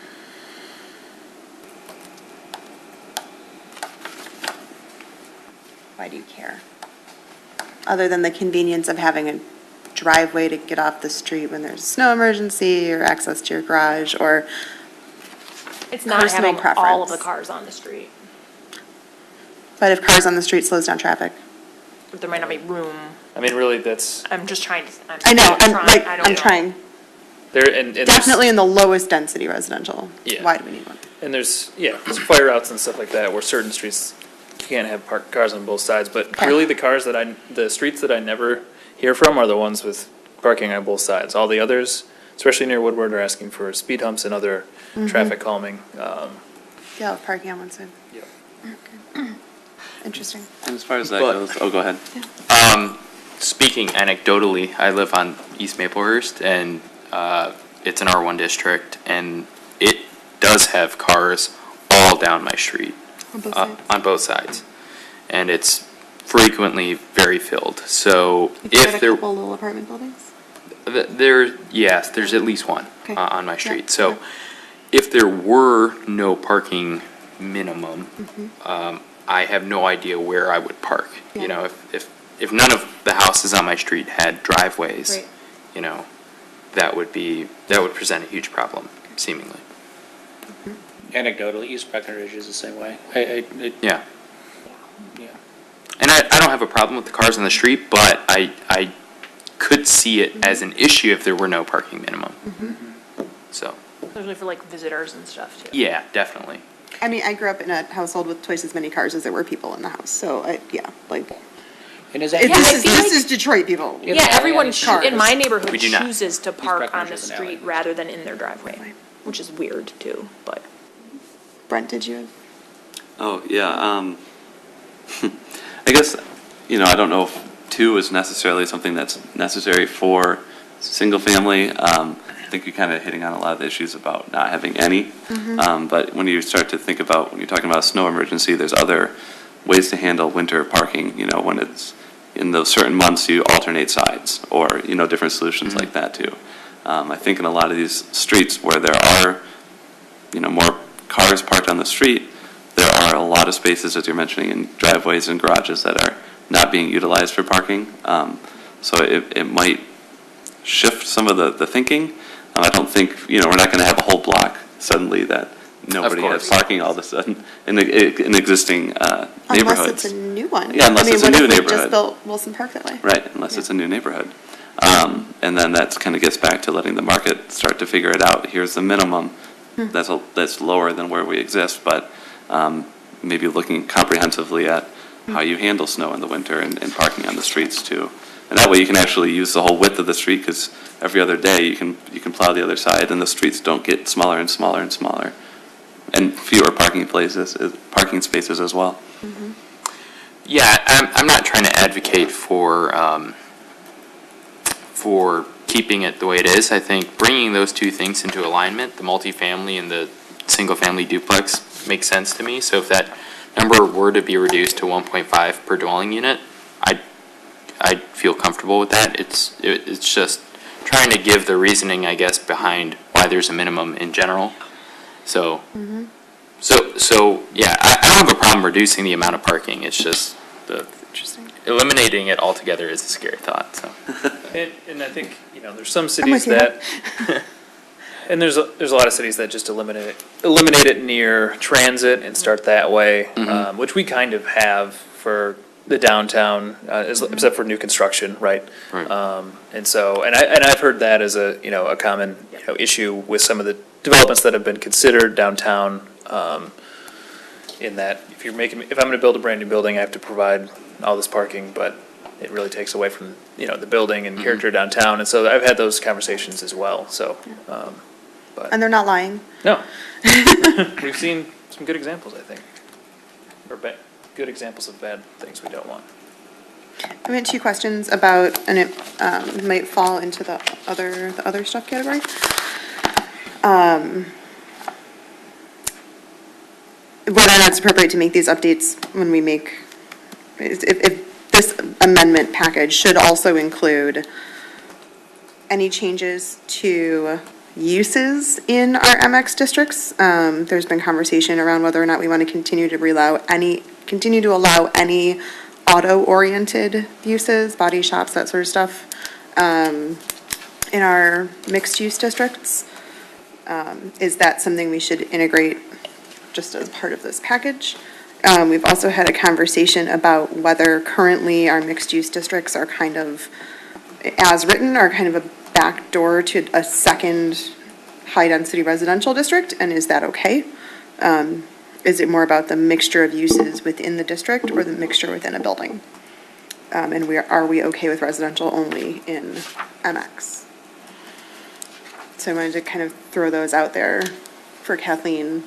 D: Why do you care? Other than the convenience of having a driveway to get off the street when there's a snow emergency, or access to your garage, or
J: It's not
D: Personal
J: having all of
D: preference.
J: the cars on the street.
D: but if cars on the street slows down traffic.
J: There might not be room.
G: Really, that's,
J: I'm just trying to.
D: I know,
J: I don't know.
D: I'm trying.
G: there's-
D: Definitely in the lowest density residential.
G: Yeah.
D: Why do we need one?
G: And there's fire routes and stuff like that where certain streets you can't have parked cars on both sides. But
D: Okay.
G: really, the streets that I never hear from are the ones with parking on both sides. All the others, especially near Woodward, are asking for speed humps and other traffic calming.
D: Yeah, parking on one side.
G: Yeah.
D: Interesting.
A: And as far as that
I: But-
A: goes, oh, go ahead.
I: Speaking anecdotally, I live on East Maplehurst, and it's an R1 district, and it does have cars all down my street.
D: On both sides.
I: On both sides. And it's frequently very filled. So
D: You got a
I: if there,
D: couple little apartment buildings?
I: yes, there's at least one
D: Okay.
I: on my
D: Yeah,
I: street. So
D: yeah.
I: if there were no parking minimum,
D: Mm-hmm.
I: I have no idea where I would park.
D: Yeah.
I: You know, if none of the houses on my street had driveways,
D: Right.
I: you know, that would present a huge problem, seemingly.
C: Anecdotally, East Breckenridge is the same way.
I: Yeah.
C: Yeah.
I: And I don't have a problem with the cars on the street, but I could see it as an issue if there were no parking minimum. So,
J: Especially for like visitors and stuff too.
I: yeah, definitely.
D: I mean, I grew up in a household with twice as many cars as there were people in the house, so like,
C: And is that?
J: Yeah, I
D: this
J: feel
D: is Detroit people.
J: Yeah, everyone
D: Cars.
J: in my neighborhood
I: We do not.
J: chooses to park on the
C: Breckenridge is an alley.
J: street rather than in their driveway, which is weird too, but.
D: Brent, did you?
A: Oh, yeah, I guess, I don't know if two is necessarily something that's necessary for single family. I think you're kind of hitting on a lot of the issues about not having any. But when you start to think about, when you're talking about a snow emergency, there's other ways to handle winter parking, when it's, in those certain months, you alternate sides, or, different solutions like that too. I think in a lot of these streets where there are, more cars parked on the street, there are a lot of spaces, as you're mentioning, in driveways and garages that are not being utilized for parking. So it might shift some of the thinking. I don't think, we're not going to have a whole block suddenly that nobody has
I: course.
A: parking all of a sudden in existing
D: Unless
A: neighborhoods.
D: it's a new one.
A: Yeah, unless it's a new
D: I mean, what if we
A: neighborhood.
D: just built Wilson Park that way?
A: Right, unless it's a new neighborhood. And then that kind of gets back to letting the market start to figure it out. Here's the minimum. That's lower than where we exist, but maybe looking comprehensively at how you handle snow in the winter and parking on the streets too. And that way you can actually use the whole width of the street, because every other day you can plow the other side and the streets don't get smaller and smaller and smaller. And fewer parking spaces as well.
I: Yeah, I'm not trying to advocate for keeping it the way it is. I think bringing those two things into alignment, the multifamily and the single-family duplex, makes sense to me. So if that number were to be reduced to 1.5 per dwelling unit, I'd feel comfortable with that. It's just trying to give the reasoning, I guess, behind why there's a minimum in general. So, so yeah, I don't have a problem reducing the amount of parking. It's just eliminating it altogether is a scary thought. So,
G: And I think, there's some cities
D: with you.
G: that, and there's a lot of cities that just eliminate it near transit and start that way, which we kind of have for the downtown, except for new construction, right?
I: Right.
G: And so, and I've heard that as a common, issue with some of the developments that have been considered downtown, in that if I'm gonna build a brand new building, I have to provide all this parking, but it really takes away from, the building and character downtown. And so I've had those conversations as well, so,
D: And they're not lying.
G: no. We've seen some good examples, I think, or good examples of bad things we don't want.
D: I went 2 questions about, and it might fall into the other stuff category. Whether or not it's appropriate to make these updates when we make, if this amendment package should also include any changes to uses in our MX districts. There's been conversation around whether or not we want to continue to allow any auto-oriented uses, body shops, that sort of stuff, in our mixed-use districts. Is that something we should integrate just as part of this package? We've also had a conversation about whether currently our mixed-use districts are kind of, as written, are kind of a back door to a second high-density residential district, and is that okay? Is it more about the mixture of uses within the district or the mixture within a building? And are we okay with residential only in MX? So I wanted to kind of throw those out there for Kathleen,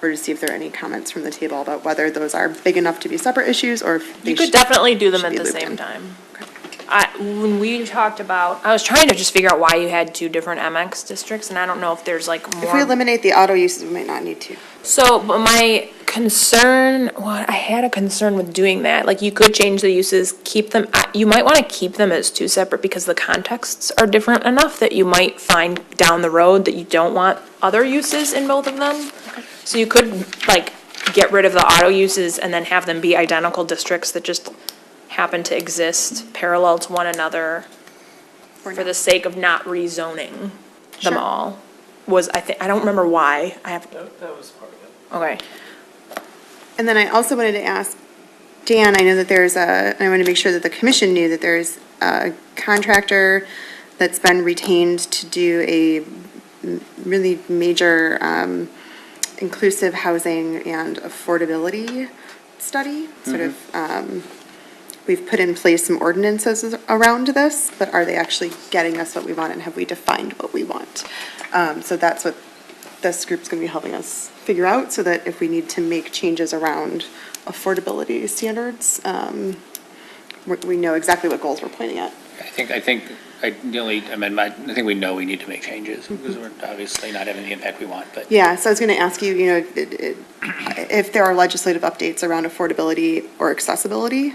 D: or to see if there are any comments from the table about whether those are big enough to be separate issues, or if they
J: You could definitely do them
D: should
J: at
D: be
J: the
D: looped
J: same
D: in.
J: time. When we talked about, I was trying to just figure out why you had two different MX districts, and I don't know if there's like
D: If we
J: more.
D: eliminate the auto uses, we might not need to.
J: So, but my concern, I had a concern with doing that, like you could change the uses, keep them, you might wanna keep them as two separate because the contexts are different enough that you might find down the road that you don't want other uses in both of them. So you could like get rid of the auto uses and then have them be identical districts that just happen to exist parallel to one another for the sake of not rezoning them
D: Sure.
J: all. I don't remember why,
G: That was part of it.
J: okay.
D: And then I also wanted to ask Dan, I know that I want to make sure that the commission knew that there's a contractor that's been retained to do a really major inclusive housing and affordability study. Sort of, we've put in place some ordinances around this, but are they actually getting us what we want, and have we defined what we want? So that's what this group's going to be helping us figure out, so that if we need to make changes around affordability standards, we know exactly what goals we're pointing at.
C: I think the only amendment, I think we know we need to make changes, because we're obviously not having the impact we want, but.
D: Yeah, so I was going to ask you, if there are legislative updates around affordability or accessibility,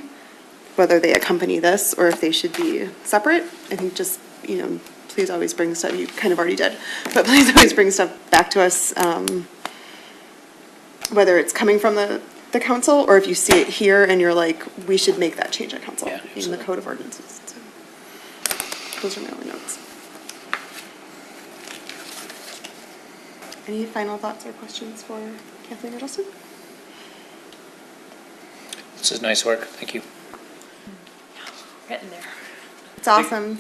D: whether they accompany this or if they should be separate. I think just, please always bring stuff, you kind of already did, but please always bring stuff back to us, whether it's coming from the council, or if you see it here and you're like, we should make that change at council
C: Yeah,
D: in the
C: absolutely.
D: code of ordinances. So, those are my only notes. Any final thoughts or questions for Kathleen or Justin?
C: This is nice work, thank you.
J: Getting there.
D: It's awesome.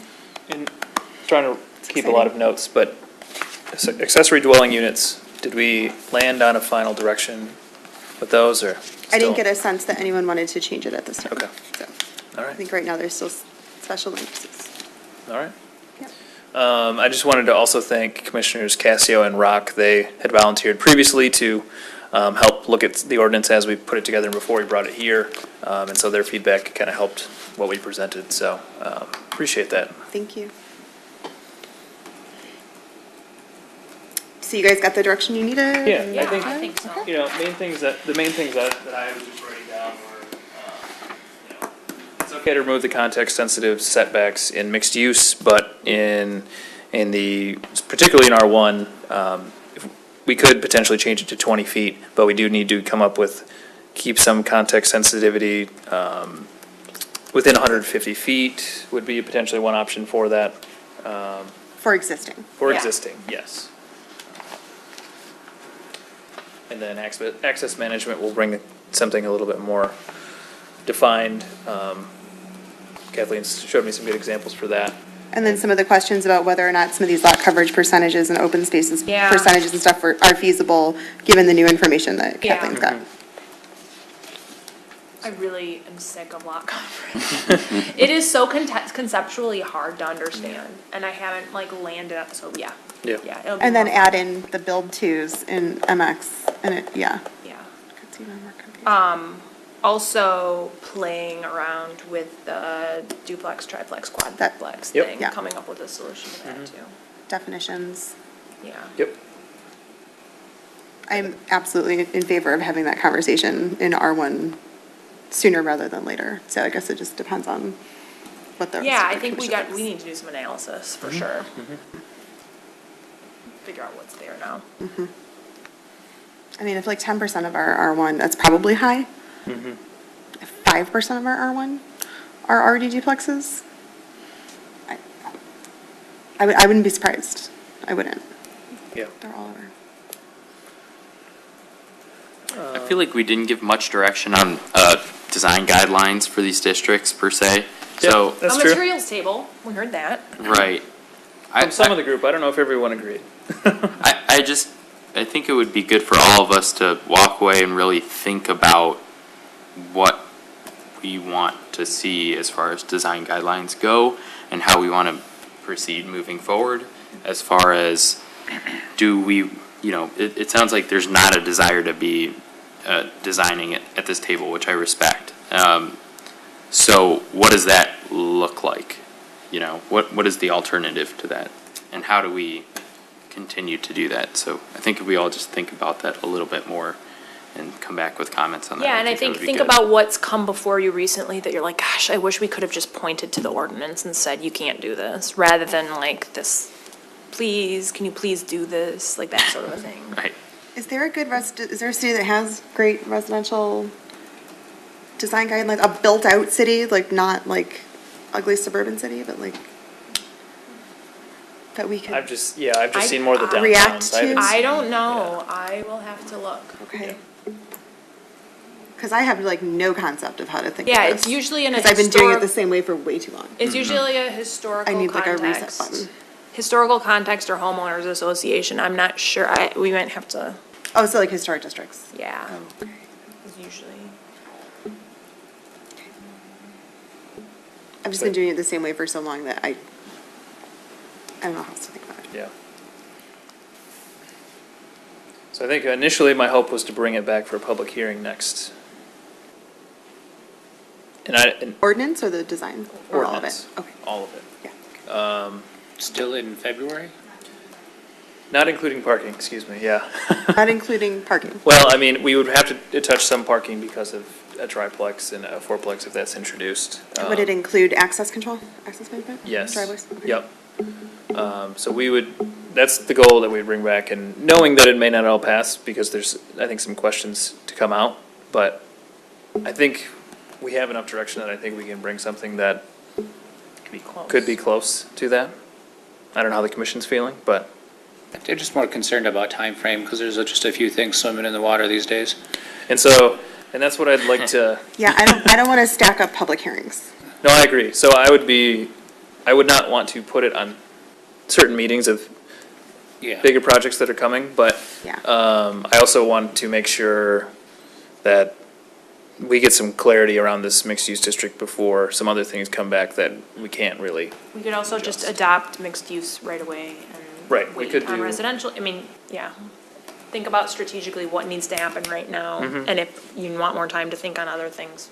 G: And trying to keep a lot of notes, but accessory dwelling units, did we land on a final direction with those, or?
D: I didn't
G: still?
D: get a sense that anyone wanted to change it at this time.
G: Okay.
D: So
G: All
D: I
G: right,
D: think right now there's still special emphasis.
G: all right.
D: Yep.
G: I just wanted to also thank Commissioners Casio and Rock. They had volunteered previously to help look at the ordinance as we put it together and before we brought it here. And so their feedback kind of helped what we presented, so appreciate that.
D: Thank you. So you guys got the direction you needed?
G: Yeah,
J: I think so.
G: You know, the main things that I was just writing down were, it's okay to remove the context-sensitive setbacks in mixed use, but particularly in R1, we could potentially change it to 20 feet, but we do need to keep some context sensitivity. Within 150 feet would be potentially one option for that,
D: For existing.
G: for
J: Yeah.
G: existing, yes. And then access management will bring something a little bit more defined. Kathleen showed me some good examples for that.
D: And then some of the questions about whether or not some of these lot coverage percentages and open spaces
J: Yeah.
D: percentages and stuff are feasible, given the new information that
J: Yeah.
D: Kathleen's got.
J: I really am sick of lot coverage. It is so conceptually hard to understand, and I haven't like landed up, so yeah.
G: Yeah.
J: Yeah. it'll be
D: And then
J: more-
D: add in the build twos in MX, and
J: Yeah.
D: It's even more confusing.
J: Also playing around with the duplex, triplex, quadplex
G: Yep.
J: thing,
D: Yeah.
J: coming up with a solution to that too.
D: Definitions.
J: Yeah.
G: Yep.
D: I'm absolutely in favor of having that conversation in R1 sooner rather than later. So I guess it just depends on what the.
J: Yeah, I
D: rest of the
J: think we
D: commission thinks.
J: need to do some analysis for sure. Figure out what's there now.
D: I mean, if like 10% of our R1, that's probably high. If 5% of our R1 are already duplexes, I wouldn't be surprised. I wouldn't.
G: Yeah.
D: They're all over.
I: I feel like we didn't give much direction on design guidelines for these districts per se. So,
G: That's
J: A
G: true.
J: materials table, we heard that.
I: right.
G: From some of the group, I don't know if everyone agreed.
I: I think it would be good for all of us to walk away and really think about what we want to see as far as design guidelines go and how we want to proceed moving forward. As far as, do we, it sounds like there's not a desire to be designing it at this table, which I respect. So what does that look like? What is the alternative to that? And how do we continue to do that? So I think if we all just think about that a little bit more and come back with comments on that.
J: Yeah, and I think,
I: that would be
J: think
I: good.
J: about what's come before you recently that you're like, gosh, I wish we could have just pointed to the ordinance and said, you can't do this, rather than like this, please, can you please do this, like that sort of a thing.
I: Right.
D: Is there a city that has great residential design guidelines, a built-out city, like not like ugly suburban city, but like that we could?
G: I've just seen more of the
D: react
G: downtowns.
D: to?
G: haven't
J: I
G: seen-
J: don't know,
G: yeah.
J: I will have to look.
D: Okay. Because I have like no concept of how to think
J: Yeah,
D: of
J: it's
D: this.
J: usually in a
D: Because I've been doing it the
J: historic,
D: same way for way too long.
J: it's usually a historical
D: I need like a reset
J: context.
D: button.
J: Historical context or homeowners association, I'm not sure, we might have to,
D: Oh, so like historic districts.
J: yeah,
D: Oh, okay.
J: is usually.
D: I've just been doing it the same way for so long that I don't know how else to think about it.
G: Yeah. So I think initially my hope was to bring it back for a public hearing next. And
D: Ordinance or the design? Or all of it?
G: ordinance.
D: Okay,
G: All of it.
D: yeah.
C: Still in February?
G: Not including parking, excuse me, yeah.
D: Not including parking.
G: Well, I mean, we would have to touch some parking because of a triplex and a fourplex if that's introduced.
D: Would it include access control, access management?
G: Yes.
D: Driveways? Okay.
G: Yep. So that's the goal that we'd bring back, and knowing that it may not all pass, because there's, I think, some questions to come out, but I think we have enough direction that I think we can bring something that could be close to that. I don't know how the commission's feeling, but,
C: They're just more concerned about time frame because there's just a few things swimming in the water these days.
G: and that's what I'd like to,
D: Yeah, I don't want to stack up public hearings.
G: no, I agree. So I would not want to put it on certain meetings of
C: Yeah.
G: bigger projects that are coming, but
D: Yeah.
G: I also want to make sure that we get some clarity around this mixed-use district before some other things come back that we can't really.
J: We could also just adopt mixed use right away and
G: Right, we
J: wait
G: could
J: on
G: do-
J: residential, I mean, yeah. Think about strategically what needs to happen right now,
G: Mm-hmm.
J: and if you want more time to think on other things,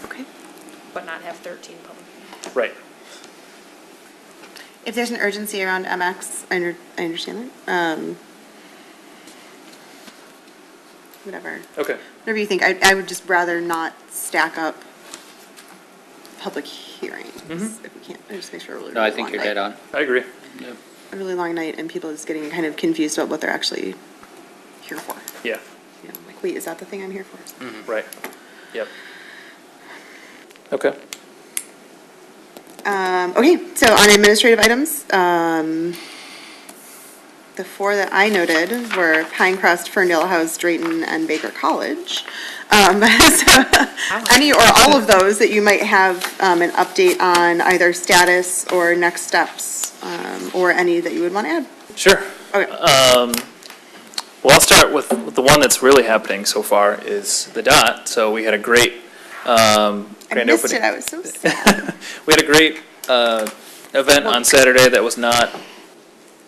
D: Okay.
J: but not have 13 public hearings.
G: Right.
D: If there's an urgency around MX, I understand that. Whatever.
G: Okay.
D: Whatever you think. I would just rather not stack up public hearings if we can't. I just make sure we're really
C: No, I
D: long
C: think you're
D: night.
C: dead on.
G: I agree.
D: A really long night and people just getting kind of confused about what they're actually here for.
G: Yeah,
D: You know, like, wait, is that the thing I'm here for?
G: right. Yep. Okay.
D: Okay, so on administrative items, the four that I noted were Pinecrest, Ferndale House, Drayton, and Baker College. So any or all of those that you might have an update on, either status or next steps, or any that you would want to add.
G: Sure.
D: Okay.
G: Well, I'll start with the one that's really happening so far is the DOT. So we had a great
D: I
G: grand
D: missed
G: opening.
D: it, I was so sad.
G: We had a great event on Saturday that was not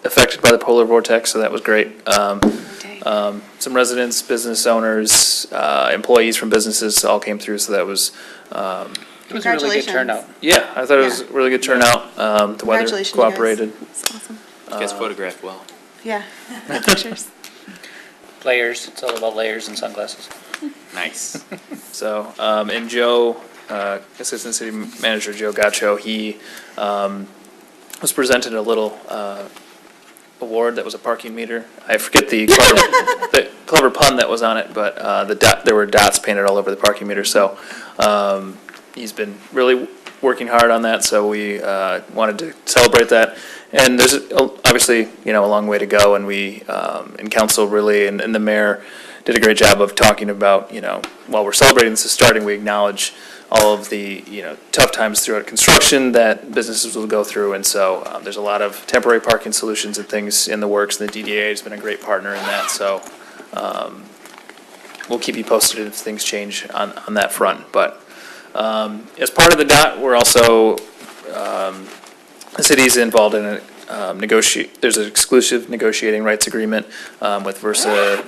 G: affected by the polar vortex, so that was great. Some residents, business owners, employees from businesses all came through, so that was,
C: It was a really good
D: Congratulations.
C: turnout.
G: yeah, I thought it was a
D: Yeah.
G: really good turnout. The weather
D: Congratulations, you guys.
G: cooperated.
D: It's awesome.
I: You guys photographed well.
D: Yeah, pictures.
C: Layers, it's all about layers and sunglasses.
I: Nice.
G: So, and Joe, Assistant City Manager Joe Gaccio, he was presented a little award that was a parking meter. I forget the clever pun that was on it, but there were dots painted all over the parking meter. So he's been really working hard on that, so we wanted to celebrate that. And there's obviously, a long way to go, and we, and council really, and the mayor did a great job of talking about, while we're celebrating this is starting, we acknowledge all of the, tough times throughout construction that businesses will go through, and so there's a lot of temporary parking solutions and things in the works, and the DDA has been a great partner in that, so we'll keep you posted if things change on that front. But as part of the DOT, we're also, the city's involved in there's an exclusive negotiating rights agreement with Versa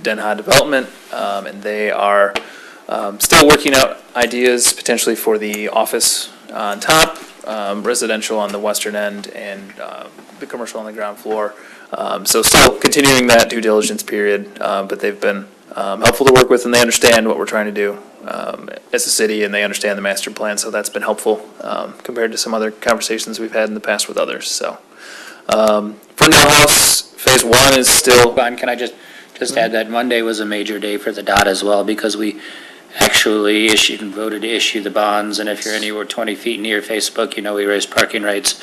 G: Denha Development, and they are still working out ideas potentially for the office on top, residential on the western end, and the commercial on the ground floor. So still continuing that due diligence period, but they've been helpful to work with, and they understand what we're trying to do as a city, and they understand the master plan, so that's been helpful compared to some other conversations we've had in the past with others. So Ferndale House Phase 1 is still.
C: Ron, can I just add that Monday was a major day for the DOT as well, because we actually issued and voted to issue the bonds, and if you're anywhere 20 feet near Facebook, we raised parking rights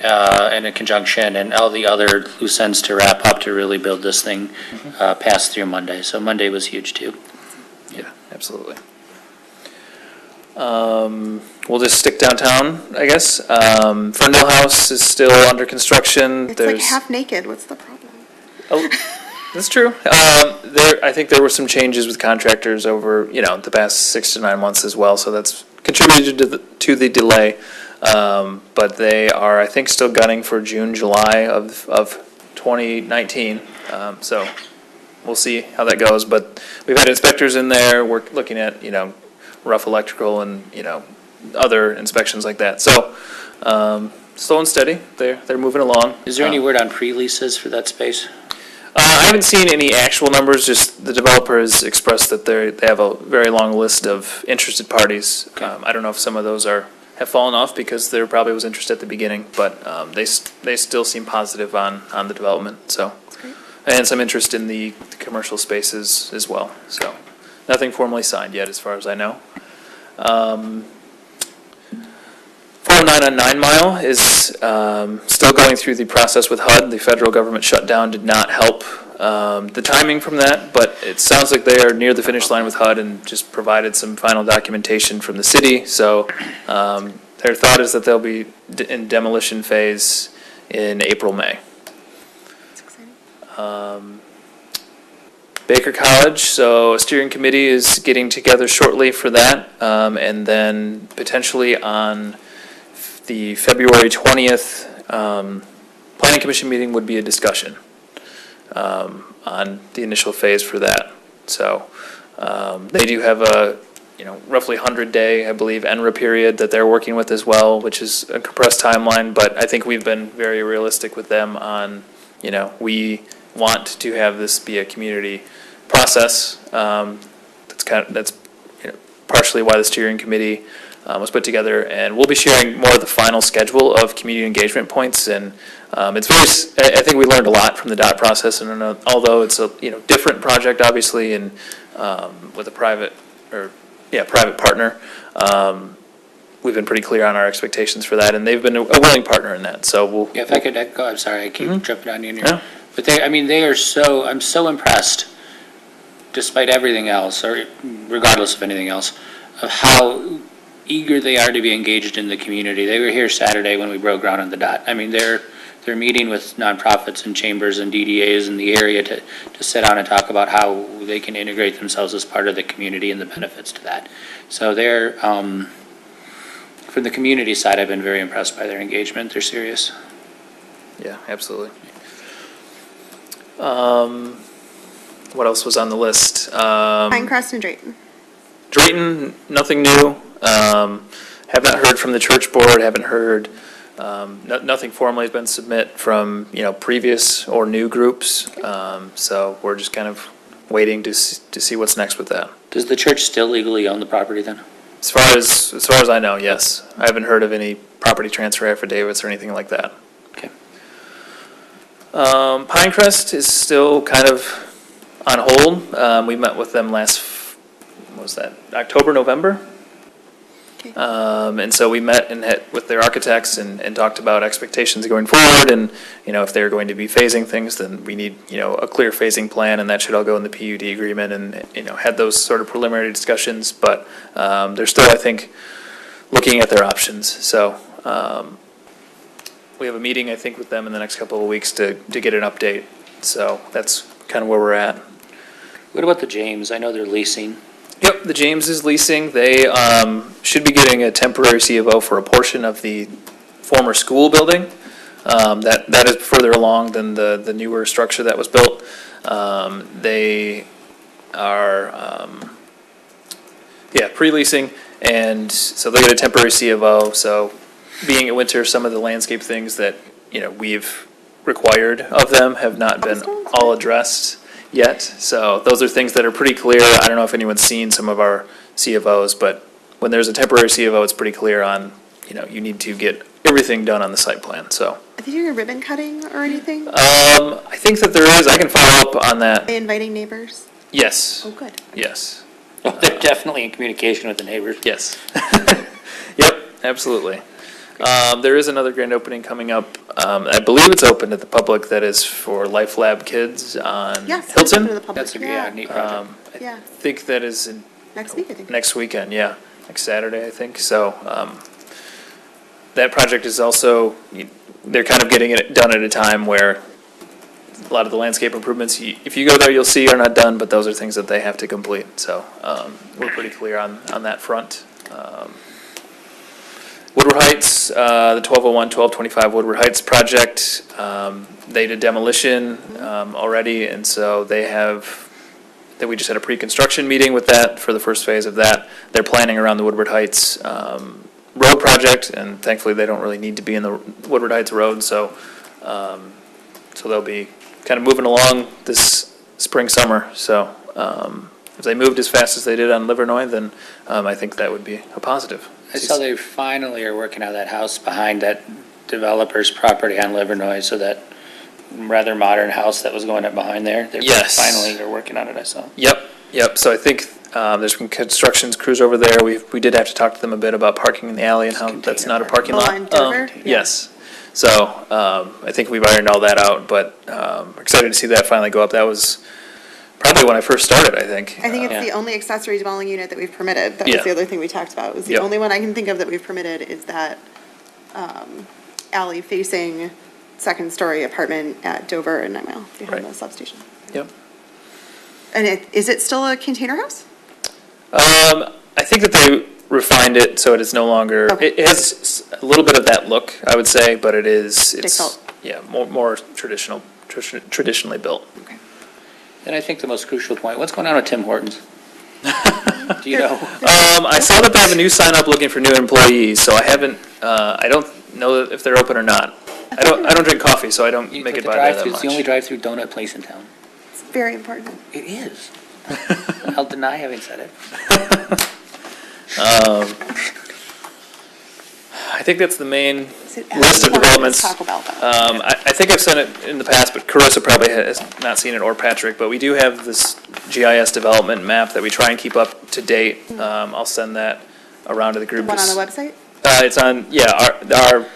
C: in a conjunction, and all the other loose ends to wrap up to really build this thing pass through Monday. So Monday was huge too.
G: Yeah, absolutely. We'll just stick downtown, I guess. Ferndale House is still under construction.
D: It's like half naked. What's the problem?
G: Oh, that's true. I think there were some changes with contractors over, the past 6 to 9 months as well, so that's contributed to the delay. But they are, I think, still gunning for June, July of 2019. So we'll see how that goes. But we've had inspectors in there. We're looking at, rough electrical and, other inspections like that. So slow and steady. They're moving along.
C: Is there any word on pre-leases for that space?
G: I haven't seen any actual numbers, just the developer has expressed that they have a very long list of interested parties. I don't know if some of those have fallen off because there probably was interest at the beginning, but they still seem positive on the development, so. And some interest in the commercial spaces as well, so. Nothing formally signed yet, as far as I know. 409 on 9 Mile is still going through the process with HUD. The federal government shutdown did not help the timing from that, but it sounds like they are near the finish line with HUD and just provided some final documentation from the city. So their thought is that they'll be in demolition phase in April, May.
D: That's exciting.
G: Baker College, so a steering committee is getting together shortly for that, and then potentially on the February 20th Planning Commission meeting would be a discussion on the initial phase for that. So they do have a roughly 100-day, I believe, ENRA period that they're working with as well, which is a compressed timeline, but I think we've been very realistic with them on, we want to have this be a community process. That's partially why the steering committee was put together, and we'll be sharing more of the final schedule of community engagement points. And it's very, I think we learned a lot from the DOT process, and although it's a different project, obviously, and with a private partner, we've been pretty clear on our expectations for that, and they've been a willing partner in that. So we'll.
C: Yeah, if I could echo, I'm sorry, I keep jumping on you in here. Yeah. But they are so, I'm so impressed, despite everything else, or regardless of anything else, of how eager they are to be engaged in the community. They were here Saturday when we broke ground on the DOT. I mean, they're meeting with nonprofits and chambers and DDAs in the area to sit down and talk about how they can integrate themselves as part of the community and the benefits to that. So they're, from the community side, I've been very impressed by their engagement. They're serious.
G: Yeah, absolutely. What else was on the list?
D: Pinecrest and Drayton.
G: Drayton, nothing new. Have not heard from the church board. Haven't heard. Nothing formally has been submitted from previous or new groups. So we're just kind of waiting to see what's next with that.
C: Does the church still legally own the property then?
G: As far as I know, yes. I haven't heard of any property transfer affidavits or anything like that.
C: Okay.
G: Pinecrest is still kind of on hold. We met with them last, what was that, October, November?
D: Okay.
G: And so we met with their architects and talked about expectations going forward, and, if they're going to be phasing things, then we need, a clear phasing plan, and that should all go in the PUD agreement, and, had those sort of preliminary discussions, but they're still, I think, looking at their options. So we have a meeting, I think, with them in the next couple of weeks to get an update. So that's kind of where we're at.
C: What about the James? I know they're leasing.
G: Yep, the James is leasing. They should be getting a temporary C of O for a portion of the former school building. That is further along than the newer structure that was built. They are, pre-leasing, and so they'll get a temporary C of O. So being at winter, some of the landscape things that, we've required of them have not been all addressed yet. So those are things that are pretty clear. I don't know if anyone's seen some of our C of Os, but when there's a temporary C of O, it's pretty clear on, you need to get everything done on the site plan, so.
D: Are they doing a ribbon cutting or anything?
G: I think that there is, I can follow up on
D: Are
G: that.
D: they inviting neighbors?
G: Yes,
D: Oh, good.
G: yes,
C: Oh, they're definitely in communication with the neighbors.
G: yes. Yep, absolutely. There is another grand opening coming up. I believe it's open to the public, that is for Life Lab Kids on
D: Yes.
G: Hilton.
D: To the public.
C: That's a neat project.
G: I
D: Yeah.
G: think that is in
D: Next week, I think.
G: next weekend, yeah, next Saturday, I think. So that project is also, they're kind of getting it done at a time where a lot of the landscape improvements, if you go there, you'll see are not done, but those are things that they have to complete. So we're pretty clear on that front. Woodward Heights, the 1201, 1225 Woodward Heights project, they did demolition already, and so we just had a pre-construction meeting with that for the first phase of that. They're planning around the Woodward Heights road project, and thankfully they don't really need to be in the Woodward Heights road, so they'll be kind of moving along this spring, summer. So if they moved as fast as they did on Livernois, then I think that would be a positive.
C: I saw they finally are working on that house behind that developer's property on Livernois, so that rather modern house that was going up behind there. They
G: Yes.
C: finally are working on it, I saw.
G: Yep. So I think there's been construction crews over there. We did have to talk to them a bit about parking in the alley and how that's not a parking lot.
D: on Dover? Yeah.
G: Yes. So I think we've ironed all that out, but excited to see that finally go up. That was probably when I first started, I think.
D: I think it's
C: Yeah.
D: the only accessory dwelling unit that we've permitted. That was
G: Yeah.
D: the other thing we talked about. Was the
G: Yep.
D: only one I can think of that we've permitted is that alley facing second-story apartment at Dover and 9 Mile behind
G: Right.
D: the substation.
G: Yep.
D: And is it still a container house?
G: I think that they refined it so it is no longer,
D: Okay.
G: it has a little bit of that look, I would say, but it's,
D: Default.
G: yeah, more traditionally built.
C: And I think the most crucial point, what's going on with Tim Hortons? Do you know?
G: I saw that they have a new sign up looking for new employees, so I don't know if they're open or not. I don't drink coffee, so I don't
C: You-
G: make
C: but
G: it
C: the
G: by there that
C: drive-thru,
G: much.
C: it's the only drive-through donut place in town.
D: It's very important.
C: It is. I'll deny having said it.
G: I think that's the main
D: Is it
G: list of
D: Taco Bell?
G: developments.
D: Taco Bell, though.
G: I think I've sent it in the past, but Carissa probably has not seen it, or Patrick, but we do have this GIS development map that we try and keep up to date. I'll send that around to the
D: The
G: group.
D: one on the website?
G: It's on,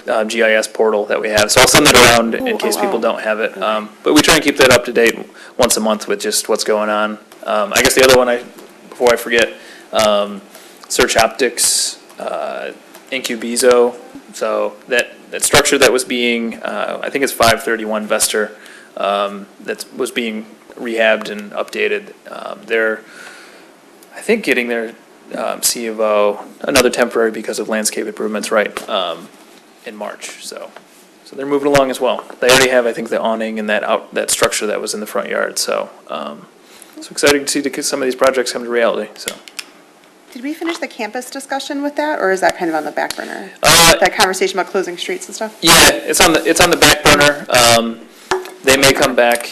G: our GIS portal that we have, so I'll send that around in case people don't have it. But we try and keep that up to date once a month with just what's going on. I guess the other one, before I forget, Search Optics, Incubizo, so that structure that was being, I think it's 531 Vester, that was being rehabbed and updated. They're, I think, getting their C of O, another temporary because of landscape improvements, right, in March, so they're moving along as well. They already have, I think, the awning and that structure that was in the front yard, so it's exciting to see some of these projects come to reality, so.
D: Did we finish the campus discussion with that, or is that kind of on the back burner? That conversation about closing streets and stuff?
G: Yeah, it's on the back burner. They may come back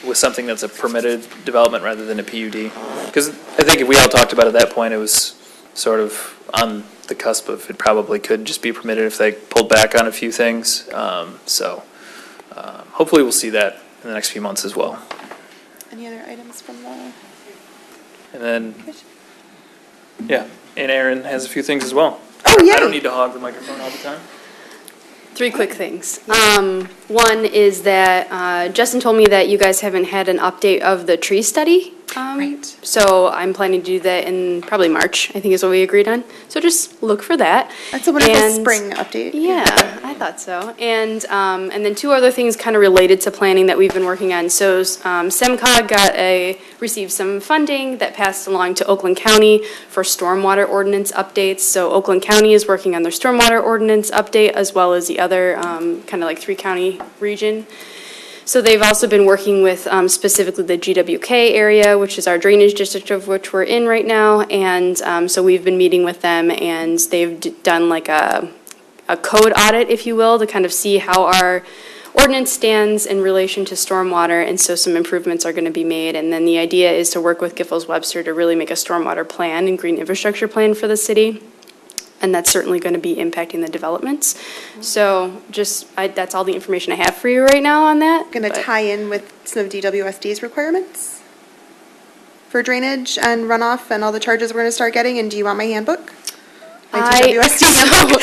G: with something that's a permitted development rather than a PUD. Because I think if we all talked about it at that point, it was sort of on the cusp of it probably could just be permitted if they pulled back on a few things. Hopefully we'll see that in the next few months as well.
D: Any other items from the
G: And then
D: commission?
G: Yeah, and Aaron has a few things as well.
D: Oh,
G: I
D: yay.
G: don't need to hog the microphone all the time.
K: 3 quick things. One is that Justin told me that you guys haven't had an update of the tree study.
D: Right.
K: So I'm planning to do that in probably March, I think is what we agreed on. So just look for that.
D: That's a wonderful
K: And-
D: spring update.
K: Yeah, I thought so. And then 2 other things kind of related to planning that we've been working on. So SEMCOG received some funding that passed along to Oakland County for stormwater ordinance updates. So Oakland County is working on their stormwater ordinance update as well as the other kind of like 3-county region. So they've also been working with specifically the GWK area, which is our drainage district of which we're in right now. And so we've been meeting with them and they've done like a code audit, if you will, to kind of see how our ordinance stands in relation to stormwater. And so some improvements are going to be made. And then the idea is to work with Giffords-Webster to really make a stormwater plan and green infrastructure plan for the city. And that's certainly going to be impacting the developments. So that's all the information I have for you right now on that.
D: Going to
K: but-
D: tie in with some of DWSD's requirements for drainage and runoff and all the charges we're going to start getting. And do you want my handbook? My DWSD handbook?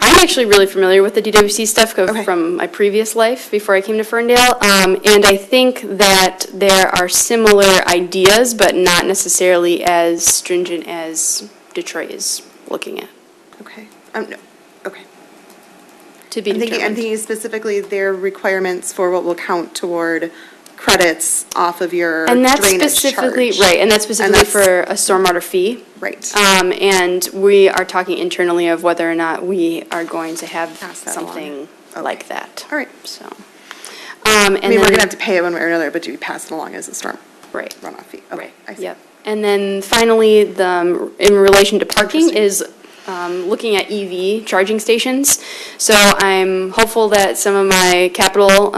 K: I'm actually really familiar with the DWC stuff
D: Okay.
K: from my previous life before I came to Ferndale. And I think that there are similar ideas, but not necessarily as stringent as Detroit is looking at,
D: Okay. No. Okay.
K: to be
D: I'm
K: determined.
D: thinking specifically their requirements for what will count toward credits off of your
K: And that's
D: drainage
K: specifically,
D: charge.
K: right, and that's specifically
D: that's-
K: for a stormwater fee.
D: Right.
K: And we are talking internally of whether or not we are going to have
D: Pass that along.
K: something
D: Okay.
K: like that.
D: All right.
K: So.
D: I mean, we're
K: then-
D: going to have to pay it one way or another, but do we pass it along as a storm
K: Right.
D: runoff fee? Okay.
K: Right,
D: I see.
K: yep. And then finally, in relation to parking is looking at EV charging stations. So I'm hopeful that some of my capital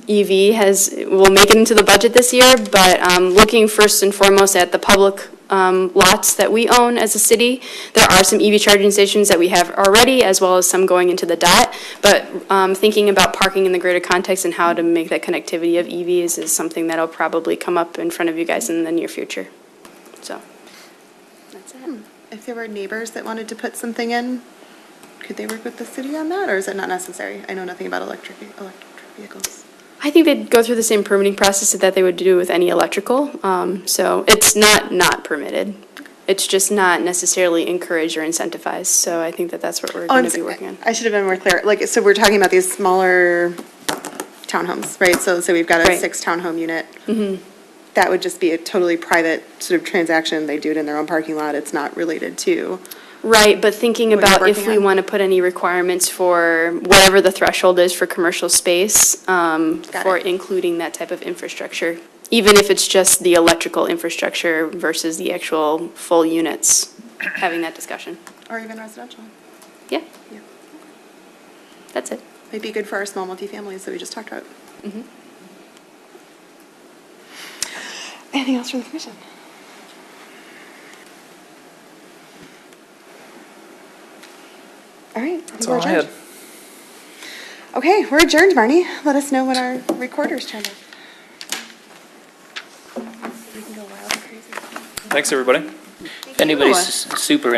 K: EV will make it into the budget this year, but looking first and foremost at the public lots that we own as a city. There are some EV charging stations that we have already, as well as some going into the DOT, but thinking about parking in the greater context and how to make that connectivity of EVs is something that'll probably come up in front of you guys in the near future. So, that's it.
D: If there were neighbors that wanted to put something in, could they work with the city on that, or is it not necessary? I know nothing about electric vehicles.
K: I think they'd go through the same permitting process that they would do with any electrical. So it's not permitted. It's just not necessarily encouraged or incentivized. So I think that's what we're going to be working on.
D: I should have been more clear. Like, so we're talking about these smaller townhomes, right? So we've got a
K: Right.
D: 6-townhome unit. That would just be a totally private sort of transaction. They do it in their own parking lot. It's not related to.
K: Right, but thinking
D: What you're
K: about if
D: working
K: we
D: on.
K: want to put any requirements for whatever the threshold is for commercial space, for
D: it.
K: including that type of infrastructure, even if it's just the electrical infrastructure versus the actual full units, having that discussion.
D: Or even residential.
K: Yeah,
D: Yeah.
K: that's it.
D: Might be good for our small multifamilies that we just talked about. Anything else from the commission? All right.
G: That's
D: we're
G: all I
D: adjourned.
G: had.
D: Okay, we're adjourned, Marnie. Let us know when our recorder's turned off. We can go wild and crazy.
G: Thanks, everybody.
C: If anybody's super interested